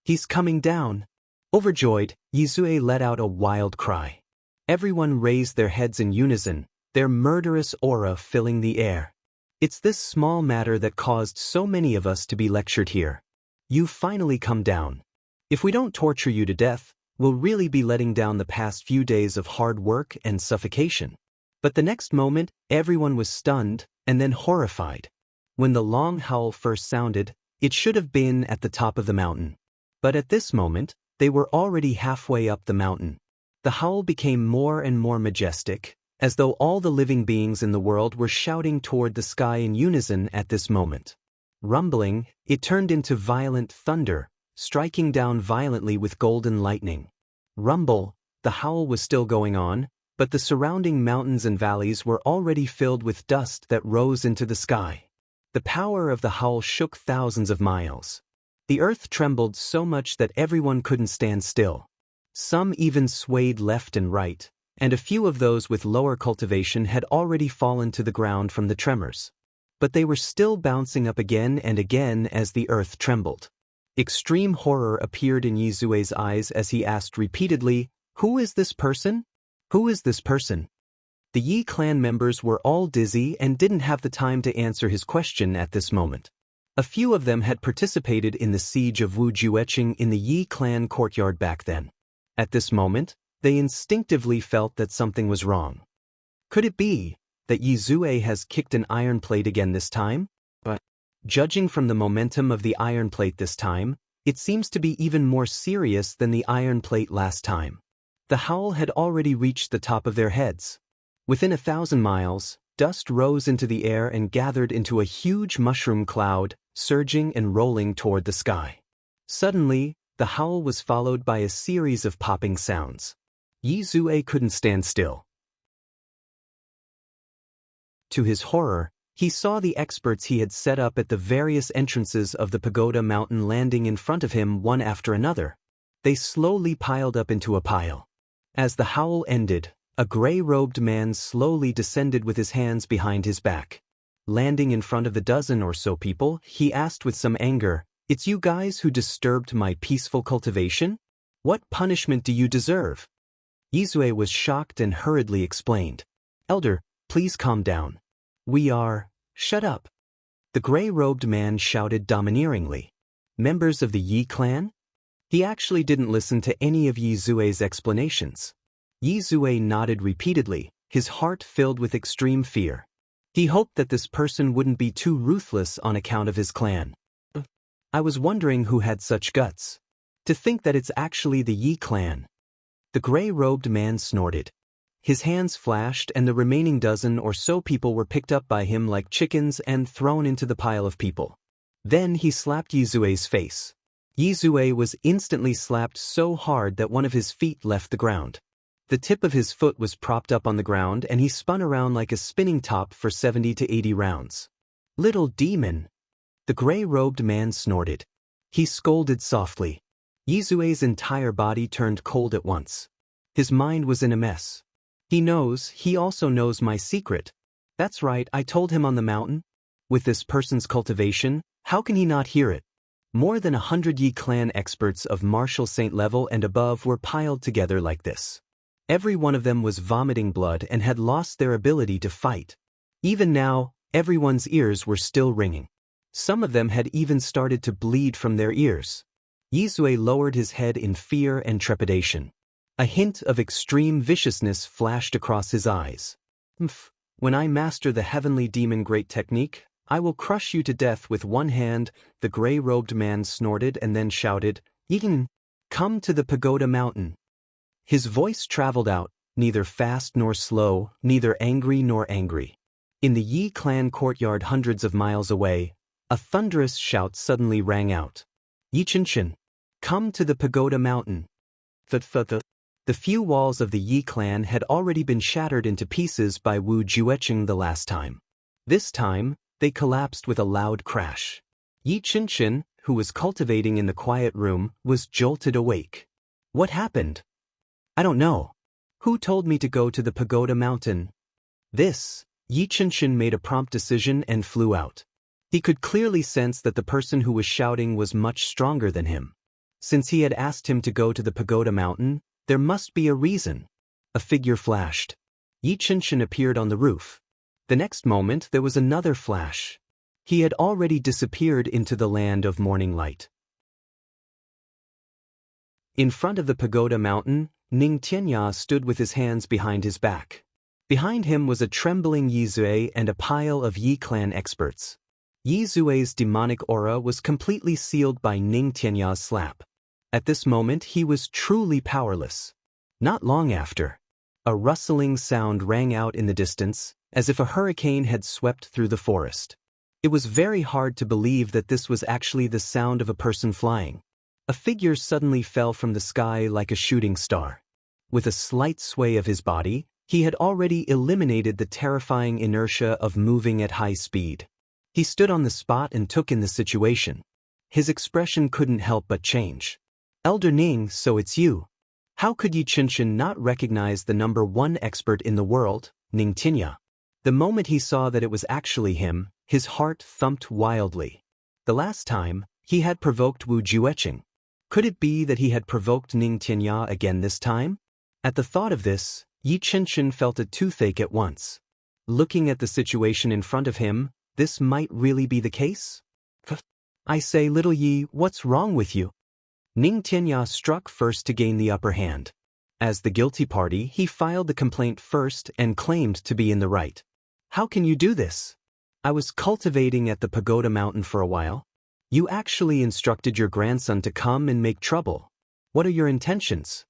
"He's coming down!" Overjoyed, Yizue let out a wild cry. Everyone raised their heads in unison, their murderous aura filling the air. It's this small matter that caused so many of us to be lectured here. You've finally come down. If we don't torture you to death, we'll really be letting down the past few days of hard work and suffocation. But the next moment, everyone was stunned, and then horrified. When the long howl first sounded, it should have been at the top of the mountain. But at this moment, they were already halfway up the mountain. The howl became more and more majestic, as though all the living beings in the world were shouting toward the sky in unison at this moment. Rumbling, it turned into violent thunder, striking down violently with golden lightning. Rumble, the howl was still going on, but the surrounding mountains and valleys were already filled with dust that rose into the sky. The power of the howl shook thousands of miles. The earth trembled so much that everyone couldn't stand still. Some even swayed left and right, and a few of those with lower cultivation had already fallen to the ground from the tremors. but they were still bouncing up again and again as the earth trembled. Extreme horror appeared in Yizue's eyes as he asked repeatedly, "Who is this person? Who is this person?" The Yi clan members were all dizzy and didn't have the time to answer his question at this moment. A few of them had participated in the siege of Wujueching in the Yi clan courtyard back then. At this moment, they instinctively felt that something was wrong. Could it be that Yizue has kicked an iron plate again this time? But, judging from the momentum of the iron plate this time, it seems to be even more serious than the iron plate last time. The howl had already reached the top of their heads. Within 1,000 miles, dust rose into the air and gathered into a huge mushroom cloud, surging and rolling toward the sky. Suddenly, the howl was followed by a series of popping sounds. Yizue couldn't stand still. To his horror, he saw the experts he had set up at the various entrances of the pagoda mountain landing in front of him one after another. They slowly piled up into a pile. As the howl ended, a gray-robed man slowly descended with his hands behind his back. Landing in front of the dozen or so people, he asked with some anger, "It's you guys who disturbed my peaceful cultivation? What punishment do you deserve?" Yizue was shocked and hurriedly explained, "Elder, please calm down. We are..." "Shut up." The gray-robed man shouted domineeringly. "Members of the Yi clan?" He actually didn't listen to any of Yizue's explanations. Yizue nodded repeatedly, his heart filled with extreme fear. He hoped that this person wouldn't be too ruthless on account of his clan. "I was wondering who had such guts. To think that it's actually the Yi clan." The gray-robed man snorted. His hands flashed and the remaining dozen or so people were picked up by him like chickens and thrown into the pile of people. Then he slapped Yizue's face. Yizue was instantly slapped so hard that one of his feet left the ground. The tip of his foot was propped up on the ground and he spun around like a spinning top for 70 to 80 rounds. "Little demon!" The gray-robed man snorted. He scolded softly. Yizue's entire body turned cold at once. His mind was in a mess. He also knows my secret. That's right, I told him on the mountain. With this person's cultivation, how can he not hear it? More than 100 Yi clan experts of martial saint level and above were piled together like this. Every one of them was vomiting blood and had lost their ability to fight. Even now, everyone's ears were still ringing. Some of them had even started to bleed from their ears. Yizue lowered his head in fear and trepidation. A hint of extreme viciousness flashed across his eyes. "When I master the heavenly demon great technique, I will crush you to death with one hand," the gray-robed man snorted and then shouted, "Eden, come to the pagoda mountain." His voice traveled out, neither fast nor slow, neither angry nor angry. In the Yi clan courtyard hundreds of miles away, a thunderous shout suddenly rang out. "Yichinshin, come to the pagoda mountain." The few walls of the Yi clan had already been shattered into pieces by Wu Jueching the last time. This time, they collapsed with a loud crash. Yi Qinshin, who was cultivating in the quiet room, was jolted awake. "What happened?" "I don't know. Who told me to go to the pagoda mountain?" Yi Qinshin made a prompt decision and flew out. He could clearly sense that the person who was shouting was much stronger than him. Since he had asked him to go to the pagoda mountain, there must be a reason. A figure flashed. Yi Qinshin appeared on the roof. The next moment there was another flash. He had already disappeared into the land of morning light. In front of the pagoda mountain, Ning Tianya stood with his hands behind his back. Behind him was a trembling Yizue and a pile of Yi clan experts. Yizue's demonic aura was completely sealed by Ning Tianya's slap. At this moment he was truly powerless. Not long after, a rustling sound rang out in the distance, as if a hurricane had swept through the forest. It was very hard to believe that this was actually the sound of a person flying. A figure suddenly fell from the sky like a shooting star. With a slight sway of his body, he had already eliminated the terrifying inertia of moving at high speed. He stood on the spot and took in the situation. His expression couldn't help but change. "Elder Ning, so it's you. How could Yi Qinshin not recognize the #1 expert in the world, Ning Tianya?" The moment he saw that it was actually him, His heart thumped wildly. The last time, he had provoked Wu Jueqing. Could it be that he had provoked Ning Tianya again this time? At the thought of this, Yi Qinshan felt a toothache at once. Looking at the situation in front of him, this might really be the case? I say, little Yi, what's wrong with you? Ning Tianya struck first to gain the upper hand. As the guilty party, he filed the complaint first and claimed to be in the right. How can you do this? I was cultivating at the pagoda mountain for a while. You actually instructed your grandson to come and make trouble. What are your intentions?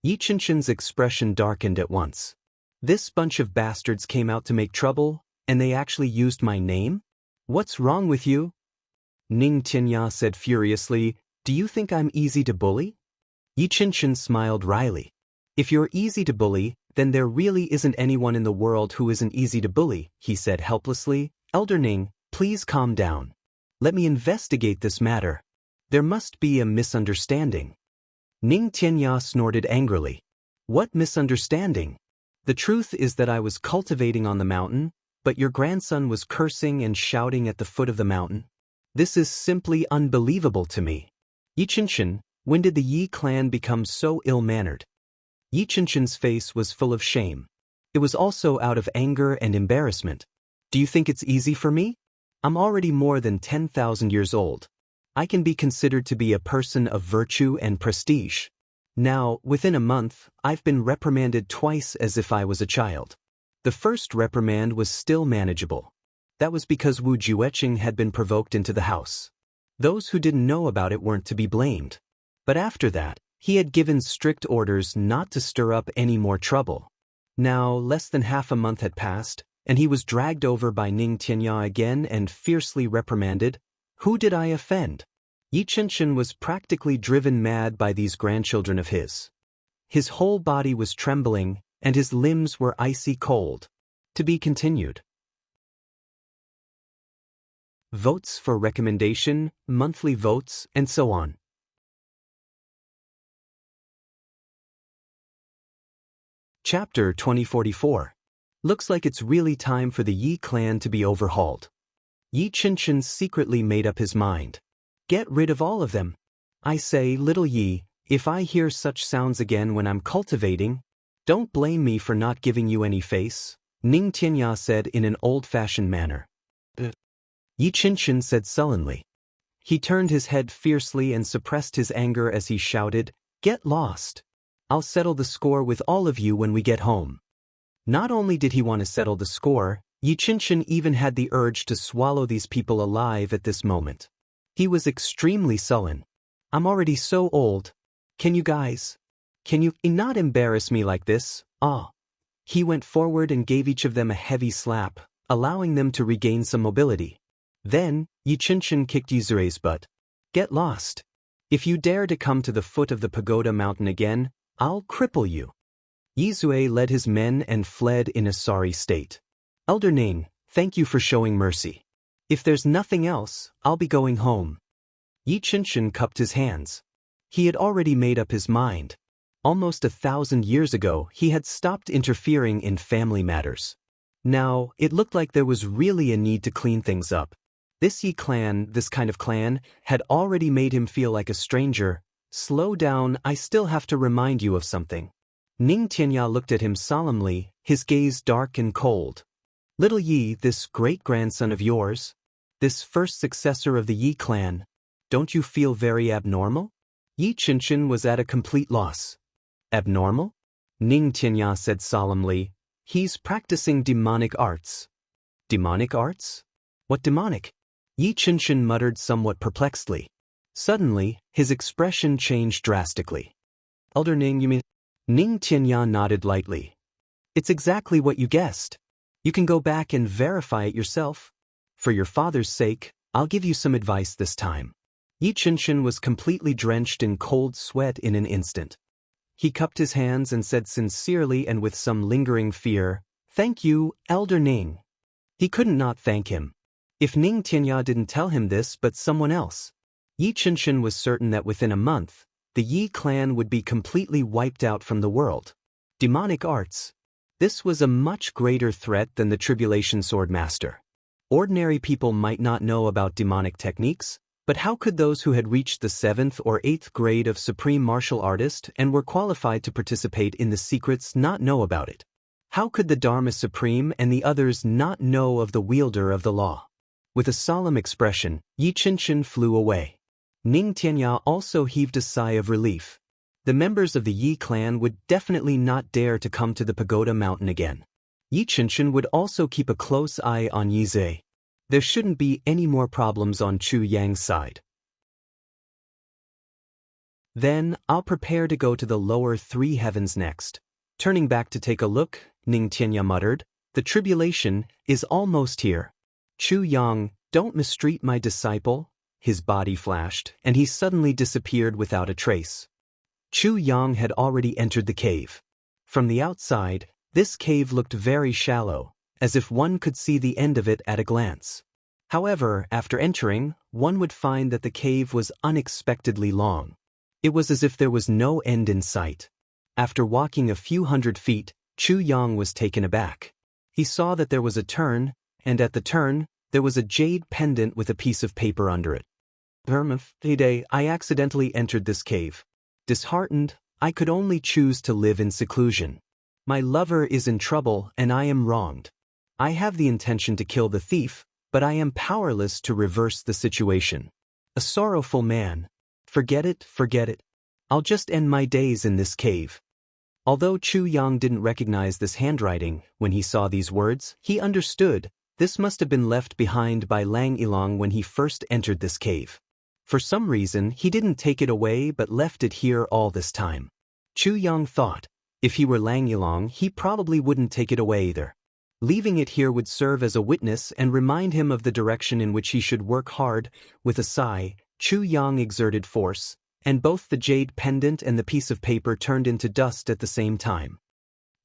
Yi Qinshan's expression darkened at once. This bunch of bastards came out to make trouble, and they actually used my name? What's wrong with you? Ning Tianya said furiously, do you think I'm easy to bully? Yi Qinshan smiled wryly. If you're easy to bully, then there really isn't anyone in the world who isn't easy to bully, he said helplessly. Elder Ning, please calm down. Let me investigate this matter. There must be a misunderstanding. Ning Tianya snorted angrily. What misunderstanding? The truth is that I was cultivating on the mountain, but your grandson was cursing and shouting at the foot of the mountain. This is simply unbelievable to me. Yi Qinshan, when did the Yi clan become so ill-mannered? Yi Qinshan's face was full of shame. It was also out of anger and embarrassment. Do you think it's easy for me? I'm already more than 10,000 years old. I can be considered to be a person of virtue and prestige. Now, within a month, I've been reprimanded twice as if I was a child. The first reprimand was still manageable. That was because Wu Jueqing had been provoked into the house. Those who didn't know about it weren't to be blamed. But after that, he had given strict orders not to stir up any more trouble. Now, less than half a month had passed, and he was dragged over by Ning Tianya again and fiercely reprimanded. Who did I offend? Yi Qinshan was practically driven mad by these grandchildren of his. His whole body was trembling, and his limbs were icy cold. To be continued. Votes for recommendation, monthly votes, and so on. Chapter 2044. Looks like it's really time for the Yi clan to be overhauled. Yi Qinshan secretly made up his mind. Get rid of all of them. I say, little Yi, if I hear such sounds again when I'm cultivating, don't blame me for not giving you any face, Ning Tianya said in an old-fashioned manner. Yi Qinshan said sullenly. He turned his head fiercely and suppressed his anger as he shouted, Get lost. I'll settle the score with all of you when we get home. Not only did he want to settle the score, Yi Qinshan even had the urge to swallow these people alive at this moment. He was extremely sullen. I'm already so old. Can you not embarrass me like this? Ah. He went forward and gave each of them a heavy slap, allowing them to regain some mobility. Then, Yi Qinshan kicked Yizue's butt. Get lost. If you dare to come to the foot of the pagoda mountain again, I'll cripple you. Yizue led his men and fled in a sorry state. Elder Ning, thank you for showing mercy. If there's nothing else, I'll be going home. Yi Qinshan cupped his hands. He had already made up his mind. Almost 1,000 years ago, he had stopped interfering in family matters. Now, it looked like there was really a need to clean things up. This Yi clan, this kind of clan, had already made him feel like a stranger. Slow down, I still have to remind you of something. Ning Tianya looked at him solemnly, his gaze dark and cold. Little Yi, this great-grandson of yours, this first successor of the Yi clan, don't you feel very abnormal? Yi Qinshan was at a complete loss. Abnormal? Ning Tianya said solemnly, he's practicing demonic arts. Demonic arts? What demonic? Yi Qinshan muttered somewhat perplexedly. Suddenly, his expression changed drastically. Elder Ning, you mean? Ning Tianya nodded lightly. It's exactly what you guessed. You can go back and verify it yourself. For your father's sake, I'll give you some advice this time. Yi Qinshan was completely drenched in cold sweat in an instant. He cupped his hands and said sincerely and with some lingering fear, Thank you, Elder Ning. He couldn't not thank him. If Ning Tianya didn't tell him this but someone else. Yi Qinshan was certain that within a month, the Yi clan would be completely wiped out from the world. Demonic arts. This was a much greater threat than the Tribulation Sword Master. Ordinary people might not know about demonic techniques, but how could those who had reached the 7th or 8th grade of Supreme Martial Artist and were qualified to participate in the secrets not know about it? How could the Dharma Supreme and the others not know of the wielder of the law? With a solemn expression, Yi Qinshan flew away. Ning Tianya also heaved a sigh of relief. The members of the Yi clan would definitely not dare to come to the Pagoda Mountain again. Yi Qinshan would also keep a close eye on Yi Zhe. There shouldn't be any more problems on Chu Yang's side. Then, I'll prepare to go to the lower 3 heavens next. Turning back to take a look, Ning Tianya muttered, the tribulation is almost here. Chu Yang, don't mistreat my disciple. His body flashed, and he suddenly disappeared without a trace. Chu Yang had already entered the cave. From the outside, this cave looked very shallow, as if one could see the end of it at a glance. However, after entering, one would find that the cave was unexpectedly long. It was as if there was no end in sight. After walking a few hundred feet, Chu Yang was taken aback. He saw that there was a turn, and at the turn, there was a jade pendant with a piece of paper under it. I accidentally entered this cave. Disheartened, I could only choose to live in seclusion. My lover is in trouble and I am wronged. I have the intention to kill the thief, but I am powerless to reverse the situation. A sorrowful man. Forget it, forget it. I'll just end my days in this cave. Although Chu Yang didn't recognize this handwriting when he saw these words, he understood this must have been left behind by Lang Ilang when he first entered this cave. For some reason, he didn't take it away but left it here all this time. Chu Yang thought, if he were Lang Ilang, he probably wouldn't take it away either. Leaving it here would serve as a witness and remind him of the direction in which he should work hard. With a sigh, Chu Yang exerted force, and both the jade pendant and the piece of paper turned into dust at the same time.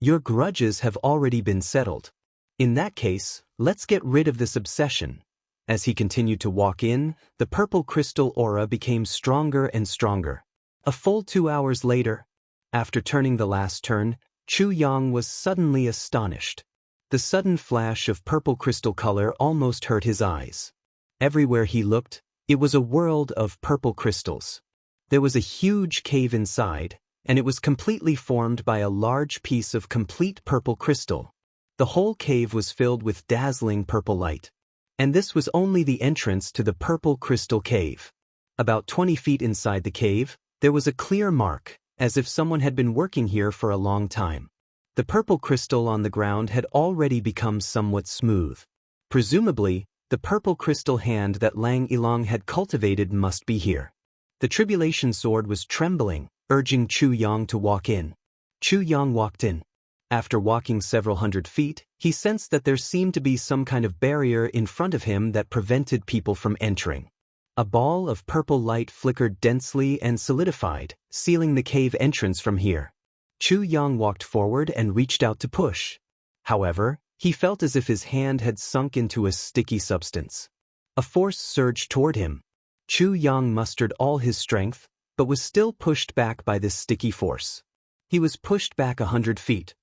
Your grudges have already been settled. In that case, let's get rid of this obsession. As he continued to walk in, the purple crystal aura became stronger and stronger. A full 2 hours later, after turning the last turn, Chu Yang was suddenly astonished. The sudden flash of purple crystal color almost hurt his eyes. Everywhere he looked, it was a world of purple crystals. There was a huge cave inside, and it was completely formed by a large piece of complete purple crystal. The whole cave was filled with dazzling purple light. And this was only the entrance to the purple crystal cave. About 20 feet inside the cave, there was a clear mark, as if someone had been working here for a long time. The purple crystal on the ground had already become somewhat smooth. Presumably, the purple crystal hand that Lang Ilang had cultivated must be here. The tribulation sword was trembling, urging Chu Yang to walk in. Chu Yang walked in. After walking several hundred feet, he sensed that there seemed to be some kind of barrier in front of him that prevented people from entering. A ball of purple light flickered densely and solidified, sealing the cave entrance from here. Chu Yang walked forward and reached out to push. However, he felt as if his hand had sunk into a sticky substance. A force surged toward him. Chu Yang mustered all his strength, but was still pushed back by this sticky force. He was pushed back 100 feet.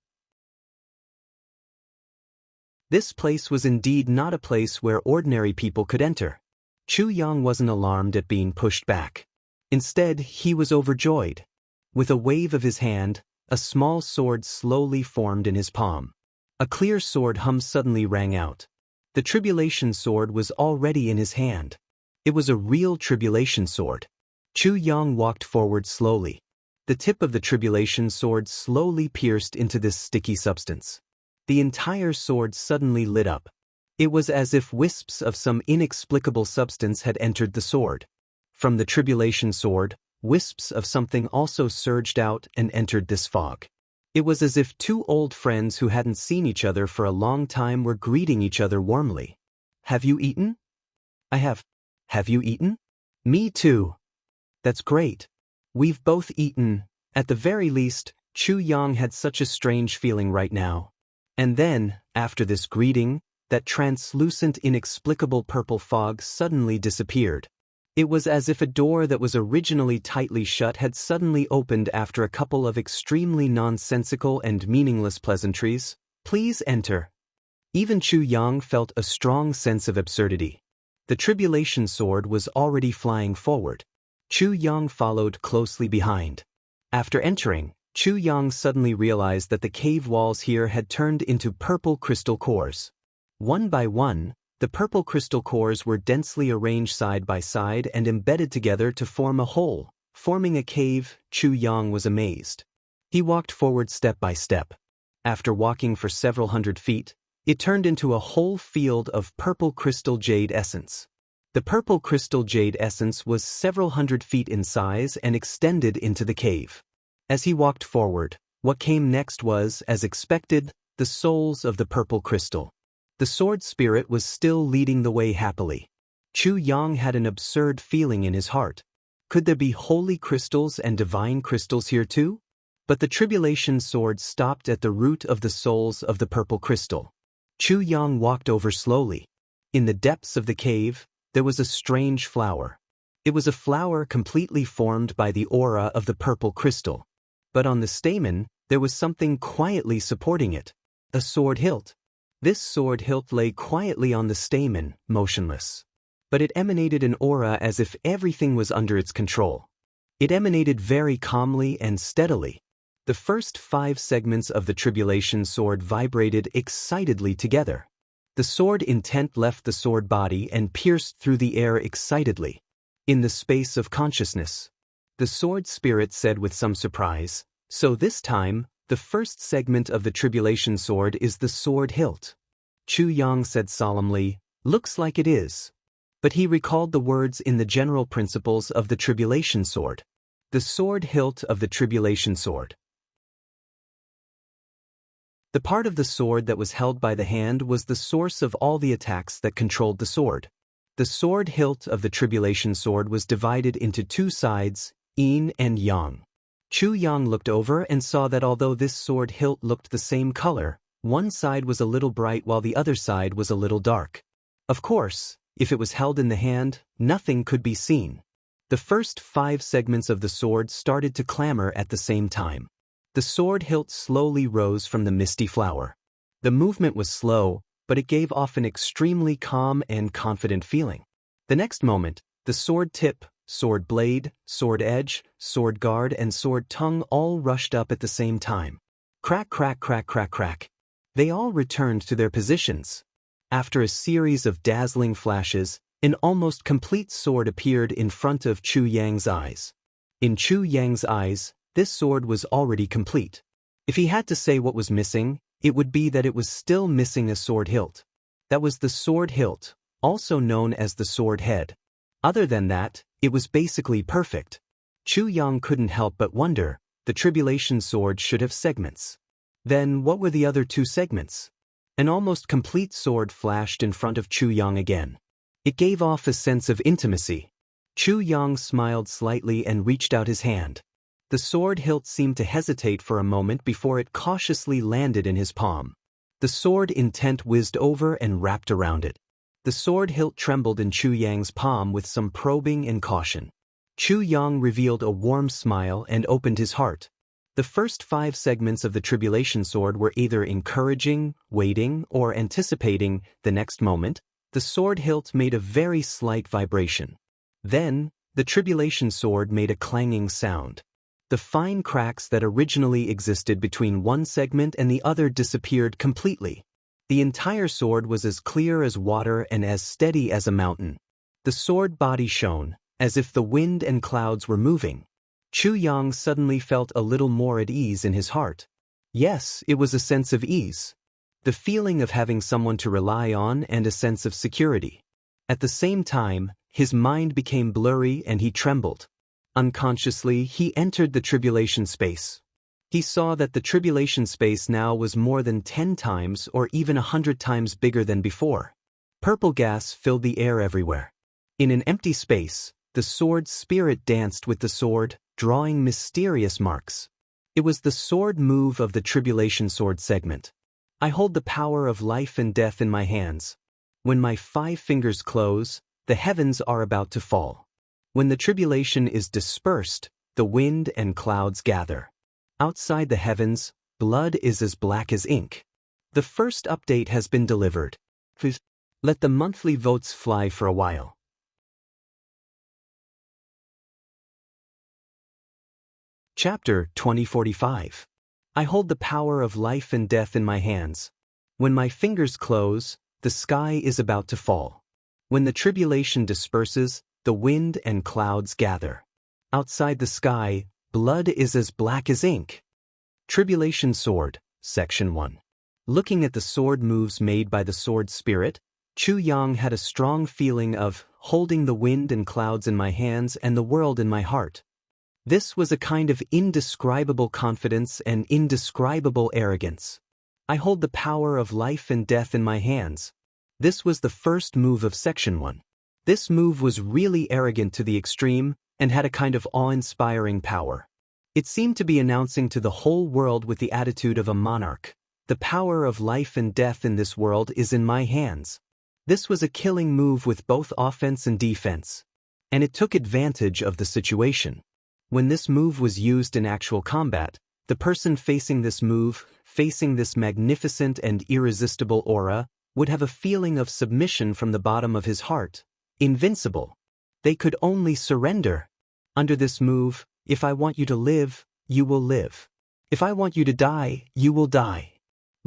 This place was indeed not a place where ordinary people could enter. Chu Yang wasn't alarmed at being pushed back. Instead, he was overjoyed. With a wave of his hand, a small sword slowly formed in his palm. A clear sword hum suddenly rang out. The tribulation sword was already in his hand. It was a real tribulation sword. Chu Yang walked forward slowly. The tip of the tribulation sword slowly pierced into this sticky substance. The entire sword suddenly lit up. It was as if wisps of some inexplicable substance had entered the sword. From the tribulation sword, wisps of something also surged out and entered this fog. It was as if two old friends who hadn't seen each other for a long time were greeting each other warmly. Have you eaten? I have. Have you eaten? Me too. That's great. We've both eaten. At the very least, Chu Yang had such a strange feeling right now. And then, after this greeting, that translucent, inexplicable purple fog suddenly disappeared. It was as if a door that was originally tightly shut had suddenly opened after a couple of extremely nonsensical and meaningless pleasantries. Please enter. Even Chu Yang felt a strong sense of absurdity. The tribulation sword was already flying forward. Chu Yang followed closely behind. After entering, Chu Yang suddenly realized that the cave walls here had turned into purple crystal cores. One by one, the purple crystal cores were densely arranged side by side and embedded together to form a whole, forming a cave. Chu Yang was amazed. He walked forward step by step. After walking for several hundred feet, it turned into a whole field of purple crystal jade essence. The purple crystal jade essence was several hundred feet in size and extended into the cave. As he walked forward, what came next was, as expected, the souls of the purple crystal. The sword spirit was still leading the way happily. Chu Yang had an absurd feeling in his heart. Could there be holy crystals and divine crystals here too? But the tribulation sword stopped at the root of the souls of the purple crystal. Chu Yang walked over slowly. In the depths of the cave, there was a strange flower. It was a flower completely formed by the aura of the purple crystal. But on the stamen, there was something quietly supporting it. A sword hilt. This sword hilt lay quietly on the stamen, motionless. But it emanated an aura as if everything was under its control. It emanated very calmly and steadily. The first 5 segments of the tribulation sword vibrated excitedly together. The sword intent left the sword body and pierced through the air excitedly. In the space of consciousness, the sword spirit said with some surprise, "So this time, the first segment of the tribulation sword is the sword hilt." Chu Yang said solemnly, "Looks like it is." But he recalled the words in the general principles of the tribulation sword. The sword hilt of the tribulation sword. The part of the sword that was held by the hand was the source of all the attacks that controlled the sword. The sword hilt of the tribulation sword was divided into 2 sides, yin and yang. Chu Yang looked over and saw that although this sword hilt looked the same color, one side was a little bright while the other side was a little dark. Of course, if it was held in the hand, nothing could be seen. The first 5 segments of the sword started to clamor at the same time. The sword hilt slowly rose from the misty flower. The movement was slow, but it gave off an extremely calm and confident feeling. The next moment, the sword tip, sword blade, sword edge, sword guard and sword tongue all rushed up at the same time. Crack, crack, crack, crack, crack. They all returned to their positions. After a series of dazzling flashes, an almost complete sword appeared in front of Chu Yang's eyes. In Chu Yang's eyes, this sword was already complete. If he had to say what was missing, it would be that it was still missing a sword hilt. That was the sword hilt, also known as the sword head. Other than that, it was basically perfect. Chu Yang couldn't help but wonder, the tribulation sword should have segments. Then what were the other 2 segments? An almost complete sword flashed in front of Chu Yang again. It gave off a sense of intimacy. Chu Yang smiled slightly and reached out his hand. The sword hilt seemed to hesitate for a moment before it cautiously landed in his palm. The sword intent whizzed over and wrapped around it. The sword hilt trembled in Chu Yang's palm with some probing and caution. Chu Yang revealed a warm smile and opened his heart. The first 5 segments of the tribulation sword were either encouraging, waiting, or anticipating. The next moment, the sword hilt made a very slight vibration. Then, the tribulation sword made a clanging sound. The fine cracks that originally existed between one segment and the other disappeared completely. The entire sword was as clear as water and as steady as a mountain. The sword body shone, as if the wind and clouds were moving. Chu Yang suddenly felt a little more at ease in his heart. Yes, it was a sense of ease. The feeling of having someone to rely on and a sense of security. At the same time, his mind became blurry and he trembled. Unconsciously, he entered the tribulation space. He saw that the tribulation space now was more than 10 times or even 100 times bigger than before. Purple gas filled the air everywhere. In an empty space, the sword spirit danced with the sword, drawing mysterious marks. It was the sword move of the tribulation sword segment. I hold the power of life and death in my hands. When my 5 fingers close, the heavens are about to fall. When the tribulation is dispersed, the wind and clouds gather. Outside the heavens, blood is as black as ink. The first update has been delivered. Please let the monthly votes fly for a while. Chapter 2045. I hold the power of life and death in my hands. When my fingers close, the sky is about to fall. When the tribulation disperses, the wind and clouds gather. Outside the sky, blood is as black as ink. Tribulation Sword, Section 1. Looking at the sword moves made by the sword spirit, Chu Yang had a strong feeling of holding the wind and clouds in my hands and the world in my heart. This was a kind of indescribable confidence and indescribable arrogance. I hold the power of life and death in my hands. This was the first move of Section 1. This move was really arrogant to the extreme and had a kind of awe-inspiring power. It seemed to be announcing to the whole world with the attitude of a monarch, the power of life and death in this world is in my hands. This was a killing move with both offense and defense. And it took advantage of the situation. When this move was used in actual combat, the person facing this move, facing this magnificent and irresistible aura, would have a feeling of submission from the bottom of his heart. Invincible. They could only surrender. Under this move, if I want you to live, you will live. If I want you to die, you will die.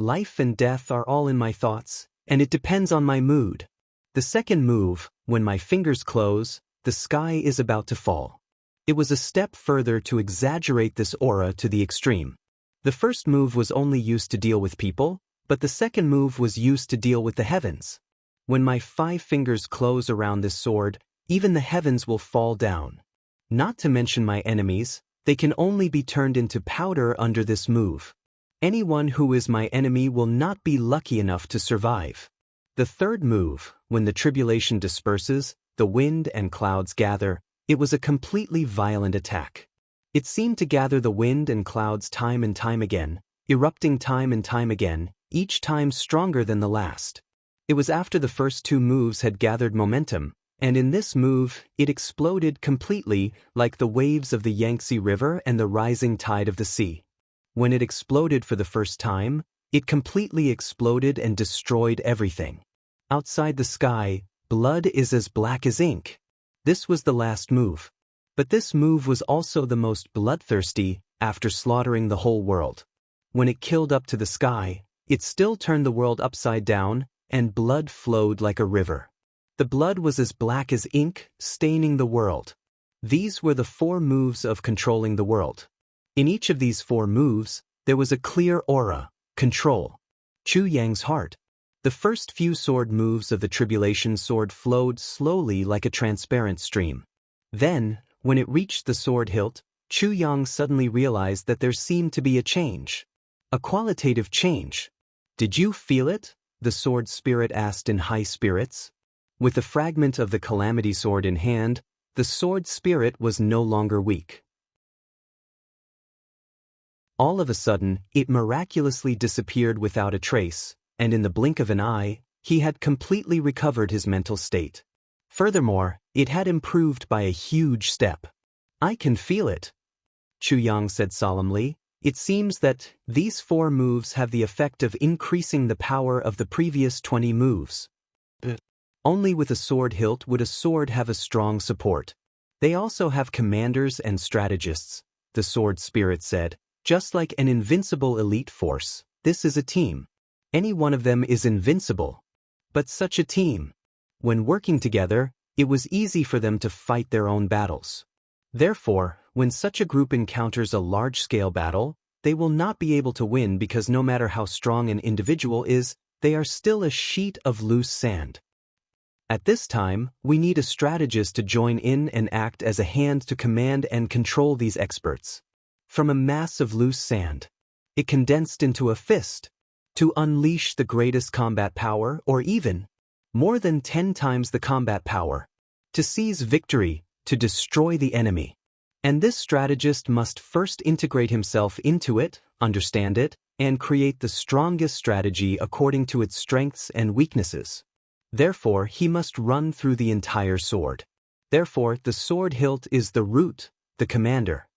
Life and death are all in my thoughts, and it depends on my mood. The second move, when my fingers close, the sky is about to fall. It was a step further to exaggerate this aura to the extreme. The first move was only used to deal with people, but the second move was used to deal with the heavens. When my 5 fingers close around this sword, even the heavens will fall down. Not to mention my enemies, they can only be turned into powder under this move. Anyone who is my enemy will not be lucky enough to survive. The third move, when the tribulation disperses, the wind and clouds gather, it was a completely violent attack. It seemed to gather the wind and clouds time and time again, erupting time and time again, each time stronger than the last. It was after the first 2 moves had gathered momentum, and in this move, it exploded completely like the waves of the Yangtze River and the rising tide of the sea. When it exploded for the first time, it completely exploded and destroyed everything. Outside the sky, blood is as black as ink. This was the last move. But this move was also the most bloodthirsty after slaughtering the whole world. When it killed up to the sky, it still turned the world upside down, and blood flowed like a river. The blood was as black as ink, staining the world. These were the 4 moves of controlling the world. In each of these 4 moves, there was a clear aura, control. Chu Yang's heart. The first few sword moves of the tribulation sword flowed slowly like a transparent stream. Then, when it reached the sword hilt, Chu Yang suddenly realized that there seemed to be a change. A qualitative change. Did you feel it? The sword spirit asked in high spirits. With the fragment of the calamity sword in hand, the sword spirit was no longer weak. All of a sudden, it miraculously disappeared without a trace, and in the blink of an eye, he had completely recovered his mental state. Furthermore, it had improved by a huge step. I can feel it, Chu Yang said solemnly. It seems that these 4 moves have the effect of increasing the power of the previous 20 moves. Only with a sword hilt would a sword have a strong support. They also have commanders and strategists, the sword spirit said. Just like an invincible elite force, this is a team. Any one of them is invincible. But such a team, when working together, it was easy for them to fight their own battles. Therefore, when such a group encounters a large-scale battle, they will not be able to win because no matter how strong an individual is, they are still a sheet of loose sand. At this time, we need a strategist to join in and act as a hand to command and control these experts. From a mass of loose sand, it condensed into a fist, to unleash the greatest combat power, or even more than 10 times the combat power, to seize victory, to destroy the enemy. And this strategist must first integrate himself into it, understand it, and create the strongest strategy according to its strengths and weaknesses. Therefore, he must run through the entire sword. Therefore, the sword hilt is the root, the commander.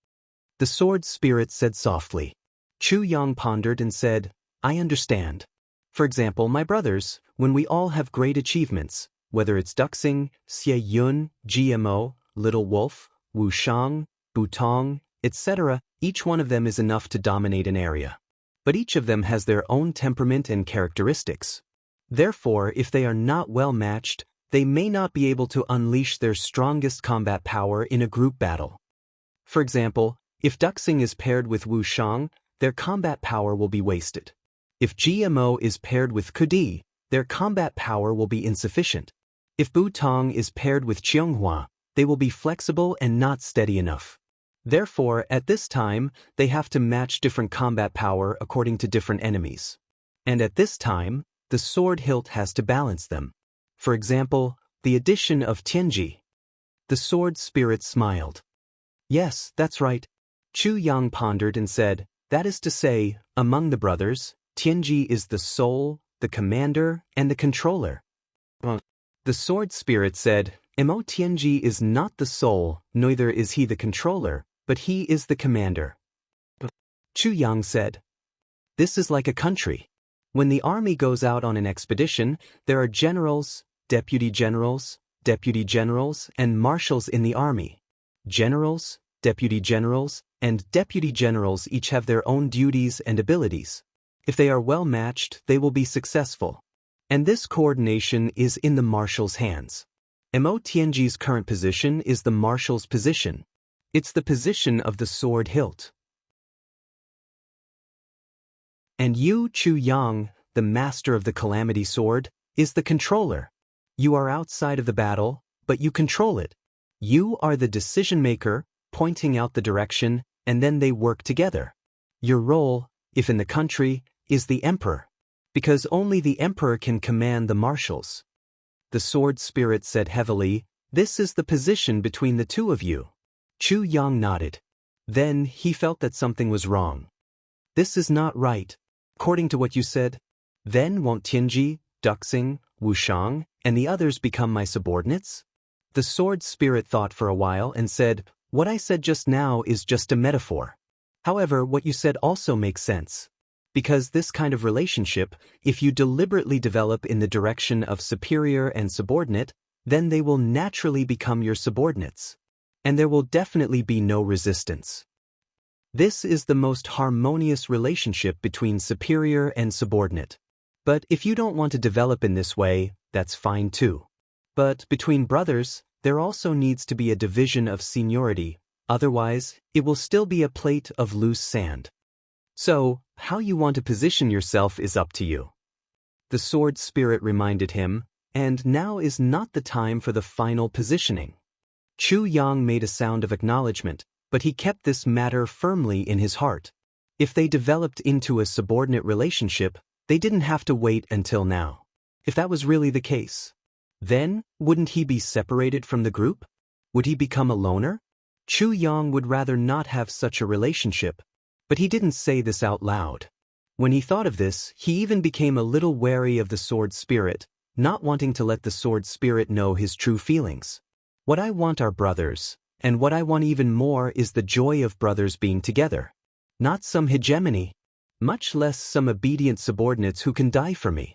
The sword spirit said softly. Chu Yang pondered and said, I understand. For example, my brothers, when we all have great achievements, whether it's Duxing, Xie Yun, GMO, Little Wolf, Wu Shang, Butong, etc., each one of them is enough to dominate an area. But each of them has their own temperament and characteristics. Therefore, if they are not well matched, they may not be able to unleash their strongest combat power in a group battle. For example, if Duxing is paired with Wu Shang, their combat power will be wasted. If GMO is paired with Kudi, their combat power will be insufficient. If Butong is paired with Jianghu, they will be flexible and not steady enough. Therefore, at this time, they have to match different combat power according to different enemies. And at this time, the sword hilt has to balance them. For example, the addition of Tianji. The sword spirit smiled. Yes, that's right. Chu Yang pondered and said, that is to say, among the brothers, Tianji is the soul, the commander, and the controller. The sword spirit said, Mo Tianji is not the soul, neither is he the controller, but he is the commander. Chu Yang said, this is like a country. When the army goes out on an expedition, there are generals, deputy generals, and marshals in the army. Generals, deputy generals, and deputy generals each have their own duties and abilities. If they are well matched, they will be successful. And this coordination is in the marshal's hands. Mo Tianji's current position is the marshal's position. It's the position of the sword hilt. And you, Chu Yang, the master of the calamity sword, is the controller. You are outside of the battle, but you control it. You are the decision-maker, pointing out the direction, and then they work together. Your role, if in the country, is the emperor, because only the emperor can command the marshals. The sword spirit said heavily, this is the position between the two of you. Chu Yang nodded. Then he felt that something was wrong. This is not right. According to what you said, then won't Tianji, Duxing, Wu Shang, and the others become my subordinates? The sword spirit thought for a while and said, what I said just now is just a metaphor. However, what you said also makes sense. Because this kind of relationship, if you deliberately develop in the direction of superior and subordinate, then they will naturally become your subordinates. And there will definitely be no resistance. This is the most harmonious relationship between superior and subordinate. But if you don't want to develop in this way, that's fine too. But between brothers, there also needs to be a division of seniority, otherwise, it will still be a plate of loose sand. So, how you want to position yourself is up to you. The sword spirit reminded him, and now is not the time for the final positioning. Chu Yang made a sound of acknowledgement, but he kept this matter firmly in his heart. If they developed into a subordinate relationship, they didn't have to wait until now. If that was really the case, then wouldn't he be separated from the group? Would he become a loner? Chu Yang would rather not have such a relationship, but he didn't say this out loud. When he thought of this, he even became a little wary of the sword spirit, not wanting to let the sword spirit know his true feelings. What I want are brothers, and what I want even more is the joy of brothers being together. Not some hegemony, much less some obedient subordinates who can die for me.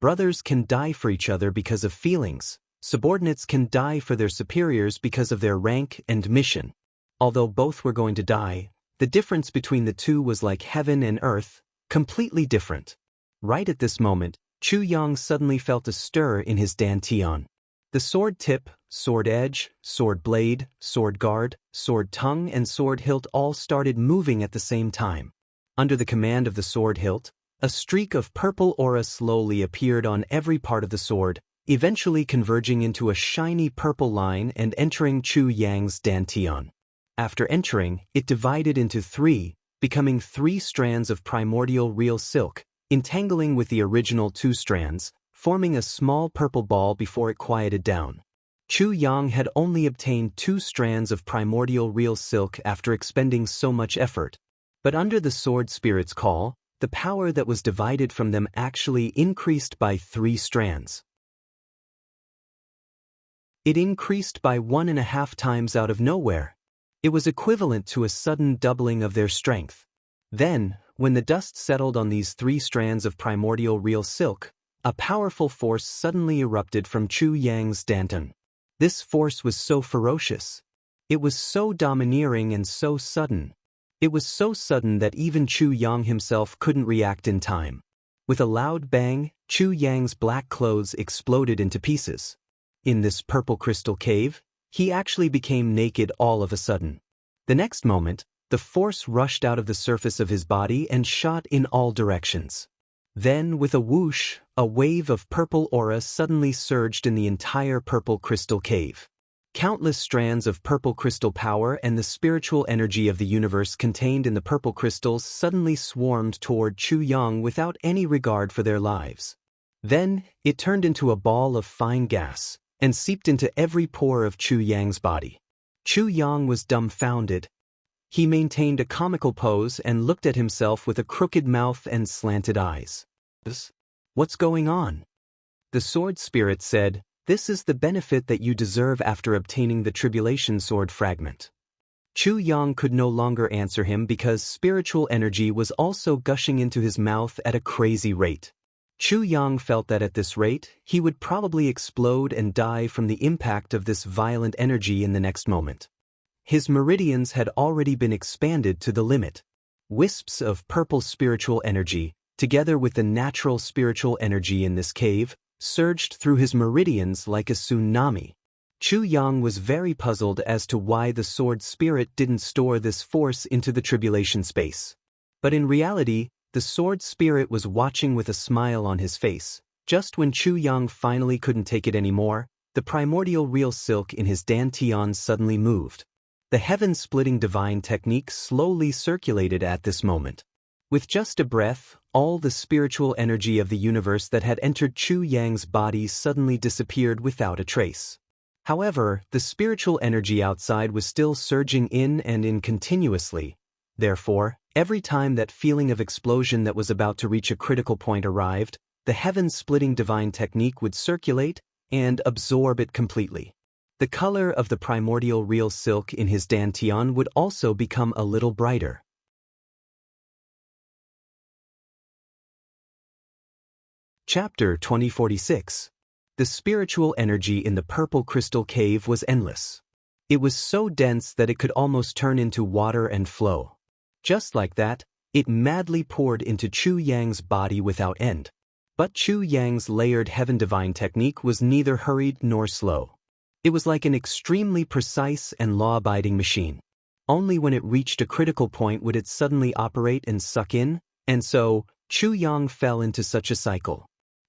Brothers can die for each other because of feelings. Subordinates can die for their superiors because of their rank and mission. Although both were going to die, the difference between the two was like heaven and earth, completely different. Right at this moment, Chu Yang suddenly felt a stir in his dantian. The sword tip, sword edge, sword blade, sword guard, sword tongue, and sword hilt all started moving at the same time. Under the command of the sword hilt, a streak of purple aura slowly appeared on every part of the sword, eventually converging into a shiny purple line and entering Chu Yang's dantian. After entering, it divided into three, becoming 3 strands of primordial real silk, entangling with the original 2 strands, forming a small purple ball before it quieted down. Chu Yang had only obtained 2 strands of primordial real silk after expending so much effort. But under the sword spirit's call, the power that was divided from them actually increased by 3 strands. It increased by 1.5 times out of nowhere. It was equivalent to a sudden doubling of their strength. Then, When the dust settled on these 3 strands of primordial real silk, a powerful force suddenly erupted from Chu Yang's dantian. This force was so ferocious. It was so domineering and so sudden. It was so sudden that even Chu Yang himself couldn't react in time. With a loud bang, Chu Yang's black clothes exploded into pieces. In this purple crystal cave, he actually became naked all of a sudden. The next moment, the force rushed out of the surface of his body and shot in all directions. Then, with a whoosh, a wave of purple aura suddenly surged in the entire purple crystal cave. Countless strands of purple crystal power and the spiritual energy of the universe contained in the purple crystals suddenly swarmed toward Chu Yang without any regard for their lives. Then, it turned into a ball of fine gas and seeped into every pore of Chu Yang's body. Chu Yang was dumbfounded. He maintained a comical pose and looked at himself with a crooked mouth and slanted eyes. What's going on? The sword spirit said, "This is the benefit that you deserve after obtaining the tribulation sword fragment." Chu Yang could no longer answer him because spiritual energy was also gushing into his mouth at a crazy rate. Chu Yang felt that at this rate, he would probably explode and die from the impact of this violent energy in the next moment. His meridians had already been expanded to the limit. Wisps of purple spiritual energy, together with the natural spiritual energy in this cave, surged through his meridians like a tsunami. Chu Yang was very puzzled as to why the sword spirit didn't store this force into the tribulation space. But in reality, the sword spirit was watching with a smile on his face. Just when Chu Yang finally couldn't take it anymore, the primordial real silk in his dantian suddenly moved. The heaven-splitting divine technique slowly circulated at this moment. With just a breath, all the spiritual energy of the universe that had entered Chu Yang's body suddenly disappeared without a trace. However, the spiritual energy outside was still surging in and in continuously. Therefore, every time that feeling of explosion that was about to reach a critical point arrived, the heaven-splitting divine technique would circulate and absorb it completely. The color of the primordial real silk in his dantian would also become a little brighter. Chapter 2046. The spiritual energy in the purple crystal cave was endless. It was so dense that it could almost turn into water and flow. Just like that, it madly poured into Chu Yang's body without end. But Chu Yang's layered heaven divine technique was neither hurried nor slow. It was like an extremely precise and law-abiding machine. Only when it reached a critical point would it suddenly operate and suck in, and so, Chu Yang fell into such a cycle.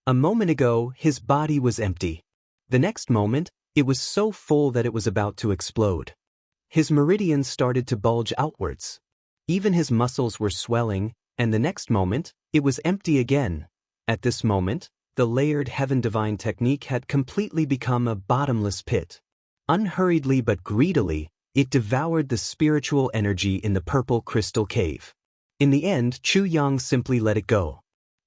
A moment ago, his body was empty. The next moment, it was so full that it was about to explode. His meridians started to bulge outwards. Even his muscles were swelling, and the next moment, it was empty again. At this moment, the layered heaven divine technique had completely become a bottomless pit. Unhurriedly but greedily, it devoured the spiritual energy in the purple crystal cave. In the end, Chu Yang simply let it go.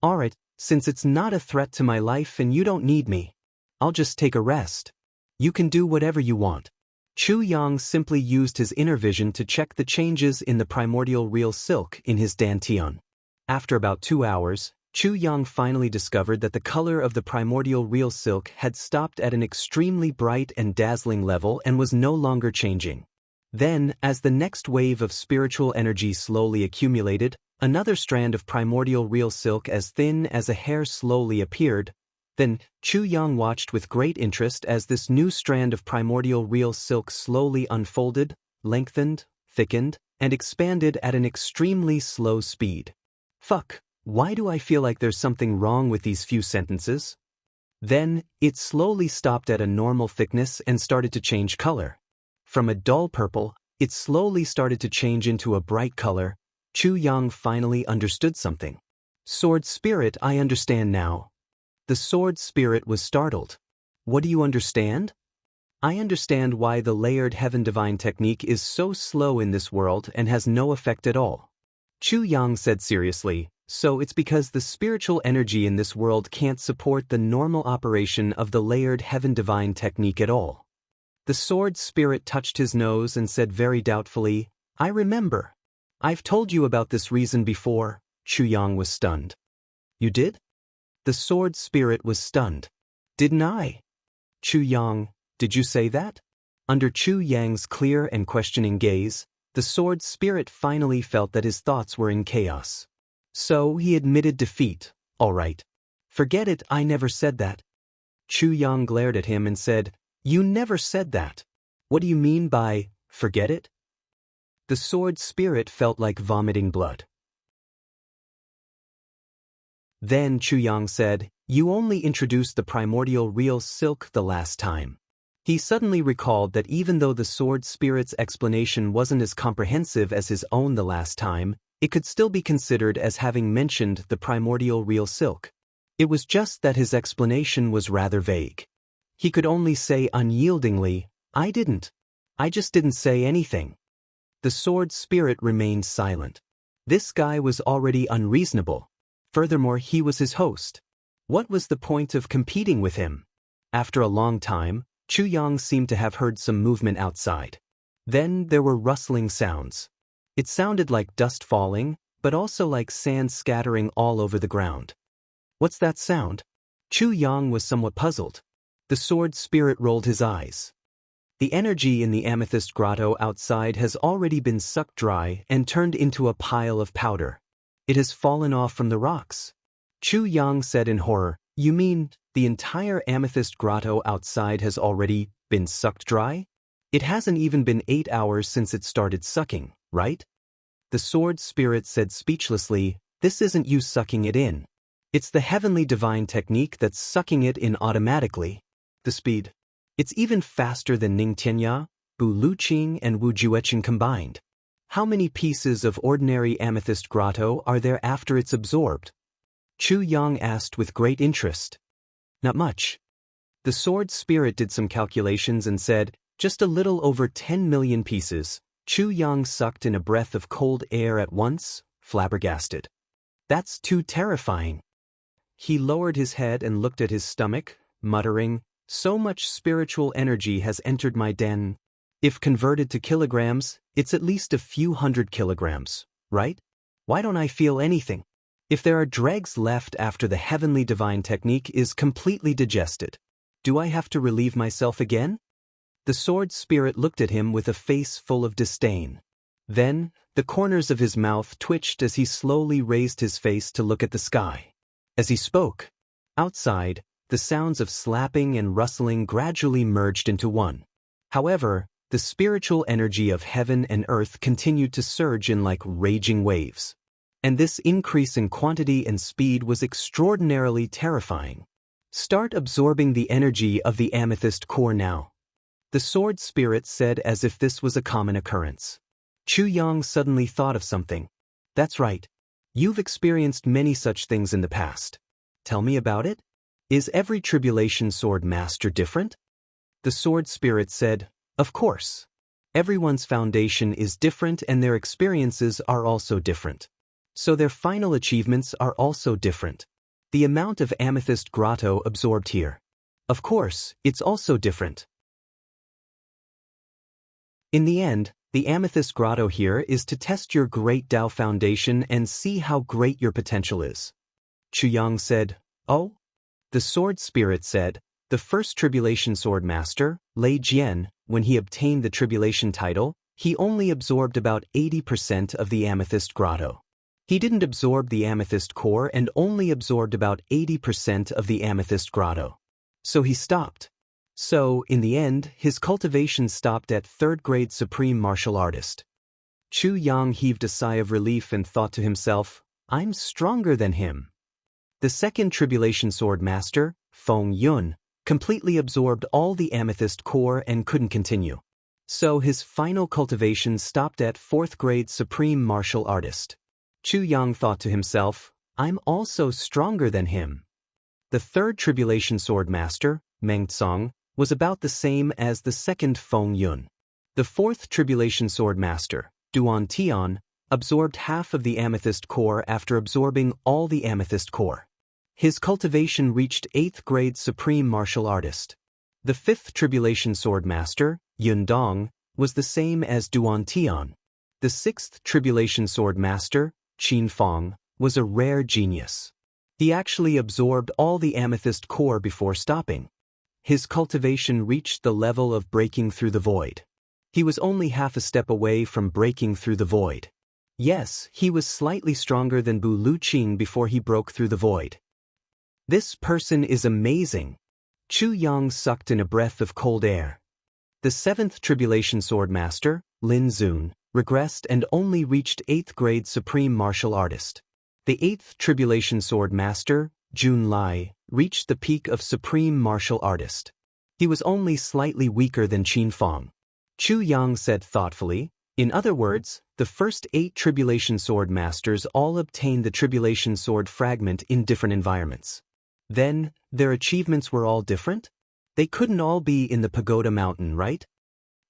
"Alright, since it's not a threat to my life and you don't need me, I'll just take a rest. You can do whatever you want." Chu Yang simply used his inner vision to check the changes in the primordial real silk in his dantian. After about 2 hours, Chu Yang finally discovered that the color of the primordial real silk had stopped at an extremely bright and dazzling level and was no longer changing. Then, as the next wave of spiritual energy slowly accumulated, another strand of primordial real silk as thin as a hair slowly appeared. Then, Chu Yang watched with great interest as this new strand of primordial real silk slowly unfolded, lengthened, thickened, and expanded at an extremely slow speed. Fuck, why do I feel like there's something wrong with these few sentences? Then, it slowly stopped at a normal thickness and started to change color. From a dull purple, it slowly started to change into a bright color. Chu Yang finally understood something. "Sword spirit, I understand now." The sword spirit was startled. "What do you understand?" "I understand why the layered heaven divine technique is so slow in this world and has no effect at all." Chu Yang said seriously, "So it's because the spiritual energy in this world can't support the normal operation of the layered heaven divine technique at all." The sword spirit touched his nose and said very doubtfully, "I remember. I've told you about this reason before. Chu Yang was stunned. You did? The sword spirit was stunned. Didn't I? Chu Yang, did you say that? Under Chu Yang's clear and questioning gaze, the sword spirit finally felt that his thoughts were in chaos. So he admitted defeat. All right. Forget it, I never said that. Chu Yang glared at him and said, You never said that. What do you mean by, forget it? The sword spirit felt like vomiting blood. Then Chu Yang said, You only introduced the primordial real silk the last time. He suddenly recalled that even though the sword spirit's explanation wasn't as comprehensive as his own the last time, it could still be considered as having mentioned the primordial real silk. It was just that his explanation was rather vague. He could only say unyieldingly, I didn't. I just didn't say anything. The sword spirit remained silent. This guy was already unreasonable. Furthermore, he was his host. What was the point of competing with him? After a long time, Chu Yang seemed to have heard some movement outside. Then there were rustling sounds. It sounded like dust falling, but also like sand scattering all over the ground. What's that sound? Chu Yang was somewhat puzzled. The sword spirit rolled his eyes. The energy in the amethyst grotto outside has already been sucked dry and turned into a pile of powder. It has fallen off from the rocks. Chu Yang said in horror, You mean, the entire amethyst grotto outside has already been sucked dry? It hasn't even been 8 hours since it started sucking, right? The sword spirit said speechlessly, This isn't you sucking it in. It's the heavenly divine technique that's sucking it in automatically. The speed. It's even faster than Ning Tianya, Bu Luqing and Wu Jueqin combined. How many pieces of ordinary amethyst grotto are there after it's absorbed? Chu Yang asked with great interest. Not much. The sword spirit did some calculations and said, just a little over 10 million pieces. Chu Yang sucked in a breath of cold air at once, flabbergasted. That's too terrifying. He lowered his head and looked at his stomach, muttering, So much spiritual energy has entered my den. If converted to kilograms, it's at least a few hundred kilograms, right? Why don't I feel anything? If there are dregs left after the heavenly divine technique is completely digested, do I have to relieve myself again? The sword spirit looked at him with a face full of disdain. Then, the corners of his mouth twitched as he slowly raised his face to look at the sky. As he spoke, outside, the sounds of slapping and rustling gradually merged into one. However, the spiritual energy of heaven and earth continued to surge in like raging waves. And this increase in quantity and speed was extraordinarily terrifying. Start absorbing the energy of the amethyst core now. The sword spirit said as if this was a common occurrence. Chu Yang suddenly thought of something. That's right. You've experienced many such things in the past. Tell me about it? Is every tribulation sword master different? The sword spirit said, Of course. Everyone's foundation is different and their experiences are also different. So their final achievements are also different. The amount of amethyst grotto absorbed here. Of course, it's also different. In the end, the amethyst grotto here is to test your great Tao foundation and see how great your potential is. Chu Yang said, Oh? The sword spirit said, the first tribulation sword master, Lei Jian, when he obtained the tribulation title, he only absorbed about 80% of the amethyst grotto. He didn't absorb the amethyst core and only absorbed about 80% of the amethyst grotto. So he stopped. So, in the end, his cultivation stopped at 3rd grade supreme martial artist. Chu Yang heaved a sigh of relief and thought to himself, I'm stronger than him. The second tribulation sword master, Feng Yun, completely absorbed all the amethyst core and couldn't continue. So his final cultivation stopped at 4th grade supreme martial artist. Chu Yang thought to himself, I'm also stronger than him. The third tribulation sword master, Meng Tsong, was about the same as the second Feng Yun. The fourth tribulation sword master, Duan Tian, absorbed half of the amethyst core after absorbing all the amethyst core. His cultivation reached 8th grade supreme martial artist. The fifth tribulation sword master, Yun Dong, was the same as Duan Tian. The sixth tribulation sword master, Qin Fong, was a rare genius. He actually absorbed all the amethyst core before stopping. His cultivation reached the level of breaking through the void. He was only half a step away from breaking through the void. Yes, he was slightly stronger than Bu Luqing before he broke through the void. This person is amazing. Chu Yang sucked in a breath of cold air. The 7th Tribulation Sword Master, Lin Zun, regressed and only reached 8th grade Supreme Martial Artist. The 8th Tribulation Sword Master, Jun Lai, reached the peak of Supreme Martial Artist. He was only slightly weaker than Qin Fong. Chu Yang said thoughtfully, in other words, the first 8 Tribulation Sword Masters all obtained the Tribulation Sword Fragment in different environments. Then, their achievements were all different? They couldn't all be in the Pagoda Mountain, right?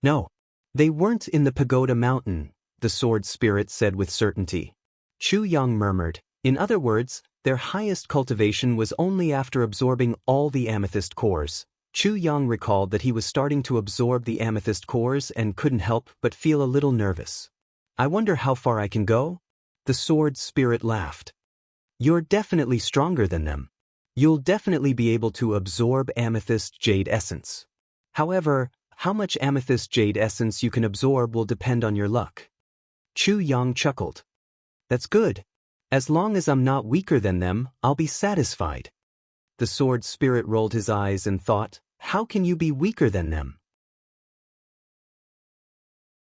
No. They weren't in the Pagoda Mountain, the Sword Spirit said with certainty. Chu Yang murmured, in other words, their highest cultivation was only after absorbing all the amethyst cores. Chu Yang recalled that he was starting to absorb the amethyst cores and couldn't help but feel a little nervous. I wonder how far I can go? The Sword Spirit laughed. You're definitely stronger than them. You'll definitely be able to absorb amethyst jade essence. However, how much amethyst jade essence you can absorb will depend on your luck. Chu Yang chuckled. That's good. As long as I'm not weaker than them, I'll be satisfied. The Sword Spirit rolled his eyes and thought, how can you be weaker than them?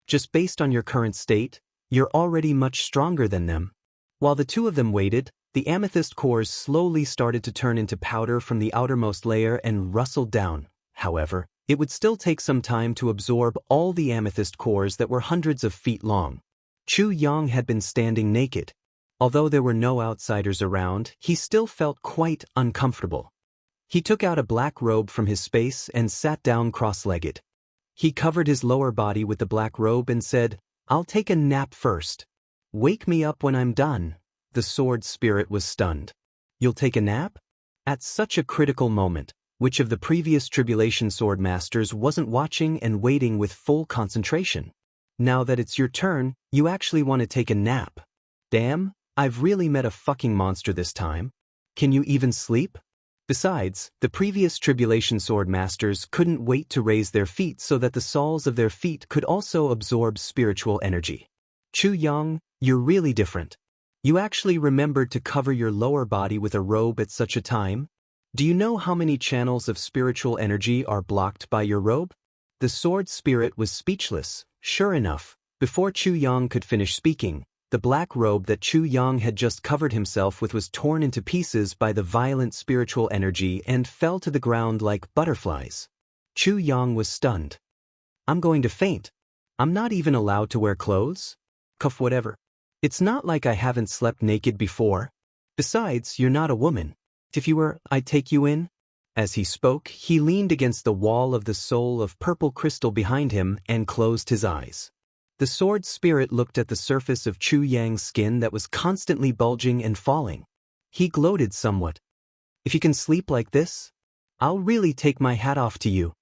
Just based on your current state, you're already much stronger than them. While the two of them waited, the amethyst cores slowly started to turn into powder from the outermost layer and rustled down. However, it would still take some time to absorb all the amethyst cores that were hundreds of feet long. Chu Yang had been standing naked. Although there were no outsiders around, he still felt quite uncomfortable. He took out a black robe from his space and sat down cross-legged. He covered his lower body with the black robe and said, I'll take a nap first. Wake me up when I'm done. The Sword Spirit was stunned. You'll take a nap? At such a critical moment, which of the previous Tribulation Sword Masters wasn't watching and waiting with full concentration? Now that it's your turn, you actually want to take a nap. Damn, I've really met a fucking monster this time. Can you even sleep? Besides, the previous Tribulation Sword Masters couldn't wait to raise their feet so that the soles of their feet could also absorb spiritual energy. Chu Yang, you're really different. You actually remembered to cover your lower body with a robe at such a time? Do you know how many channels of spiritual energy are blocked by your robe? The Sword Spirit was speechless. Sure enough, before Chu Yang could finish speaking, the black robe that Chu Yang had just covered himself with was torn into pieces by the violent spiritual energy and fell to the ground like butterflies. Chu Yang was stunned. I'm going to faint. I'm not even allowed to wear clothes? Cuff whatever. It's not like I haven't slept naked before. Besides, you're not a woman. If you were, I'd take you in. As he spoke, he leaned against the wall of the soul of purple crystal behind him and closed his eyes. The Sword Spirit looked at the surface of Chu Yang's skin that was constantly bulging and falling. He gloated somewhat. If you can sleep like this, I'll really take my hat off to you.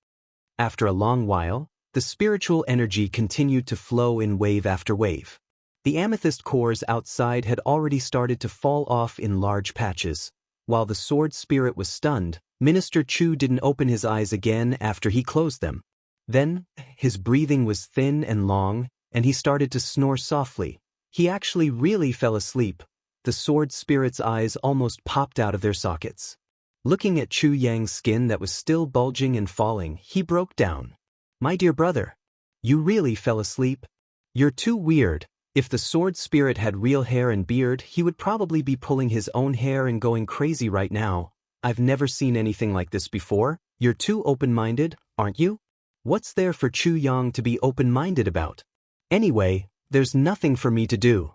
After a long while, the spiritual energy continued to flow in wave after wave. The amethyst cores outside had already started to fall off in large patches. While the Sword Spirit was stunned, Minister Chu didn't open his eyes again after he closed them. Then, his breathing was thin and long, and he started to snore softly. He actually really fell asleep. The Sword Spirit's eyes almost popped out of their sockets. Looking at Chu Yang's skin that was still bulging and falling, he broke down. My dear brother, you really fell asleep? You're too weird. If the Sword Spirit had real hair and beard, he would probably be pulling his own hair and going crazy right now. I've never seen anything like this before. You're too open-minded, aren't you? What's there for Chu Yang to be open-minded about? Anyway, there's nothing for me to do.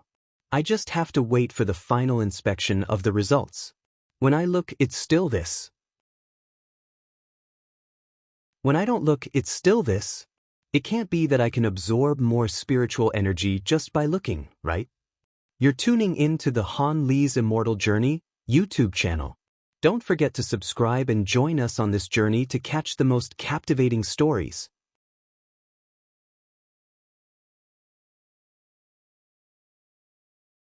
I just have to wait for the final inspection of the results. When I look, it's still this. When I don't look, it's still this. It can't be that I can absorb more spiritual energy just by looking, right? You're tuning in to the Han Li's Immortal Journey YouTube channel. Don't forget to subscribe and join us on this journey to catch the most captivating stories.